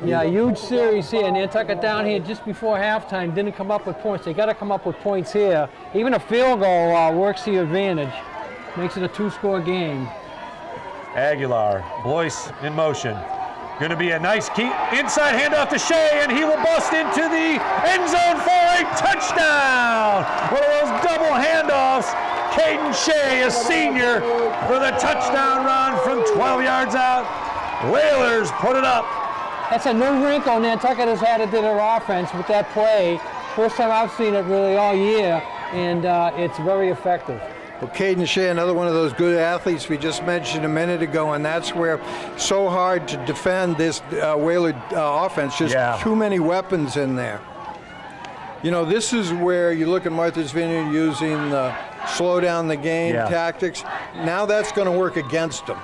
Yeah, huge series here. Nantucket down here just before halftime didn't come up with points. They got to come up with points here. Even a field goal works to your advantage. Makes it a 2-score game. Aguilar, Boyce in motion. Going to be a nice key inside handoff to Shea, and he will bust into the end zone for a touchdown. One of those double handoffs. Jayden Shea, a senior, for the touchdown run from 12 yards out. Whalers put it up. That's a new wrinkle Nantucket has had into their offense with that play. First time I've seen it really all year, and it's very effective. Well, Jayden Shea, another one of those good athletes we just mentioned a minute ago, and that's where so hard to defend this Whaler offense. Just too many weapons in there. You know, this is where you look at Martha's Vineyard using the slow down the game tactics. Now that's going to work against them.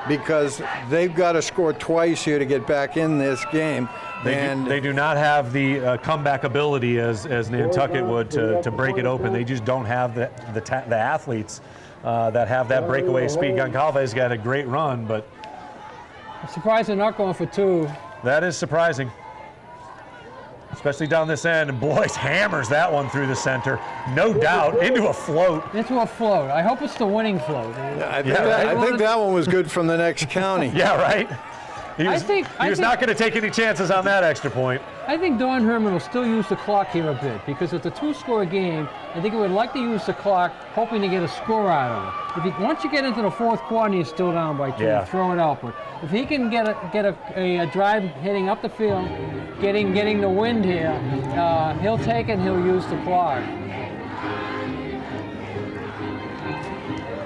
Because they've got to score twice here to get back in this game. They do not have the comeback ability as Nantucket would to break it open. They just don't have the athletes that have that breakaway speed. Goncalves got a great run, but I'm surprised they're not going for 2. That is surprising, especially down this end. And Boyce hammers that one through the center, no doubt, into a float. Into a float. I hope it's the winning float. I think that one was good from the next county. Yeah, right. He was not going to take any chances on that extra point. I think Don Herman will still use the clock here a bit because it's a 2-score game. I think he would like to use the clock, hoping to get a score out of it. Once you get into the fourth quarter, you're still down by 2. Throw it out. But if he can get a drive heading up the field, getting the wind here, he'll take it and he'll use the clock.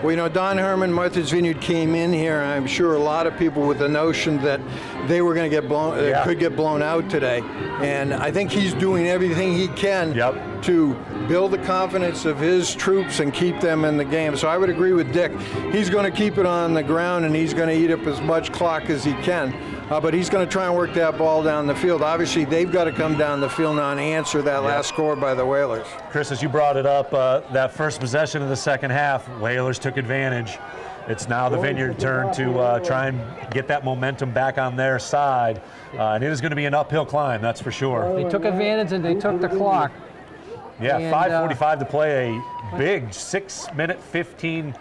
Well, you know, Don Herman, Martha's Vineyard came in here, and I'm sure a lot of people with the notion that they were going to get blown, could get blown out today. And I think he's doing everything he can to build the confidence of his troops and keep them in the game. So I would agree with Dick. He's going to keep it on the ground, and he's going to eat up as much clock as he can. But he's going to try and work that ball down the field. Obviously, they've got to come down the field now and answer that last score by the Whalers. Chris, as you brought it up, that first possession of the second half, Whalers took advantage. It's now the Vineyard turn to try and get that momentum back on their side. And it is going to be an uphill climb, that's for sure. They took advantage and they took the clock. Yeah, 5:45 to play, a big 6-minute, 15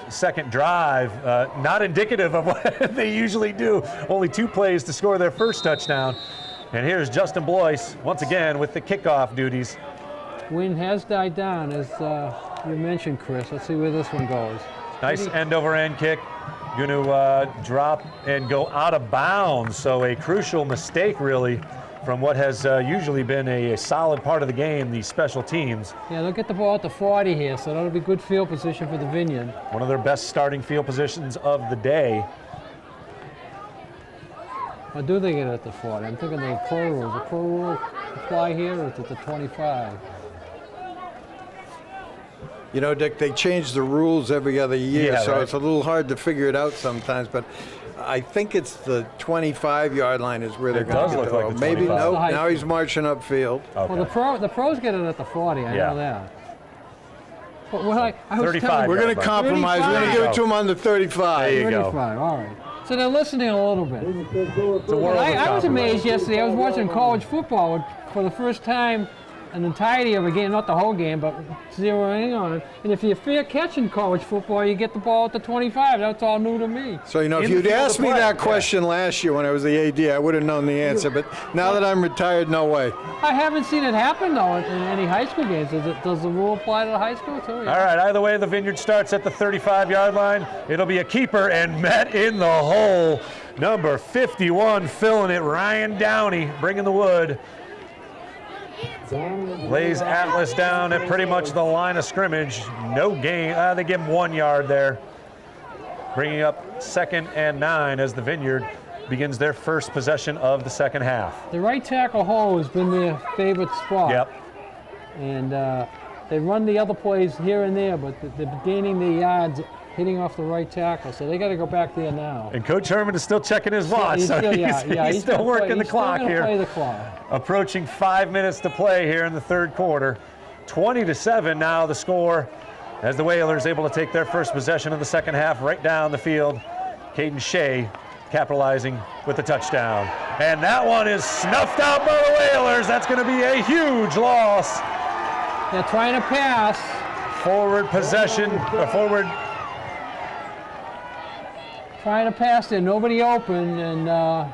second drive, not indicative of what they usually do. Only 2 plays to score their first touchdown. And here's Justin Boyce once again with the kickoff duties. Wind has died down, as you mentioned, Chris. Let's see where this one goes. Nice end-over-end kick. Going to drop and go out of bounds. So a crucial mistake, really, from what has usually been a solid part of the game, the special teams. Yeah, they'll get the ball at the 40 here, so that'll be good field position for the Vineyard. One of their best starting field positions of the day. Or do they get it at the 40? I'm thinking the pro rule. The pro rule apply here, or is it the 25? You know, Dick, they change the rules every other year, so it's a little hard to figure it out sometimes. But I think it's the 25-yard line is where they're going to get the ball. Maybe no. Now he's marching upfield. Okay. Well, the pros get it at the 40. I know that. But what I was 35. We're going to compromise. We're going to give it to him on the 35. There you 35. go. All right. So they're listening a little bit. I was amazed yesterday. I was watching college football for the first time an entirety of a game, not the whole game, but zeroing on it. And if you're fair catching college football, you get the ball at the 25. That's all new to me. So, if you'd asked me that question last year when I was the AD, I would have known the answer. But now that I'm retired, no way. I haven't seen it happen, though, in any high school games. Does the rule apply to the high school, too? Yeah. All right, either way, the Vineyard starts at the 35-yard line. It'll be a keeper and met in the hole. Number 51 filling it, Ryan Downey bringing the wood. Lays Atlas down at pretty much the line of scrimmage. No gain. They give him 1 yard there. Bringing up 2nd and 9 as the Vineyard begins their first possession of the second half. The right tackle hole has been their favorite spot. Yep. And they run the other plays here and there, but they're gaining the yards hitting off the right tackle, so they got to go back there now. And Coach Herman is still checking his watch, so he's still working the clock here. Play the clock. Approaching 5 minutes to play here in the third quarter. 20-7 now the score as the Whalers able to take their first possession of the second half right down the field. Caden Shea capitalizing with the touchdown. And that one is snuffed out by the Whalers. That's going to be a huge loss. They're trying to pass. Forward possession, forward. Trying to pass there, nobody open, and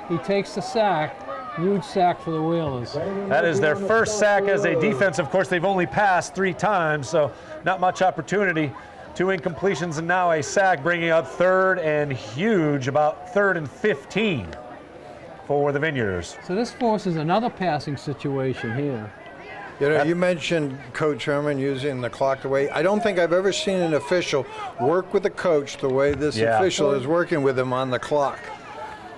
he takes the sack. Huge sack for the Whalers. That is their first sack as a defense. Of course, they've only passed 3 times, so not much opportunity. 2 incompletions and now a sack, bringing up 3rd and huge, about 3rd and 15 for the Vineyarders. So this forces another passing situation here. You mentioned Coach Herman using the clock the way. I don't think I've ever seen an official work with a coach the way this official is working with him on the clock.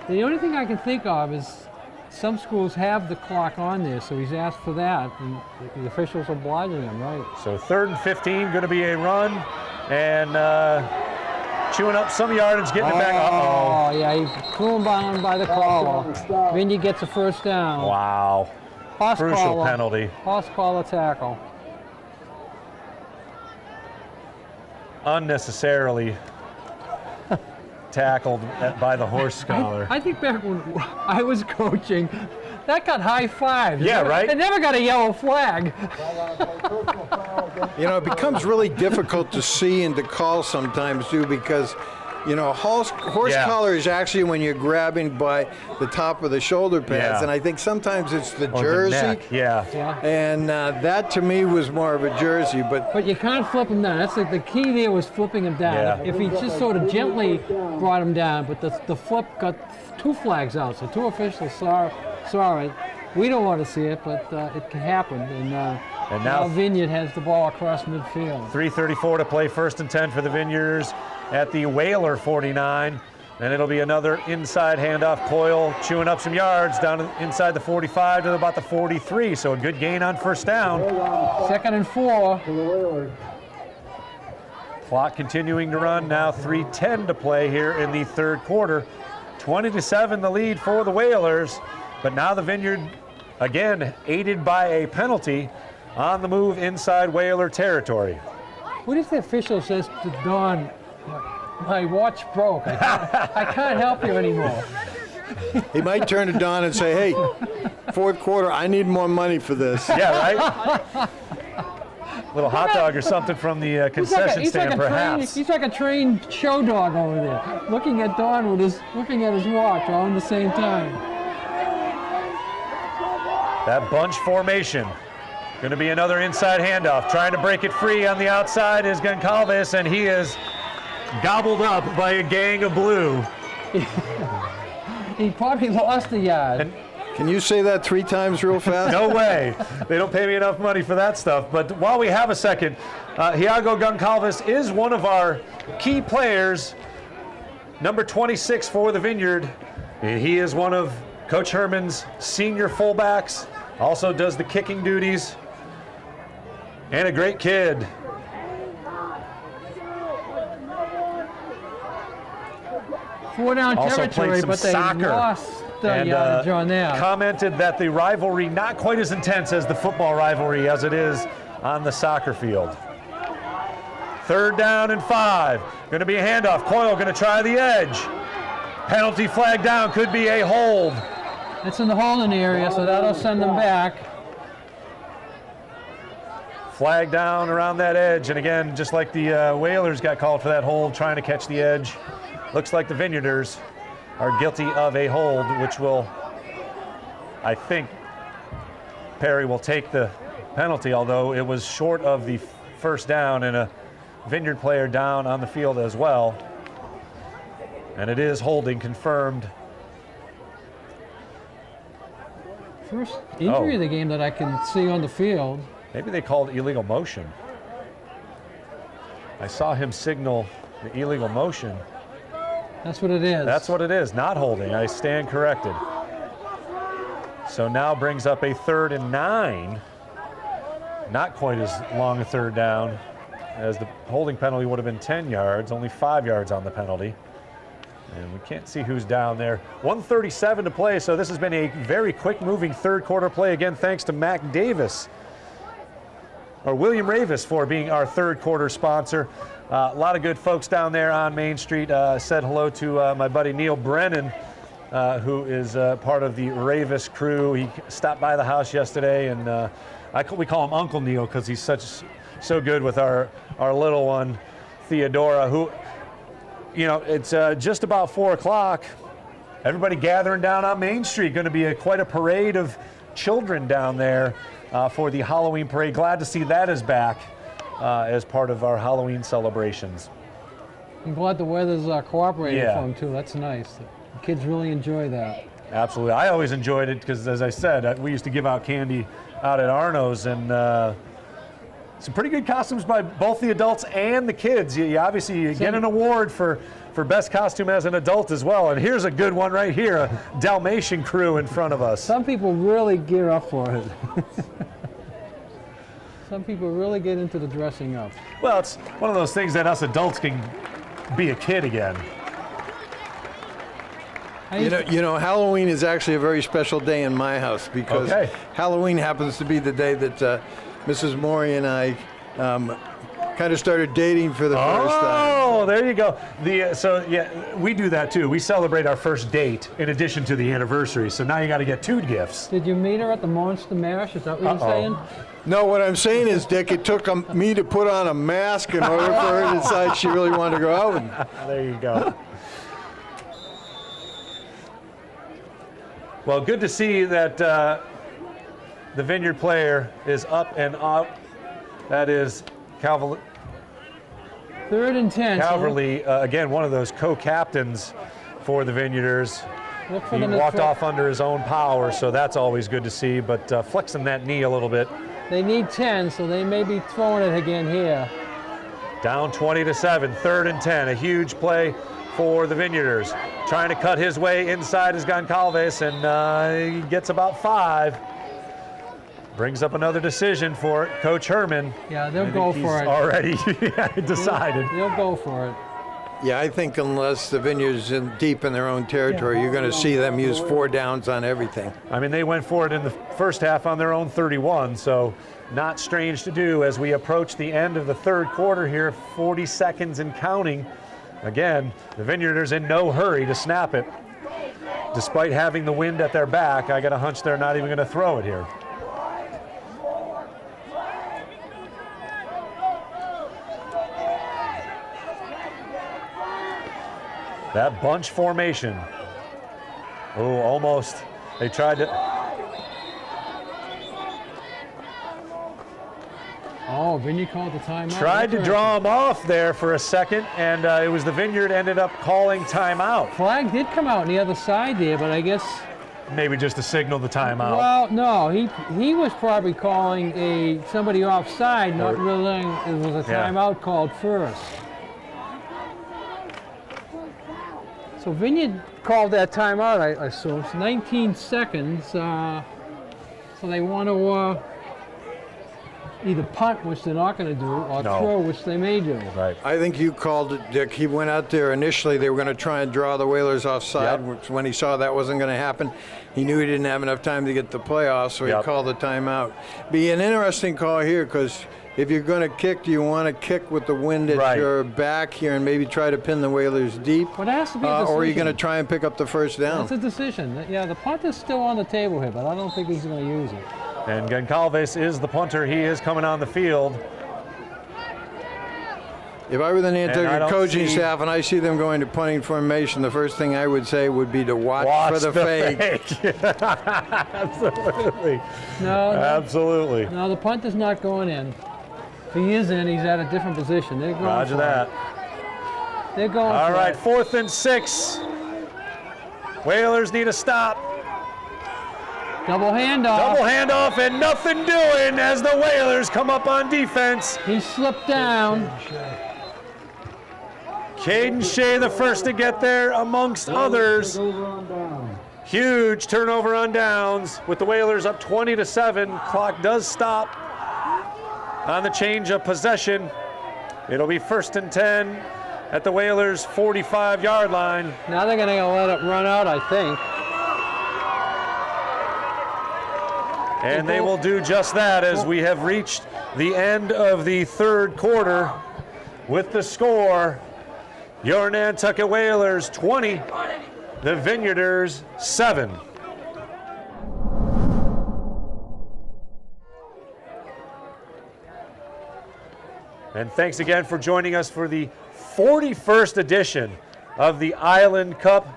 The only thing I can think of is some schools have the clock on there, so he's asked for that, and the officials are obliging him, right? So 3rd and 15, going to be a run, and chewing up some yardage, getting it back. Oh, yeah, he's cool bound by the caller. Vinny gets a first down. Wow. Crucial penalty. Hoss caller tackle. Unnecessarily tackled by the horse scholar. I think back when I was coaching, that got high fives. Yeah, right? They never got a yellow flag. It becomes really difficult to see and to call sometimes, too, because horse collar is actually when you're grabbing by the top of the shoulder pads, and I think sometimes it's the jersey. The neck, And that to me was more of a jersey, but you can't flip him down. That's the key there was flipping him down. Yeah. If he just sort of gently brought him down, but the flip got 2 flags out, so 2 officials saw it. We don't want to see it, but it can happen. And now Vineyard has the ball across midfield. 3:34 to play, 1st and 10 for the Vineyarders at the Whaler 49. And it'll be another inside handoff. Coyle chewing up some yards down inside the 45 to about the 43. So a good gain on first down. 2nd and 4. Clock continuing to run. Now 3:10 to play here in the third quarter. 20-7 the lead for the Whalers. But now the Vineyard, again, aided by a penalty on the move inside Whaler territory. What if the official says to Don, my watch broke. I can't help you anymore. He might turn to Don and say, hey, 4th quarter, I need more money for this. Yeah, right? Little hot dog or something from the concession stand, perhaps. He's like a trained show dog over there, looking at Don looking at his watch all in the same time. That bunch formation. Going to be another inside handoff. Trying to break it free on the outside is Goncalves, and he is gobbled up by a gang of blue. He probably lost a yard. Can you say that 3 times real fast? No way. They don't pay me enough money for that stuff. But while we have a second, Iago Goncalves is one of our key players, number 26 for the Vineyard. And he is one of Coach Herman's senior fullbacks, also does the kicking duties, and a great kid. Four down Also territory, played some but they soccer. lost yardage on that. Commented that the rivalry not quite as intense as the football rivalry as it is on the soccer field. 3rd down and 5. Going to be a handoff. Coyle going to try the edge. Penalty flag down. Could be a hold. It's in the holding area, so that'll send them back. Flag down around that edge, and again, just like the Whalers got called for that hold, trying to catch the edge. Looks like the Vineyarders are guilty of a hold, which will, I think, Perry will take the penalty, although it was short of the first down and a Vineyard player down on the field as well. And it is holding confirmed. First injury of the game that I can see on the field. Maybe they called illegal motion. I saw him signal the illegal motion. That's what it is. That's what it is, not holding. I stand corrected. So now brings up a 3rd and 9. Not quite as long a third down as the holding penalty would have been 10 yards, only 5 yards on the penalty. And we can't see who's down there. 1:37 to play, so this has been a very quick moving third quarter play. Again, thanks to Mac Davis, or William Ravis, for being our third quarter sponsor. A lot of good folks down there on Main Street. Said hello to my buddy Neil Brennan, who is part of the Ravis crew. He stopped by the house yesterday, and we call him Uncle Neil because he's so good with our little one, Theodora, who, you know, it's just about 4 o'clock. Everybody gathering down on Main Street. Going to be quite a parade of children down there for the Halloween parade. Glad to see that is back as part of our Halloween celebrations. I'm glad the weather's cooperating Yeah. for them too. That's nice. The kids really enjoy that. Absolutely. I always enjoyed it because, as I said, we used to give out candy out at Arno's, and some pretty good costumes by both the adults and the kids. You obviously get an award for best costume as an adult as well. And here's a good one right here, a Dalmatian crew in front of us. Some people really gear up for it. Some people really get into the dressing up. Well, it's one of those things that us adults can be a kid again. You know, Halloween is actually a very special day in my house because Halloween happens to be the day that Mrs. Maury and I kind of started dating for the first time. Oh, there you go. So yeah, we do that too. We celebrate our first date in addition to the anniversary. So now you got to get 2 gifts. Did you meet her at the Monster Mash? Is that what you're saying? No, what I'm saying is, Dick, it took me to put on a mask in order for her to decide she really wanted to go out with me. There you go. Well, good to see that the Vineyard player is up and up. That is Calverley. 3rd and 10. Calverley, again, one of those co-captains for the Vineyarders. He walked off under his own power, so that's always good to see, but flexing that knee a little bit. They need 10, so they may be throwing it again here. Down 20-7, 3rd and 10, a huge play for the Vineyarders. Trying to cut his way inside is Goncalves, and he gets about 5. Brings up another decision for Coach Herman. Yeah, they'll go for it. Already decided. They'll go for it. Yeah, I think unless the Vineyard's deep in their own territory, you're going to see them use 4 downs on everything. I mean, they went for it in the first half on their own 31, so not strange to do as we approach the end of the third quarter here, 40 seconds and counting. Again, the Vineyarders in no hurry to snap it. Despite having the wind at their back, I got a hunch they're not even going to throw it here. That bunch formation. Oh, almost. They tried to. Oh, Vineyard called the timeout. Tried to draw him off there for a second, and it was the Vineyard ended up calling timeout. Flag did come out on the other side there, but I guess. Maybe just to signal the timeout. Well, no, he was probably calling somebody offside, not realizing it was a timeout called first. So Vineyard called that timeout, I assume. It's 19 seconds. So they want to either punt, which they're not going to do, or throw, which they may do. Right. I think you called it, Dick. He went out there initially. They were going to try and draw the Whalers offside. Which when he saw that wasn't going to happen, he knew he didn't have enough time to get the playoffs, so he called the timeout. Be an interesting call here because if you're going to kick, do you want to kick with the wind at your back here and maybe try to pin the Whalers deep? Well, it has to be a decision. Or are you going to try and pick up the first down? That's a decision. Yeah, the punt is still on the table here, but I don't think he's going to use it. And Goncalves is the punter. He is coming on the field. If I were the And I Nantucket don't coaching see- staff and I see them going to punting formation, the first thing I would say would be to watch for the fake. Absolutely. No, Absolutely. no, the punt is not going in. If he is in, he's at a different position. They're going Roger for that. it. They're going All for right, it. 4th and 6. Whalers need a stop. Double handoff. Double handoff and nothing doing as the Whalers come up on defense. He slipped down. Caden Shea the first to get there amongst others. Huge turnover on downs with the Whalers up 20-7. Clock does stop on the change of possession. It'll be 1st and 10 at the Whalers' 45-yard line. Now they're going to let it run out, I think. And they will do just that as we have reached the end of the 3rd quarter with the score. Your Nantucket Whalers 20, the Vineyarders 7. And thanks again for joining us for the 41st edition of the Island Cup.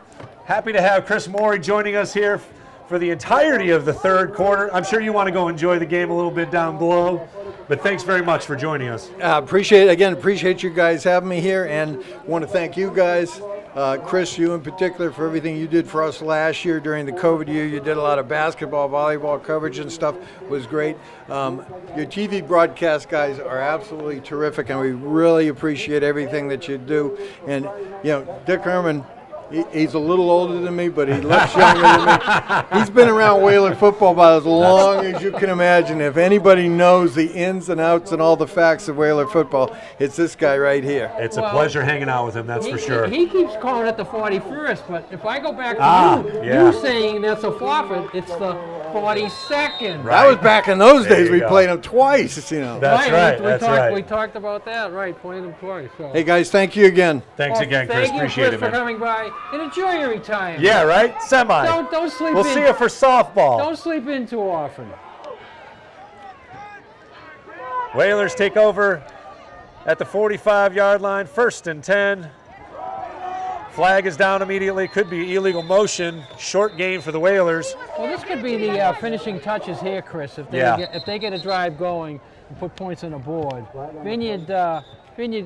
Happy to have Chris Morey joining us here for the entirety of the 3rd quarter. I'm sure you want to go enjoy the game a little bit down below, but thanks very much for joining us. Appreciate you guys having me here, and want to thank you guys, Chris, you in particular, for everything you did for us last year during the COVID year. You did a lot of basketball, volleyball coverage and stuff. It was great. Your TV broadcast guys are absolutely terrific, and we really appreciate everything that you do. And, you know, Dick Herman, he's a little older than me, but he looks younger than me. He's been around Whaler football about as long as you can imagine. If anybody knows the ins and outs and all the facts of Whaler football, it's this guy right here. It's a pleasure hanging out with him, that's for sure. He keeps calling it the 41st, but if I go back to you saying that's a forfeit, it's the 42nd. That was back in those days. We played them twice, you know. That's right. We talked about that, right? Playing them twice. So. Hey guys, thank you again. Thanks again, Chris. Thank you, Appreciate Chris, it, man. for coming by, and enjoy your retirement. Yeah, right? Semi. Don't sleep We'll in. see you for softball. Don't sleep in too often. Whalers take over at the 45-yard line, 1st and 10. Flag is down immediately. Could be illegal motion. Short gain for the Whalers. Well, this could be the finishing touches here, Chris. If they get a drive going and put points on the board, Vineyard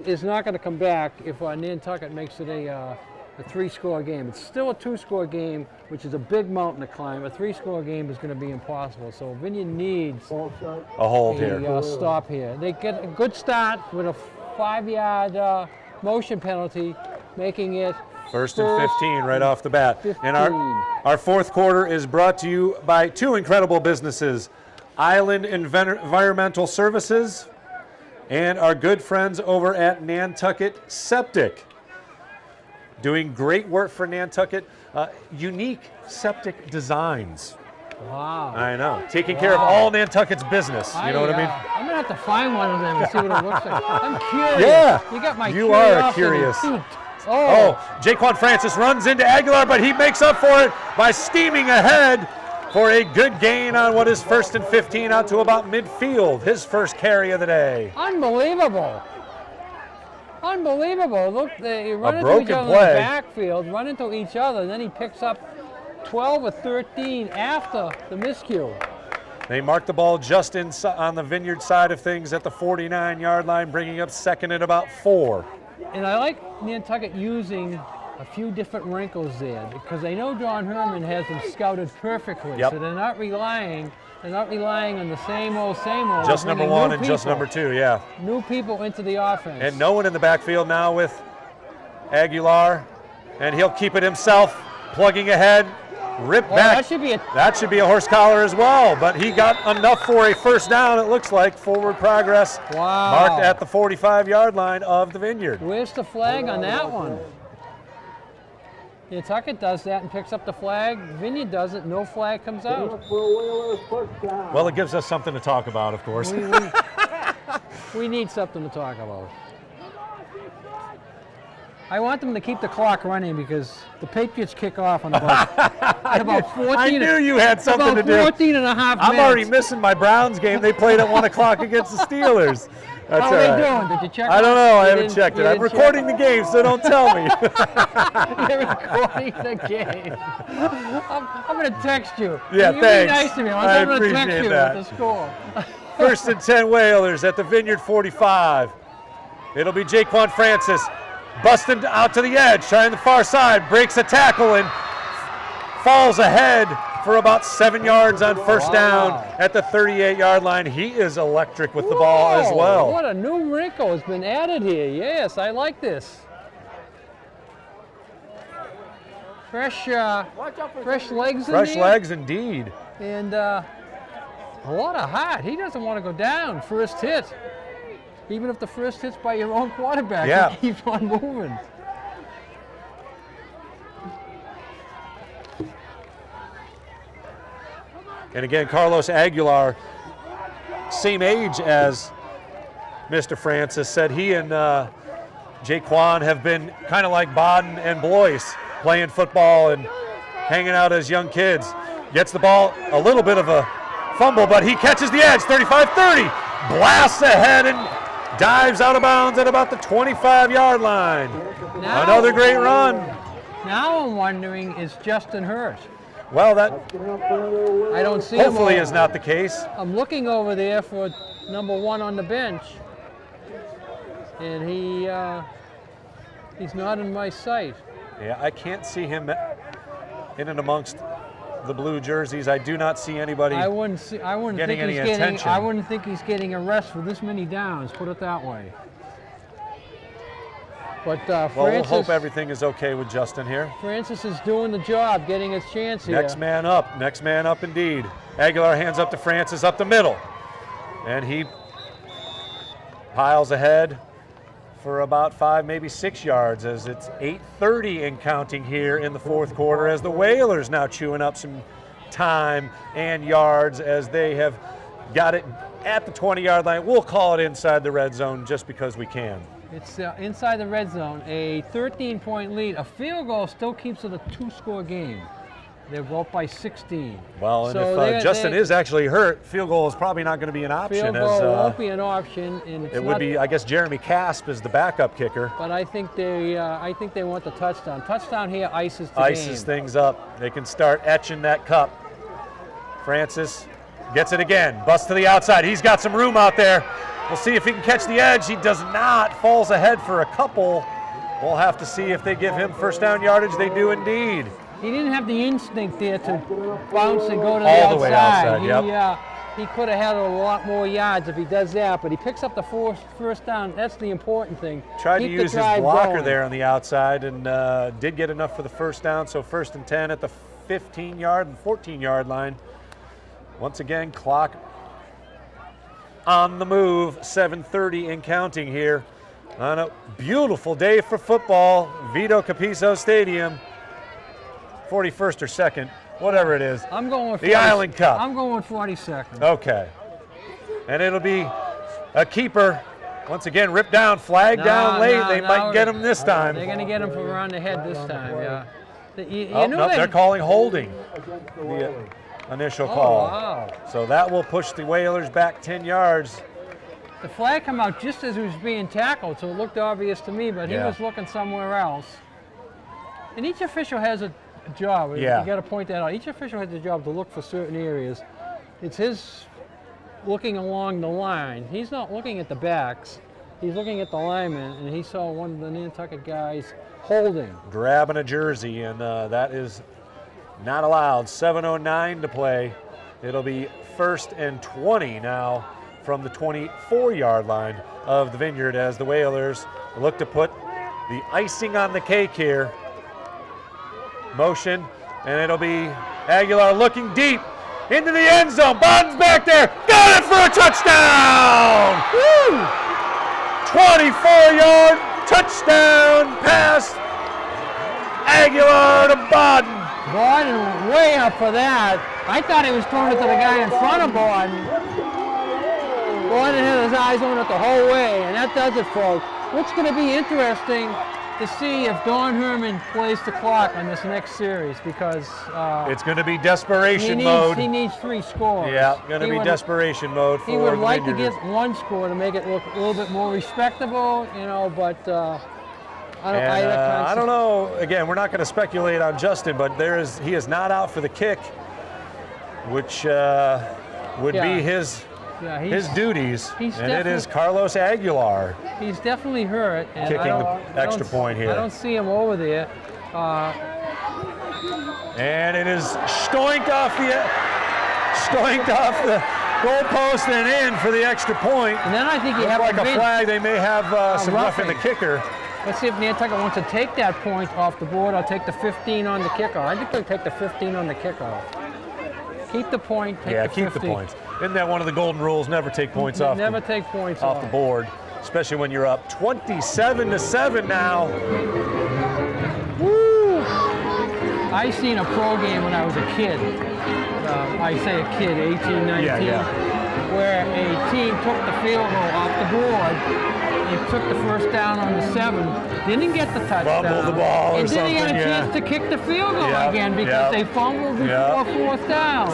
is not going to come back if Nantucket makes it a 3-score game. It's still a 2-score game, which is a big mountain to climb. A 3-score game is going to be impossible. So Vineyard needs a hold here. Stop here. They get a good start with a 5-yard motion penalty, making it 1st and 15 right off the bat. 15. And our 4th quarter is brought to you by 2 incredible businesses, Island Environmental Services and our good friends over at Nantucket Septic. Doing great work for Nantucket. Unique septic designs. Wow. I know. Taking care of all Nantucket's business. You know what I mean? I'm going to have to find one of them and see what it looks like. I'm curious. Yeah. You got my You are curiosity curious. piqued. Oh, Jaquan Francis runs into Aguilar, but he makes up for it by steaming ahead for a good gain on what is 1st and 15 out to about midfield. His first carry of the day. Unbelievable. Unbelievable. Look, they run into broken each other play. in the backfield, run into each other, and then he picks up 12 or 13 after the miscue. They mark the ball just on the Vineyard side of things at the 49-yard line, bringing up 2nd and about 4. And I like Nantucket using a few different wrinkles there because they know John Herman has them scouted perfectly. Yep. So they're not relying on the same old. Just They're number bringing 1 new and just people. number 2, yeah. New people into the offense. And no one in the backfield now with Aguilar, and he'll keep it himself, plugging ahead, rip back. That should be a horse collar as well, but he got enough for a first down, it looks like. Forward progress. Wow. Marked at the 45-yard line of the Vineyard. Where's the flag on that one? Nantucket does that and picks up the flag. Vineyard does it, no flag comes out. Well, it gives us something to talk about, of course. We need something to talk about. I want them to keep the clock running because the Patriots kick off on about 14. I knew you had something to do. About 14 and a half minutes. I'm already missing my Browns game. They played at 1 o'clock against the Steelers. That's How are they doing? Did you check? I don't know. I You haven't didn't- checked you it. I'm didn't check? recording the game, so don't tell me. You're recording the game. I'm going to text you. Yeah, you thanks. Be nice to me. I I'm going to text appreciate you that. with the score. 1st and 10 Whalers at the Vineyard 45. It'll be Jaquan Francis busting out to the edge, trying the far side, breaks a tackle and falls ahead for about 7 yards on first down at the 38-yard line. He is electric with the ball as well. What a new wrinkle has been added here. Yes, I like this. Fresh legs in Fresh there. legs indeed. And a lot of heart. He doesn't want to go down first hit. Even if the first hit's by your own quarterback, Yeah. he keeps on moving. And again, Carlos Aguilar, same age as Mr. Francis, said he and Jaquan have been kind of like Baden and Blois, playing football and hanging out as young kids. Gets the ball, a little bit of a fumble, but he catches the edge, 35-30, blasts ahead and dives out of bounds at about the 25-yard line. Now- Another great run. Now I'm wondering, is Justin hurt? Well, that I don't see him. hopefully over- is not the case. I'm looking over there for number 1 on the bench, and he's not in my sight. Yeah, I can't see him in and amongst the blue jerseys. I do not see anybody. I wouldn't think getting any he's getting. attention. I wouldn't think he's getting a rest for this many downs. Put it that way. But Well, we'll Francis, hope everything is okay with Justin here. Francis is doing the job, getting his chance here. Next man up indeed. Aguilar hands up to Francis up the middle. And he piles ahead for about 5, maybe 6 yards as it's 8:30 and counting here in the fourth quarter as the Whalers now chewing up some time and yards as they have got it at the 20-yard line. We'll call it inside the red zone just because we can. It's inside the red zone, a 13-point lead. A field goal still keeps it a 2-score game. They're both by 16. Well, and So if Justin is actually hurt, field goal is probably not going to be an option. field goal as won't be an option, and it's it would not- be, I guess, Jeremy Casp is the backup kicker. But I think they want the touchdown. Touchdown here ices the Ices game. things up. They can start etching that cup. Francis gets it again. Busts to the outside. He's got some room out there. We'll see if he can catch the edge. He does not. Falls ahead for a couple. We'll have to see if they give him first down yardage. They do indeed. He didn't have the instinct there to bounce and go to the All outside. the way outside, He could have had a lot more yards if he does that, but he picks up the first down. That's the important thing. Tried to Keep the use his drive blocker going. there on the outside and did get enough for the first down. So 1st and 10 at the 15-yard and 14-yard line. Once again, clock on the move, 7:30 and counting here on a beautiful day for football, Vito Capiso Stadium, 41st or 2nd, whatever it is. I'm going with The Island Cup. I'm going 42nd. Okay. And it'll be a keeper. Once again, ripped down, flagged down late. They might get him this time. They're going to get him from around the head this time, yeah. Oh, no, they're calling holding. The initial call. Wow. So that will push the Whalers back 10 yards. The flag came out just as he was being tackled, so it looked obvious to me, but he Yeah. was looking somewhere else. And each official has a job. Yeah. You got to point that out. Each official has a job to look for certain areas. It's his looking along the line. He's not looking at the backs. He's looking at the linemen, and he saw one of the Nantucket guys holding. Grabbing a jersey, and that is not allowed. 7:09 to play. It'll be 1st and 20 now from the 24-yard line of the Vineyard as the Whalers look to put the icing on the cake here. Motion, and it'll be Aguilar looking deep into the end zone. Baden's back there. Got it for a touchdown! Woo! 24-yard touchdown pass. Aguilar to Baden. Borden way up for that. I thought he was throwing it to the guy in front of Borden. Borden had his eyes on it the whole way, and that does it, folks. What's going to be interesting to see if Don Herman plays the clock on this next series because it's going to be desperation mode. He needs 3 scores. Yeah, going to be desperation mode for He would the like to Vineyarders. get 1 score to make it look a little bit more respectable, you know, but I don't know. Again, we're not going to speculate on Justin, but he is not out for the kick, which would be his duties, and it is Carlos Aguilar. He's definitely hurt. And kicking the extra point here. I don't see him over there. And it is stoinked off the goal post and in for the extra point. And then I think you Looks have like a flag. They may have some roughing the kicker. Let's see if Nantucket wants to take that point off the board. I'll take the 15 on the kickoff. I think they'll take the 15 on the kickoff. Keep the point, take the 15. Keep the points. Isn't that one of the golden rules? Never take points off. Never take points off the board, especially when you're up 27-7 now. Woo! I seen a pro game when I was a kid. I say a kid, 18, 19, where a team took the field goal off the board. They took the first down on the 7, didn't get the touchdown. Fumbled the ball or and something, then they got a chance to kick the field goal again because they fumbled before 4th down.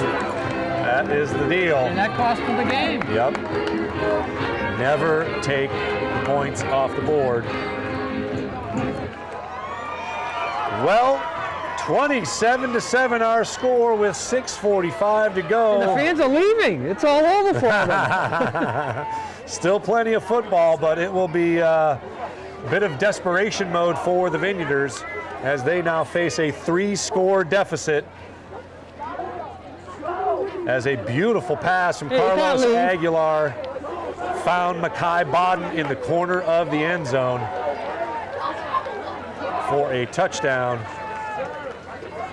That is the deal. And that cost them the game. Yep. Never take points off the board. Well, 27-7 our score with 6:45 to go. And the fans are leaving. It's all over for them. Still plenty of football, but it will be a bit of desperation mode for the Vineyarders as they now face a 3-score deficit. As a beautiful pass from Carlos Aguilar found Mekhi Bodden in the corner of the end zone for a touchdown.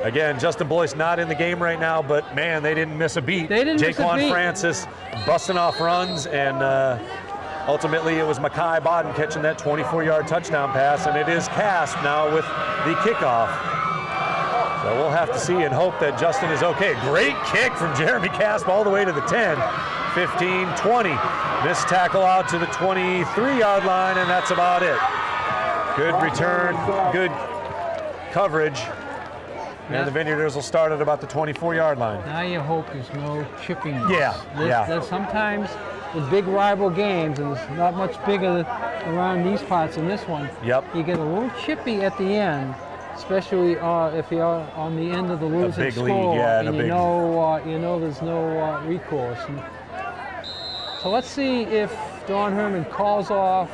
Again, Justin Boyce not in the game right now, but man, they didn't miss a beat. Jaquan Francis busting off runs, and ultimately it was Mekhi Bodden catching that 24-yard touchdown pass, and it is Casp now with the kickoff. So we'll have to see and hope that Justin is okay. Great kick from Jeremy Casp all the way to the 10, 15, 20. Missed tackle out to the 23-yard line, and that's about it. Good return, good coverage. And the Vineyarders will start at about the 24-yard line. Now you hope there's no chipping. Yeah. Sometimes with big rival games, and it's not much bigger around these parts than this one, you get a little chippy at the end, especially if you're on the end of the losing score, and you know there's no recourse. And so let's see if Don Herman calls off.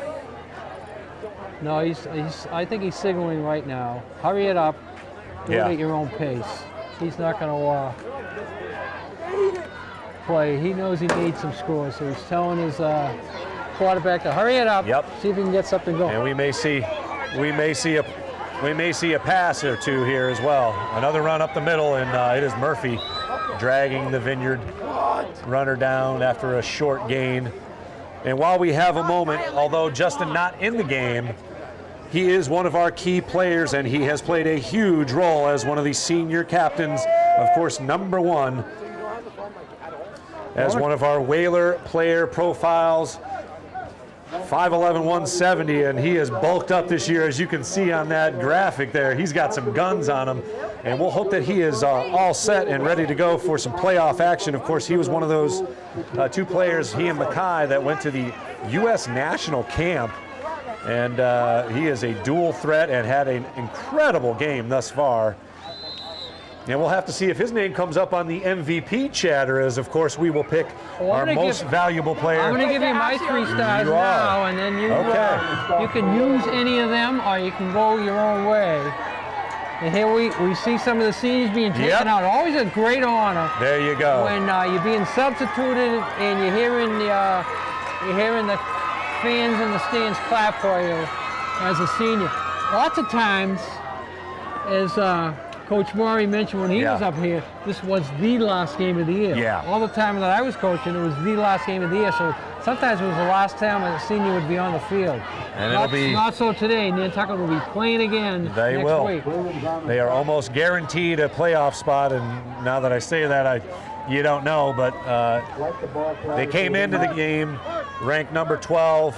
No, I think he's signaling right now. Hurry it up. Do it at your own pace. He's not going to play. He knows he needs some scores, so he's telling his quarterback to hurry it up. See if he can get something going. And we may see a pass or two here as well. Another run up the middle, and it is Murphy dragging the Vineyard runner down after a short gain. And while we have a moment, although Justin not in the game, he is one of our key players, and he has played a huge role as one of the senior captains, of course, number 1, as one of our Whaler player profiles, 5'11", 170, and he has bulked up this year, as you can see on that graphic there. He's got some guns on him, and we'll hope that he is all set and ready to go for some playoff action. Of course, he was one of those 2 players, he and Mekhi, that went to the U.S. national camp. And he is a dual threat and had an incredible game thus far. And we'll have to see if his name comes up on the MVP chatter, as of course we will pick our most valuable player. I'm going to give you my 3 stars now, and then you can use any of them, or you can go your own way. And here we see some of the seniors being taken out. Always a great honor. There you go. When you're being substituted and you're hearing the fans in the stands clap for you as a senior. Lots of times, as Coach Murray mentioned when he was up here, this was the last game of the year. All the time that I was coaching, it was the last game of the year. So sometimes it was the last time a senior would be on the field. And not so today. Nantucket will be playing again next week. They are almost guaranteed a playoff spot, and now that I say that, you don't know, but they came into the game ranked number 12,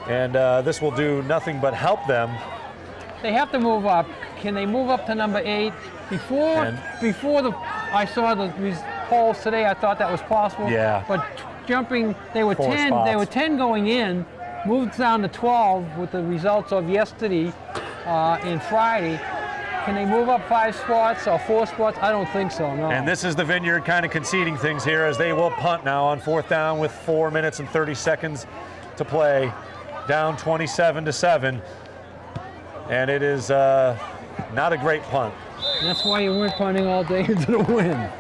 and this will do nothing but help them they have to move up. Can they move up to number 8? Before I saw the polls today, I thought that was possible. Yeah. But jumping, they were 4 10. spots. They were 10 going in, moved down to 12 with the results of yesterday and Friday. Can they move up 5 spots or 4 spots? I don't think so, no. And this is the Vineyard kind of conceding things here as they will punt now on 4th down with 4 minutes and 30 seconds to play, down 27-7. And it is not a great punt. That's why you weren't punting all day into the wind.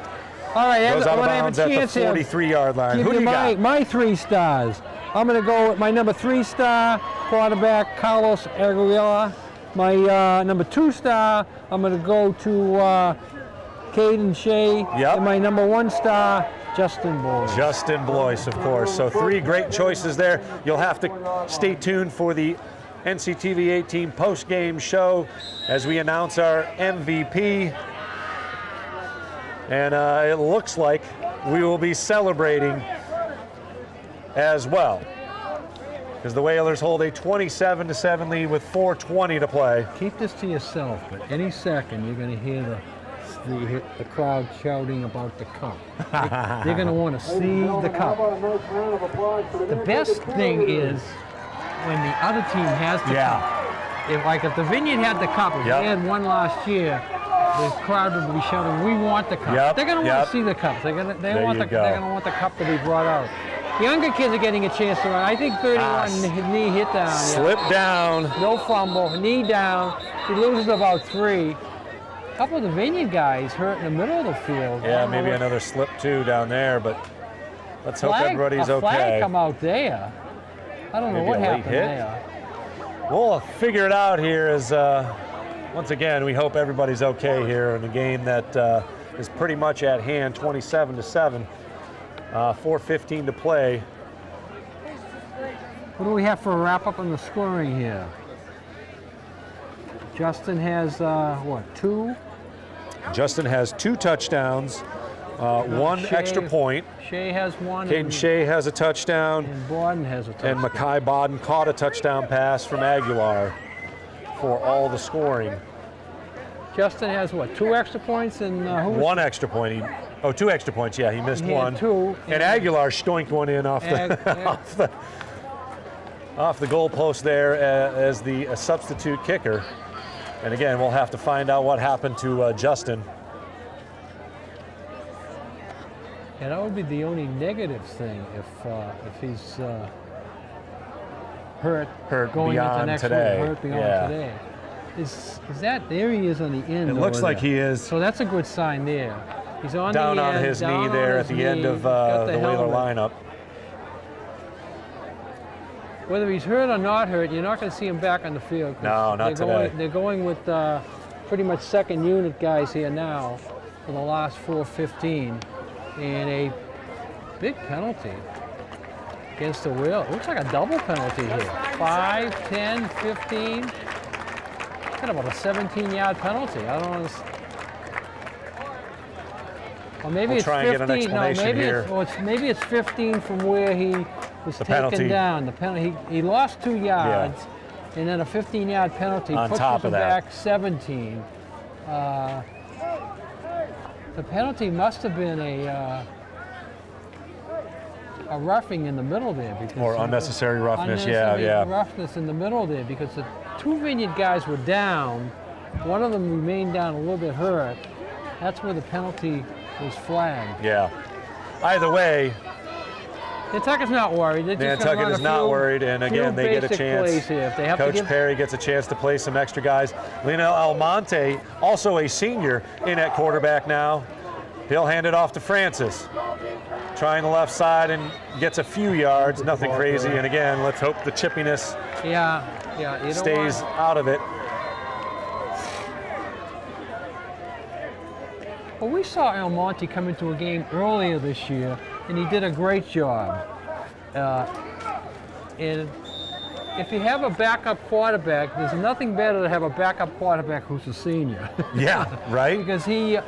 All right, Goes out of I have bounds a at the chance here. 43-yard line. Give Who do you my, got? my 3 stars. I'm going to go with my number 3 star quarterback, Carlos Aguilar. My number 2 star, I'm going to go to Caden Shea. Yep. And my number 1 star, Justin Boyd. Justin Blois, of course. So 3 great choices there. You'll have to stay tuned for the NCTV 18 post-game show as we announce our MVP. And it looks like we will be celebrating as well, because the Whalers hold a 27-7 lead with 4:20 to play. Keep this to yourself, but any second you're going to hear the crowd shouting about the cup. They're going to want to see the cup. The best thing is when the other team has the cup. If the Vineyard had the cup, if they had won last year, the crowd would be shouting, "We want the cup." They're going to want to see the cup. They're going to want the cup to be brought out. Younger kids are getting a chance to run. I think 31 knee hit down. Slip down. No fumble, knee down. He loses about 3. A couple of the Vineyard guys hurt in the middle of the field. Yeah, maybe another slip too down there, but let's hope everybody's a okay. Flag come out there. I don't know Maybe what a late happened hit? there. We'll figure it out here as, once again, we hope everybody's okay here in a game that is pretty much at hand, 27-7, 4:15 to play. What do we have for a wrap-up on the scoring here? Justin has, 2? Justin has 2 touchdowns, 1 Shea- extra point. Shea has 1. Caden Shea has a touchdown, And Borden has a touchdown. and Mackay Bodden caught a touchdown pass from Aguilar for all the scoring. Justin has 2 extra points and who was 1 extra point. 2 extra points. Yeah, he missed He had 1. 2. And Aguilar stoinked one in off the off the goalpost there as the substitute kicker. And again, we'll have to find out what happened to Justin. Yeah, that would be the only negative thing if he's hurt going into beyond next today. week. Hurt beyond Yeah. today. Is that there? He is on the end. It over looks like there. he is. So that's a good sign there. He's on Down the on end, his down knee on there his at the end knee. of He's got the Whaler helmet. lineup. Whether he's hurt or not hurt, you're not going to see him back on the field. 'cause No, not today. They're going with pretty much second unit guys here now for the last 4:15, and a big penalty against the Whale. Looks like a double penalty here. 5, 10, 15. Got about a 17-yard penalty. I don't know. Or maybe We'll it's try and 15. get an explanation maybe here. maybe it's 15 from where he was The taken penalty. down. The penalty. He lost 2 yards, and then a 15-yard penalty On pushes top him of that. back 17. The penalty must have been a roughing in the middle there, because Or unnecessary roughness. unnecessary Yeah. roughness in the middle there, because the 2 Vineyard guys were down. One of them remained down a little bit hurt. That's where the penalty was flagged. Yeah. Either way, Nantucket's not worried. They're just gonna Nantucket run is a not few- worried, and few again, they get a basic chance. plays here. If they have to Coach give, Perry gets a chance to play some extra guys. Lionel Almonte, also a senior, in at quarterback now. He'll hand it off to Francis. Trying the left side and gets a few yards, nothing crazy. And again, let's hope the chippiness yeah, you don't stays want- out of it. Well, we saw Almonte come into a game earlier this year, and he did a great job. And if you have a backup quarterback, there's nothing better to have a backup quarterback who's a senior. Yeah, right? Because he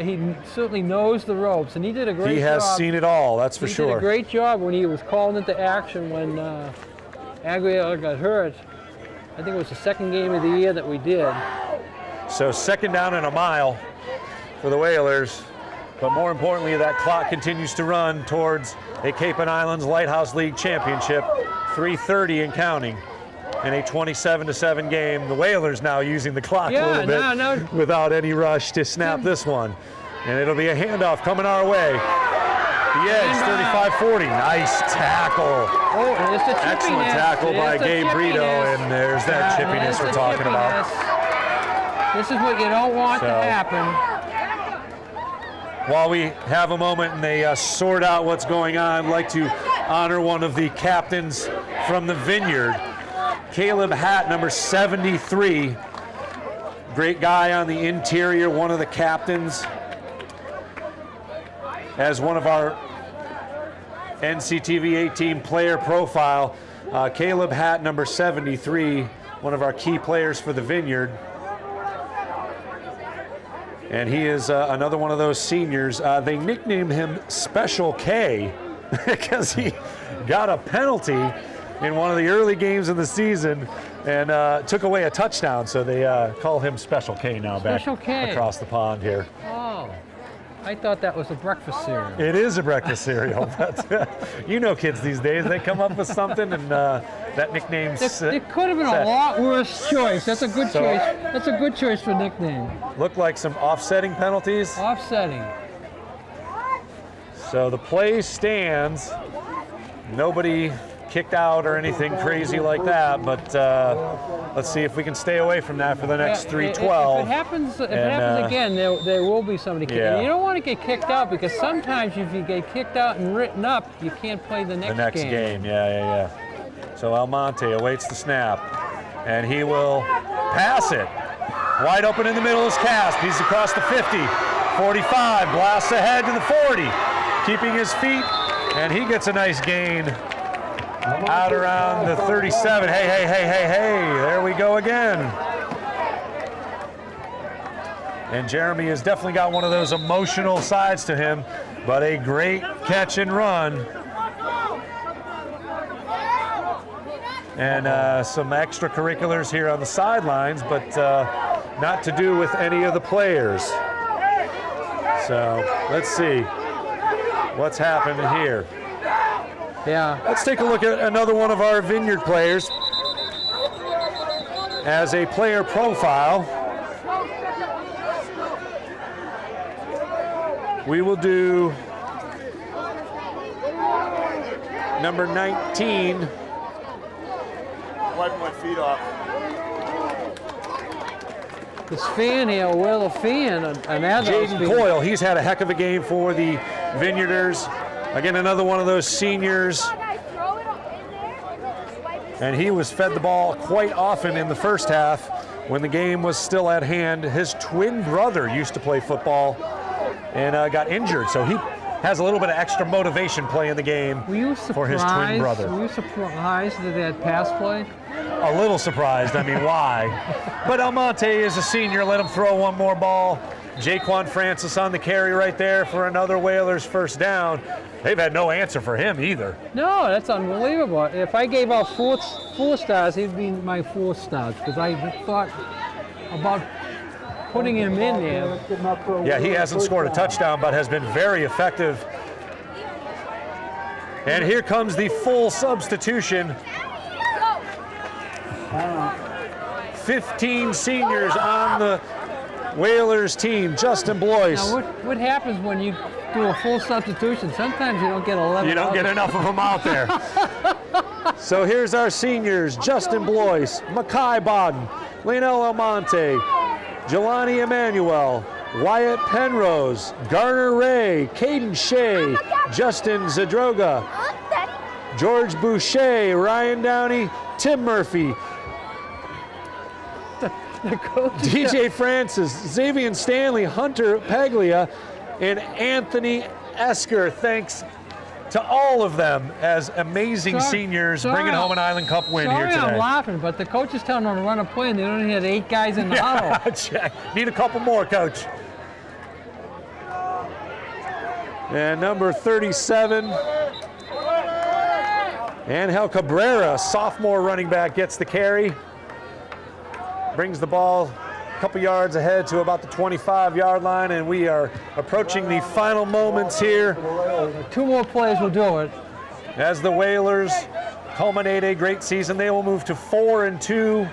certainly knows the ropes, and he did a great job. He has seen it all, that's for He sure. did a great job when he was called into action when Aguilar got hurt. I think it was the second game of the year that we did. So 2nd down and a mile for the Whalers. But more importantly, that clock continues to run towards a Cape and Islands Lighthouse League championship, 3:30 and counting. In a 27-7 game, the Whalers now using the clock a little bit without any rush to snap this one. And it'll be a handoff coming our way. The edge, 35-40, nice tackle. Oh, there's the chippiness. Excellent tackle by Gabe Brito, and there's that chippiness we're talking about. This is what you don't want to happen. While we have a moment and they sort out what's going on, I'd like to honor one of the captains from the Vineyard, Caleb Hatt, number 73. Great guy on the interior, one of the captains. As one of our NCTV 18 player profile, Caleb Hatt, number 73, one of our key players for the Vineyard. And he is another one of those seniors. They nicknamed him Special K because he got a penalty in one of the early games of the season and took away a touchdown. So they call him Special K now back across the pond here. Oh, I thought that was a breakfast cereal. It is a breakfast cereal. But, you know kids these days, they come up with something and that nickname's There could have been a lot worse choice. That's a good choice. That's a good choice for nickname. Look like some offsetting penalties. Offsetting. So the play stands. Nobody kicked out or anything crazy like that, but let's see if we can stay away from that for the next 3:12. If it happens again, there will be somebody kicked out. You don't want to get kicked out because sometimes if you get kicked out and written up, you can't play the next game. Yeah. So Almonte awaits the snap, and he will pass it. Wide open in the middle is Casp. He's across the 50, 45, blasts ahead to the 40, keeping his feet, and he gets a nice gain out around the 37. Hey, there we go again. And Jeremy has definitely got one of those emotional sides to him, but a great catch and run. And some extracurriculars here on the sidelines, but not to do with any of the players. So let's see what's happening here. Yeah. Let's take a look at another one of our Vineyard players as a player profile. We will do number 19. Wiping my feet off. This fan here, a fan, Jayden Coyle, he's had a heck of a game for the Vineyarders. Again, another one of those seniors. And he was fed the ball quite often in the first half when the game was still at hand. His twin brother used to play football and got injured, so he has a little bit of extra motivation playing the game for his twin brother. Were you surprised that they had pass play? A little surprised. I mean, why? But Almonte is a senior. Let him throw one more ball. Jaquan Francis on the carry right there for another Whalers first down. They've had no answer for him either. No, that's unbelievable. If I gave out four stars, he'd be my 4 stars because I thought about putting him in there. Yeah, he hasn't scored a touchdown, but has been very effective. And here comes the full substitution. 15 seniors on the Whalers team. Justin Blois. Now, what happens when you do a full substitution? Sometimes you don't get 11. You don't get enough of them out there. So here's our seniors: Justin Blois, Makai Bodden, Leonel Almonte, Jelani Emmanuel, Wyatt Penrose, Garner Ray, Caden Shea, Justin Zadroga, George Boucher, Ryan Downey, Tim Murphy, DJ Francis, Xavier Stanley, Hunter Paglia, and Anthony Esker. Thanks to all of them as amazing seniors bringing home an Island Cup win here today. I'm laughing, but the coach is telling them to run a play, and they only had 8 guys in the huddle. Need a couple more, coach. And number 37, Angel Cabrera, sophomore running back, gets the carry. brings the ball a couple yards ahead to about the 25-yard line, and we are approaching the final moments here. 2 more plays will do it. As the Whalers culminate a great season, they will move to 4-2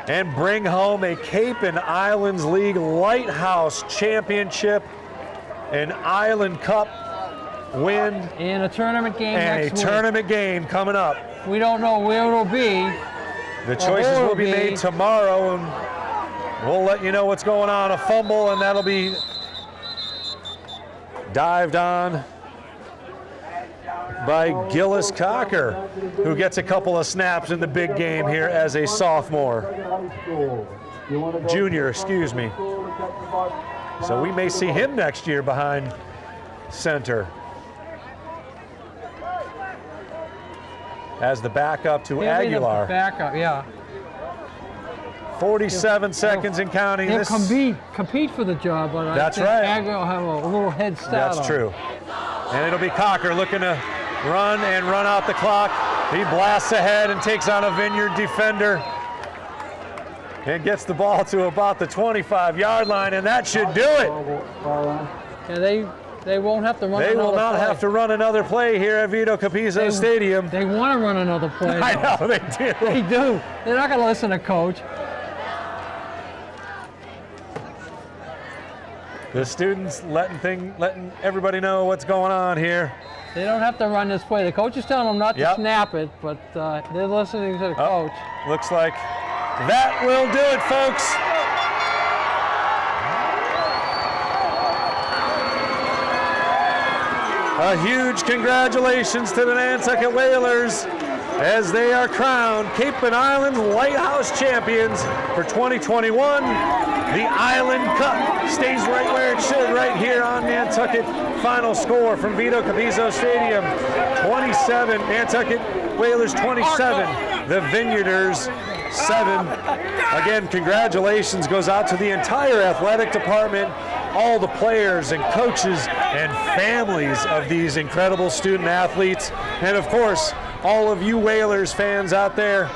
and bring home a Cape and Islands League Lighthouse Championship, an Island Cup win, And a tournament game and next a week. tournament game coming up. We don't know where it'll be. The choices will be be- made tomorrow, and we'll let you know what's going on. A fumble, and that'll be dived on by Gillis Cocker, who gets a couple of snaps in the big game here as a sophomore. Junior, excuse me. So we may see him next year behind center. As the backup to He'll be the Aguilar. Backup, yeah. 47 seconds and counting. He'll This, compete for the job, but That's I think right. Aguilar will have a little head start that's on true. And it'll be Cocker looking to run out the clock. He blasts ahead and takes on a Vineyard defender and gets the ball to about the 25-yard line, and that should do it. Yeah, they won't have to run They another will not play. have to run another play here at Vito Capizzo Stadium. They want to run another play. I know they do. They do. They're not going to listen to coach. The students letting everybody know what's going on here. They don't have to run this play. The coach is telling them not to Yep. snap it, but they're listening to the coach. Looks like that will do it, folks. A huge congratulations to the Nantucket Whalers as they are crowned Cape and Islands Lighthouse champions for 2021. The Island Cup stays right where it should, right here on Nantucket. Final score from Vito Capizzo Stadium, 27, Nantucket Whalers 27, the Vineyarders 7. Again, congratulations goes out to the entire athletic department, all the players and coaches and families of these incredible student athletes, and of course, all of you Whalers fans out there,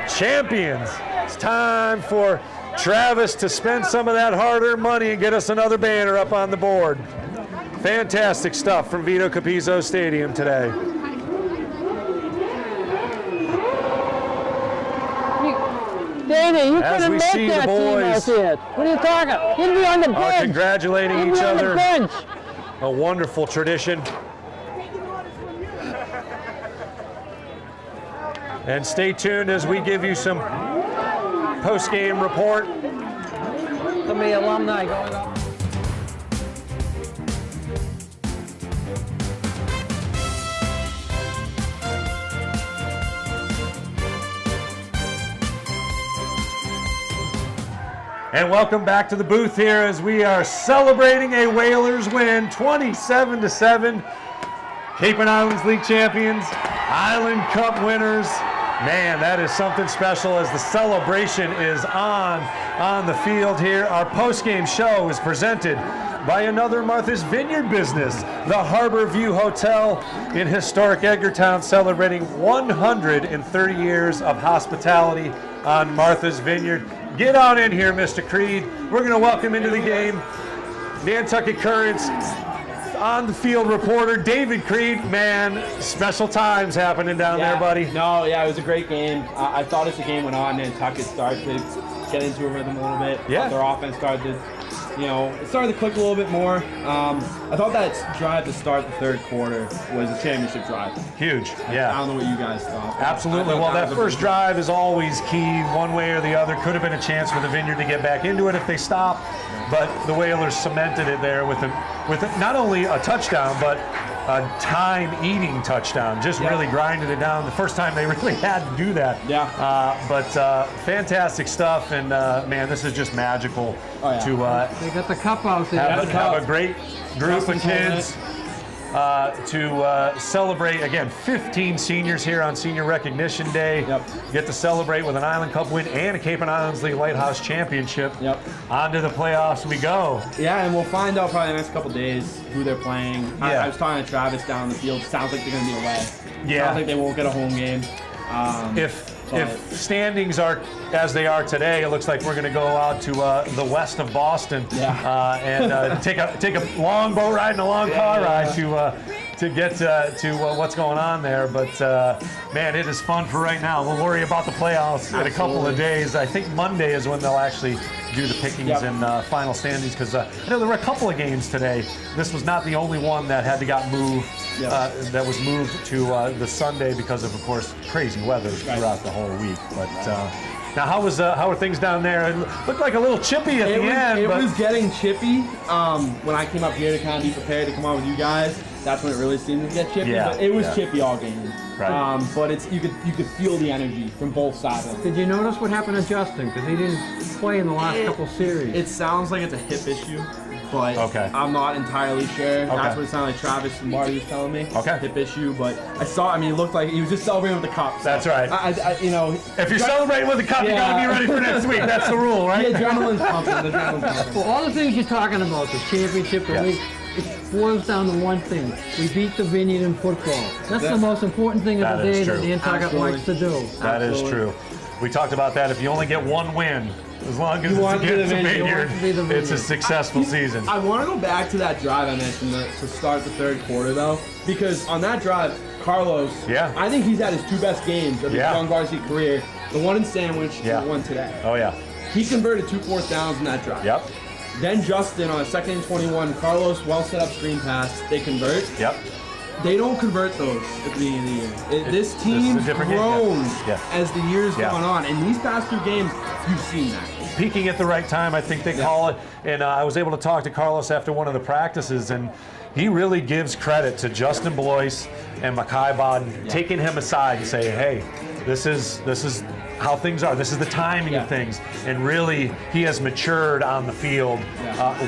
champions. It's time for Travis to spend some of that hard-earned money and get us another banner up on the board. Fantastic stuff from Vito Capizzo Stadium today. Danny, you As couldn't we make see the that team boys out there. What are you talking? He'd be on the are bench. congratulating He'd each be on other. the bench. A wonderful tradition. And stay tuned as we give you some post-game report. Some of the alumni going up. And welcome back to the booth here as we are celebrating a Whalers win, 27-7. Cape and Islands League champions, Island Cup winners. Man, that is something special as the celebration is on the field here. Our post-game show is presented by another Martha's Vineyard business, the Harbor View Hotel in historic Edgartown, celebrating 130 years of hospitality on Martha's Vineyard. Get on in here, Mr. Creed. We're going to welcome into the game Nantucket Currents on the field reporter David Creed. Man, special times happening down there, buddy. No, yeah, it was a great game. I thought as the game went on, Nantucket started to get into a rhythm a little bit. Yeah. Their offense started to, it started to click a little bit more. I thought that drive to start the third quarter was a championship drive. Huge, I yeah. don't know what you guys thought. Absolutely. Well, that first drive is always key, one way or the other. Could have been a chance for the Vineyard to get back into it if they stop, but the Whalers cemented it there with not only a touchdown, but a time-eating touchdown. Just really grinded it down. The first time they really had to do that. Yeah. But fantastic stuff, and man, this is just magical to They got the cup out there. have a great group of kids to celebrate. Again, 15 seniors here on Senior Recognition Day. Yep. Get to celebrate with an Island Cup win and a Cape and Islands League Lighthouse Championship. Yep. On to the playoffs we go. Yeah, and we'll find out probably the next couple days who they're playing. Yeah. I was talking to Travis down the field. Sounds like they're going to be away. Yeah. Sounds like they won't get a home game. if standings are as they are today, it looks like we're going to go out to the west of Boston and take a long boat ride and a long car ride to get to what's going on there. But man, it is fun for right now. We'll worry about the playoffs in a couple of days. I think Monday is when they'll actually do the pickings and final standings, because I know there were a couple of games today. This was not the only one that had to got moved. That was moved to the Sunday because of course, crazy weather throughout the whole week. But now, how are things down there? It looked like a little chippy at the end. It was getting chippy when I came up here to kind of be prepared to come on with you guys. That's when it really seemed to get chippy. Yeah, but it was chippy all game. Right. But you could feel the energy from both sides. Did you notice what happened to Justin? Because he didn't play in the last couple series. It sounds like it's a hip issue, but I'm not entirely sure. Okay. That's what it sounded like Travis and Marty was telling me. Okay. Hip issue, but it looked like he was just celebrating with the cup. So That's right. If you're celebrating with the cup, you got to be ready for next week. That's the rule, right? The adrenaline's pumping. Well, all the things you're talking about, the championship, the league, it boils down to one thing. We beat the Vineyard in football. That's the most important thing of the day that Nantucket likes to do. That is true. We talked about that. If you only get one win, as long as it's against the Vineyard, it's a successful season. I want to go back to that drive I mentioned to start the third quarter, though, because on that drive, Carlos, I think he's had his two best games of his young varsity career. The one in Sandwich and the one today. Oh, yeah. He converted 2 4th downs in that drive. Yep. Then Justin on a 2nd and 21, Carlos, well set up screen pass, they convert. Yep. They don't convert those at the beginning of the year. This team's grown as the year's gone on, and these past 2 games, you've seen that. Peaking at the right time, I think they call it. And I was able to talk to Carlos after one of the practices, and he really gives credit to Justin Blois and Makai Bodden taking him aside and say, hey, this is how things are. This is the timing of things. And really, he has matured on the field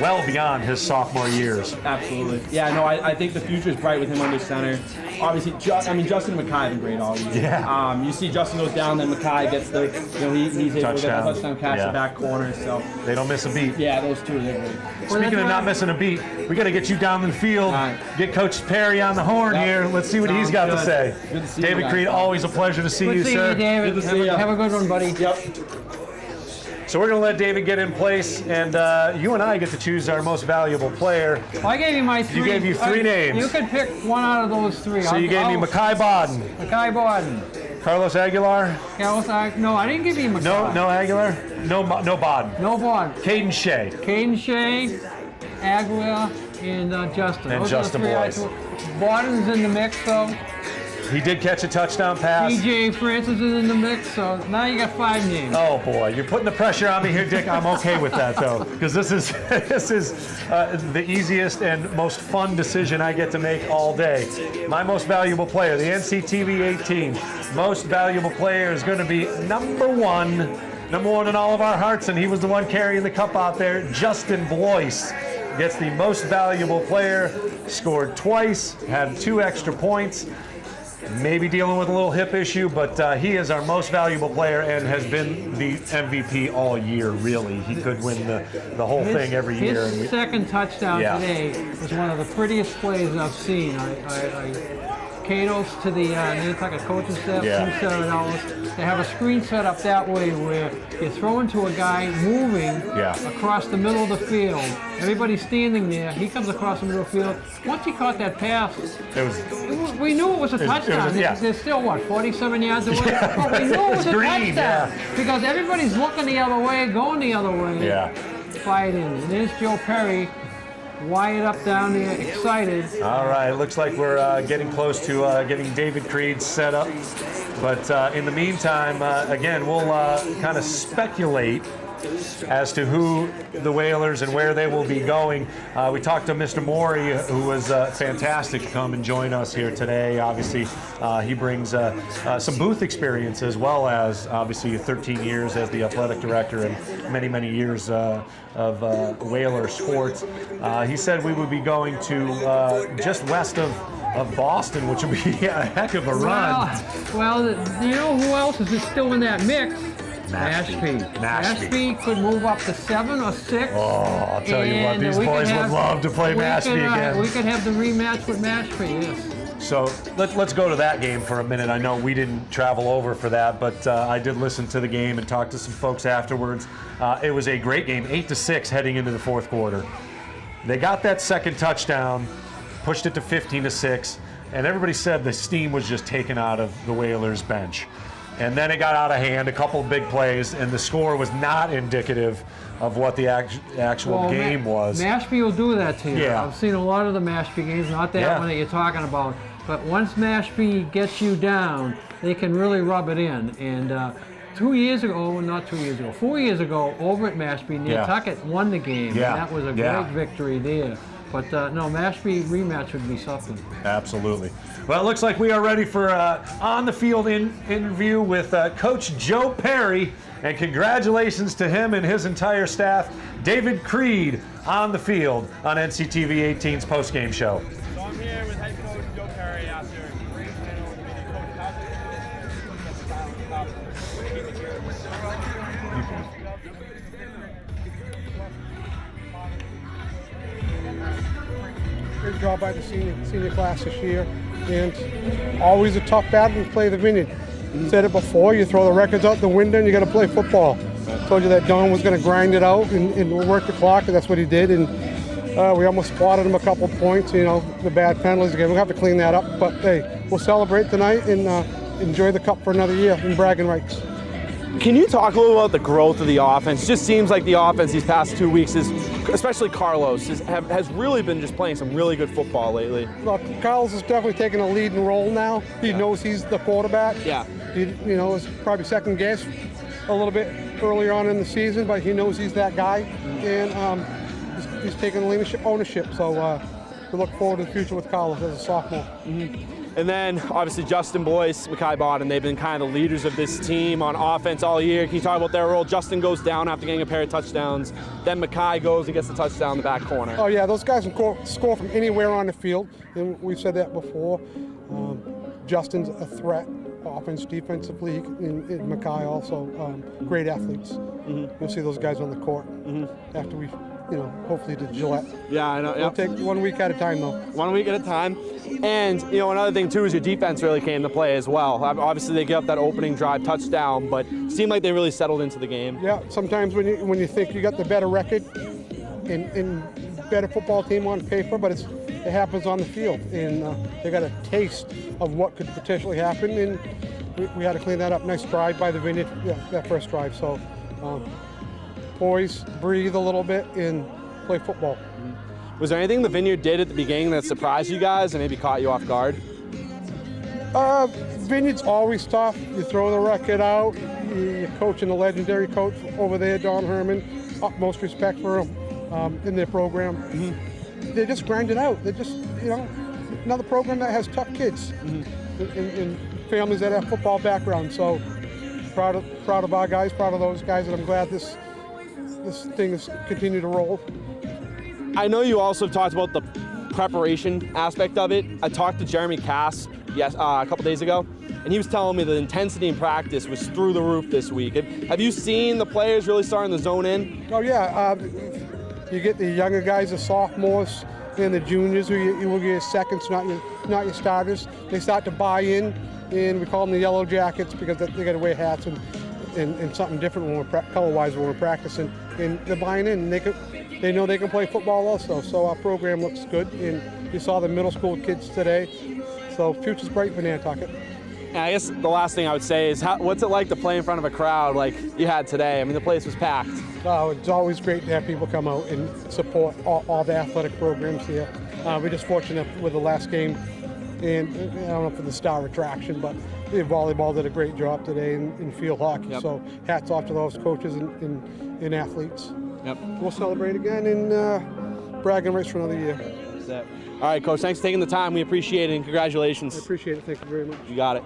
well beyond his sophomore years. Absolutely. Yeah, no, I think the future is bright with him under center. Obviously, Justin and Makai have been great all year. Yeah. You see Justin goes down, then Makai gets he's able to get a touchdown catch the back corner. So they don't miss a beat. Yeah, those two are great. Speaking of not missing a beat, we got to get you down in the field, get Coach Perry on the horn here. Let's see what he's got to say. Good to see David Creed, always a pleasure to see you, sir. David. Good to see you. Have a good one, buddy. Yep. So we're going to let David get in place, and you and I get to choose our most valuable player. Well, I gave you my 3. You gave you 3 names. You could pick one out of those 3. So you gave me Makai Bodden. Makai Bodden. Carlos Aguilar. No, I didn't give you Makai. No Aguilar. No Bodden. No Bodden. Caden Shea. Caden Shea, Aguilar, and Justin. And those Justin Blois. Bodden's in the mix, though. He did catch a touchdown pass. DJ Francis is in the mix, so now you got 5 names. Oh boy, you're putting the pressure on me here, Dick. I'm okay with that though, because this is the easiest and most fun decision I get to make all day. My most valuable player, the NCTV 18 most valuable player, is going to be number one in all of our hearts, and he was the one carrying the cup out there. Justin Blois gets the most valuable player. Scored twice, had 2 extra points. Maybe dealing with a little hip issue, but he is our most valuable player and has been the MVP all year, really. He could win the whole thing every year. His second touchdown today was one of the prettiest plays I've seen. Kudos to the Nantucket coaching staff, Team $7. They have a screen set up that way where you throw into a guy moving across the middle of the field. Everybody's standing there. He comes across the middle of the field. Once he caught that pass, we knew it was a touchdown. There's still, 47 yards away? But we knew it was a touchdown because everybody's looking the other way, going the other way. Fight in. And there's Joe Perry. Wired up down there, excited. All right, looks like we're getting close to getting David Creed set up. But in the meantime, again, we'll kind of speculate as to who the Whalers and where they will be going. We talked to Mr. Morey, who was fantastic to come and join us here today. Obviously, he brings some booth experience as well as, obviously, 13 years as the athletic director and many, many years of Whaler sports. He said we would be going to just west of Boston, which would be a heck of a run. Well, you know who else is still in that mix? Mashpee could move up to 7 or 6. Oh, I'll tell you what, these boys would love to play Mashpee again. We could have the rematch with Mashpee, yes. So let's go to that game for a minute. I know we didn't travel over for that, but I did listen to the game and talk to some folks afterwards. It was a great game, 8-6 heading into the fourth quarter. They got that second touchdown, pushed it to 15-6, and everybody said the steam was just taken out of the Whalers bench. And then it got out of hand, a couple of big plays, and the score was not indicative of what the actual game was. Mashpee will do that to you. Yeah. I've seen a lot of the Mashpee games, not that one that you're talking about. But once Mashpee gets you down, they can really rub it in. And 4 years ago, over at Mashpee, Nantucket won the game. Yeah. And that was a great victory there. But no, Mashpee rematch would be something. Absolutely. Well, it looks like we are ready for on-the-field interview with Coach Joe Perry. And congratulations to him and his entire staff. David Creed on the field on NCTV 18's postgame show. So I'm here with head coach Joe Perry out there. Great job by the senior class this year, and always a tough battle to play the Vineyard. Said it before, you throw the records out the window and you got to play football. Told you that Don was going to grind it out and work the clock, and that's what he did. And we almost spotted him a couple points, the bad penalties again. We'll have to clean that up, but hey, we'll celebrate tonight and enjoy the cup for another year in bragging rights. Can you talk a little about the growth of the offense? It just seems like the offense these past 2 weeks, especially Carlos, has really been just playing some really good football lately. Well, Carlos is definitely taking a leading role now. He knows he's the quarterback. Yeah. It's probably second guess a little bit earlier on in the season, but he knows he's that guy, and he's taking ownership. So we look forward to the future with Carlos as a sophomore. And then, obviously, Justin Boyce, Mekhi Bodden, they've been kind of the leaders of this team on offense all year. Can you talk about their role? Justin goes down after getting a pair of touchdowns. Then Mekhi goes and gets the touchdown in the back corner. Oh, yeah, those guys can score from anywhere on the field. And we've said that before. Justin's a threat, offense, defensively, and Mekhi also great athletes. You'll see those guys on the court after we, hopefully to Gillette. Yeah, I know. It'll take 1 week at a time, though. 1 week at a time. And, another thing, too, is your defense really came to play as well. Obviously, they gave up that opening drive touchdown, but it seemed like they really settled into the game. Yeah, sometimes when you think you got the better record and better football team on paper, but it happens on the field. And they got a taste of what could potentially happen, and we had to clean that up. Nice drive by the Vineyard, that first drive. So poise, breathe a little bit, and play football. Was there anything the Vineyard did at the beginning that surprised you guys and maybe caught you off guard? Vineyard's always tough. You throw the record out. You're coaching a legendary coach over there, Don Herman. Utmost respect for him in their program. They just grind it out. They're just, another program that has tough kids and families that have football backgrounds. So proud of our guys, proud of those guys, and I'm glad this thing has continued to roll. I know you also talked about the preparation aspect of it. I talked to Jeremy Cass a couple days ago, and he was telling me the intensity in practice was through the roof this week. Have you seen the players really starting to zone in? Oh yeah, you get the younger guys, the sophomores and the juniors, who you will get seconds, not your starters. They start to buy in, and we call them the yellow jackets because they got to wear hats and something different when we're color-wise when we're practicing, and they're buying in. And they know they can play football also. So our program looks good, and you saw the middle school kids today. So future's bright for Nantucket. And I guess the last thing I would say is, what's it like to play in front of a crowd like you had today? I mean, the place was packed. Oh, it's always great to have people come out and support all the athletic programs here. We're just fortunate with the last game, and I don't know for the star attraction, but volleyball did a great job today in field hockey. Yep. So hats off to those coaches and athletes. Yep. We'll celebrate again and brag and race for another year. That's it. All right, Coach, thanks for taking the time. We appreciate it, and congratulations. I appreciate it. Thank you very much. You got it.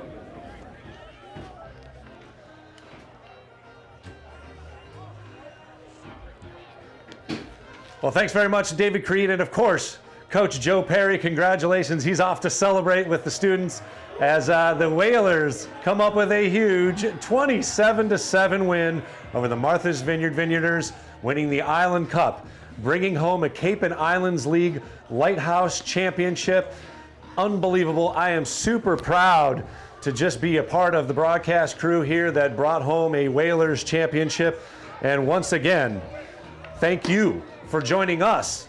Well, thanks very much, David Creed, and of course, Coach Joe Perry. Congratulations. He's off to celebrate with the students as the Whalers come up with a huge 27-7 win over the Martha's Vineyard Vineyarders, winning the Island Cup, bringing home a Cape and Islands League Lighthouse Championship. unbelievable. I am super proud to just be a part of the broadcast crew here that brought home a Whalers championship. And once again, thank you for joining us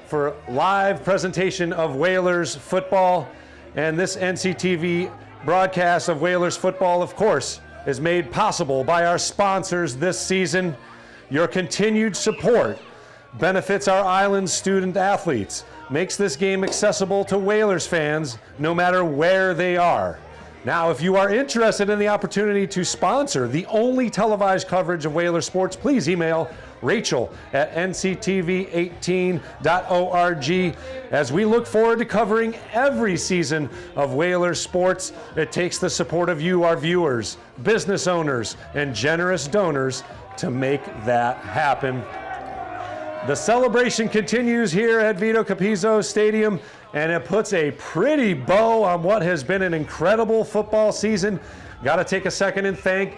for live presentation of Whalers football. And this NCTV broadcast of Whalers football, of course, is made possible by our sponsors this season. Your continued support benefits our island student athletes, makes this game accessible to Whalers fans no matter where they are. Now, if you are interested in the opportunity to sponsor the only televised coverage of Whalers sports, please email Rachel at nctv18.org. As we look forward to covering every season of Whalers sports, it takes the support of you, our viewers, business owners, and generous donors to make that happen. The celebration continues here at Vito Capizzo Stadium, and it puts a pretty bow on what has been an incredible football season. Got to take a second and thank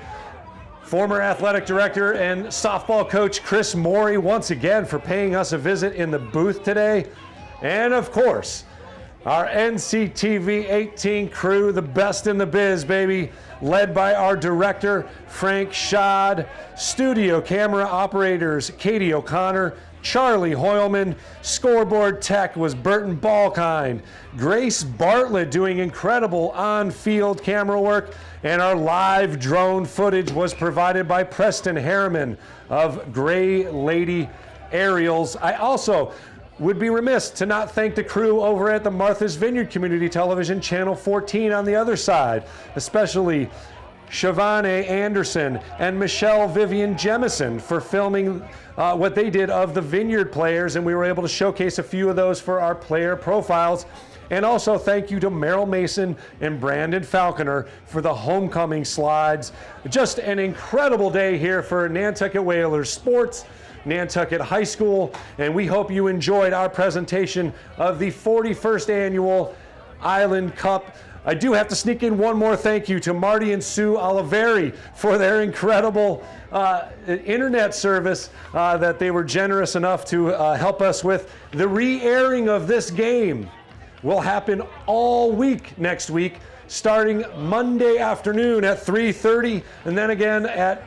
former athletic director and softball coach Chris Morey once again for paying us a visit in the booth today. And of course, our NCTV 18 crew, the best in the biz, baby, led by our director, Frank Schad, studio camera operators, Katie O'Connor, Charlie Hoyleman, scoreboard tech was Burton Balkind, Grace Bartlett doing incredible on-field camera work, and our live drone footage was provided by Preston Harriman of Gray Lady Aerials. I also would be remiss to not thank the crew over at the Martha's Vineyard Community Television, Channel 14 on the other side, especially Shavane Anderson and Michelle Vivian Jemison for filming what they did of the Vineyard players, and we were able to showcase a few of those for our player profiles. And also thank you to Merrill Mason and Brandon Falconer for the homecoming slides. Just an incredible day here for Nantucket Whalers sports, Nantucket High School, and we hope you enjoyed our presentation of the 41st annual Island Cup. I do have to sneak in one more thank you to Marty and Sue Oliveri for their incredible internet service that they were generous enough to help us with. The re-airing of this game will happen all week next week, starting Monday afternoon at 3:30, and then again at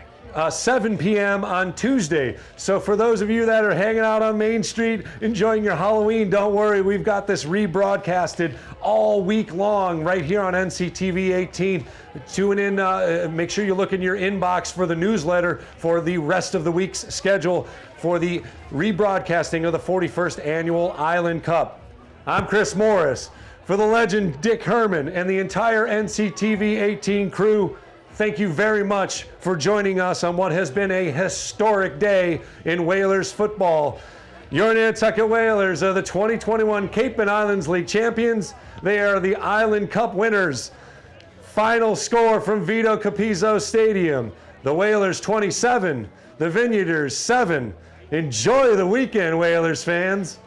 7 p.m. on Tuesday. So for those of you that are hanging out on Main Street enjoying your Halloween, don't worry, we've got this rebroadcasted all week long right here on NCTV 18. Tune in, make sure you look in your inbox for the newsletter for the rest of the week's schedule for the rebroadcasting of the 41st Annual Island Cup. I'm Chris Morris. For the legend Dick Herman and the entire NCTV 18 crew, thank you very much for joining us on what has been a historic day in Whalers football. Your Nantucket Whalers are the 2021 Cape and Islands League champions. They are the Island Cup winners. Final score from Vito Capizzo Stadium. The Whalers 27, the Vineyarders 7. Enjoy the weekend, Whalers fans.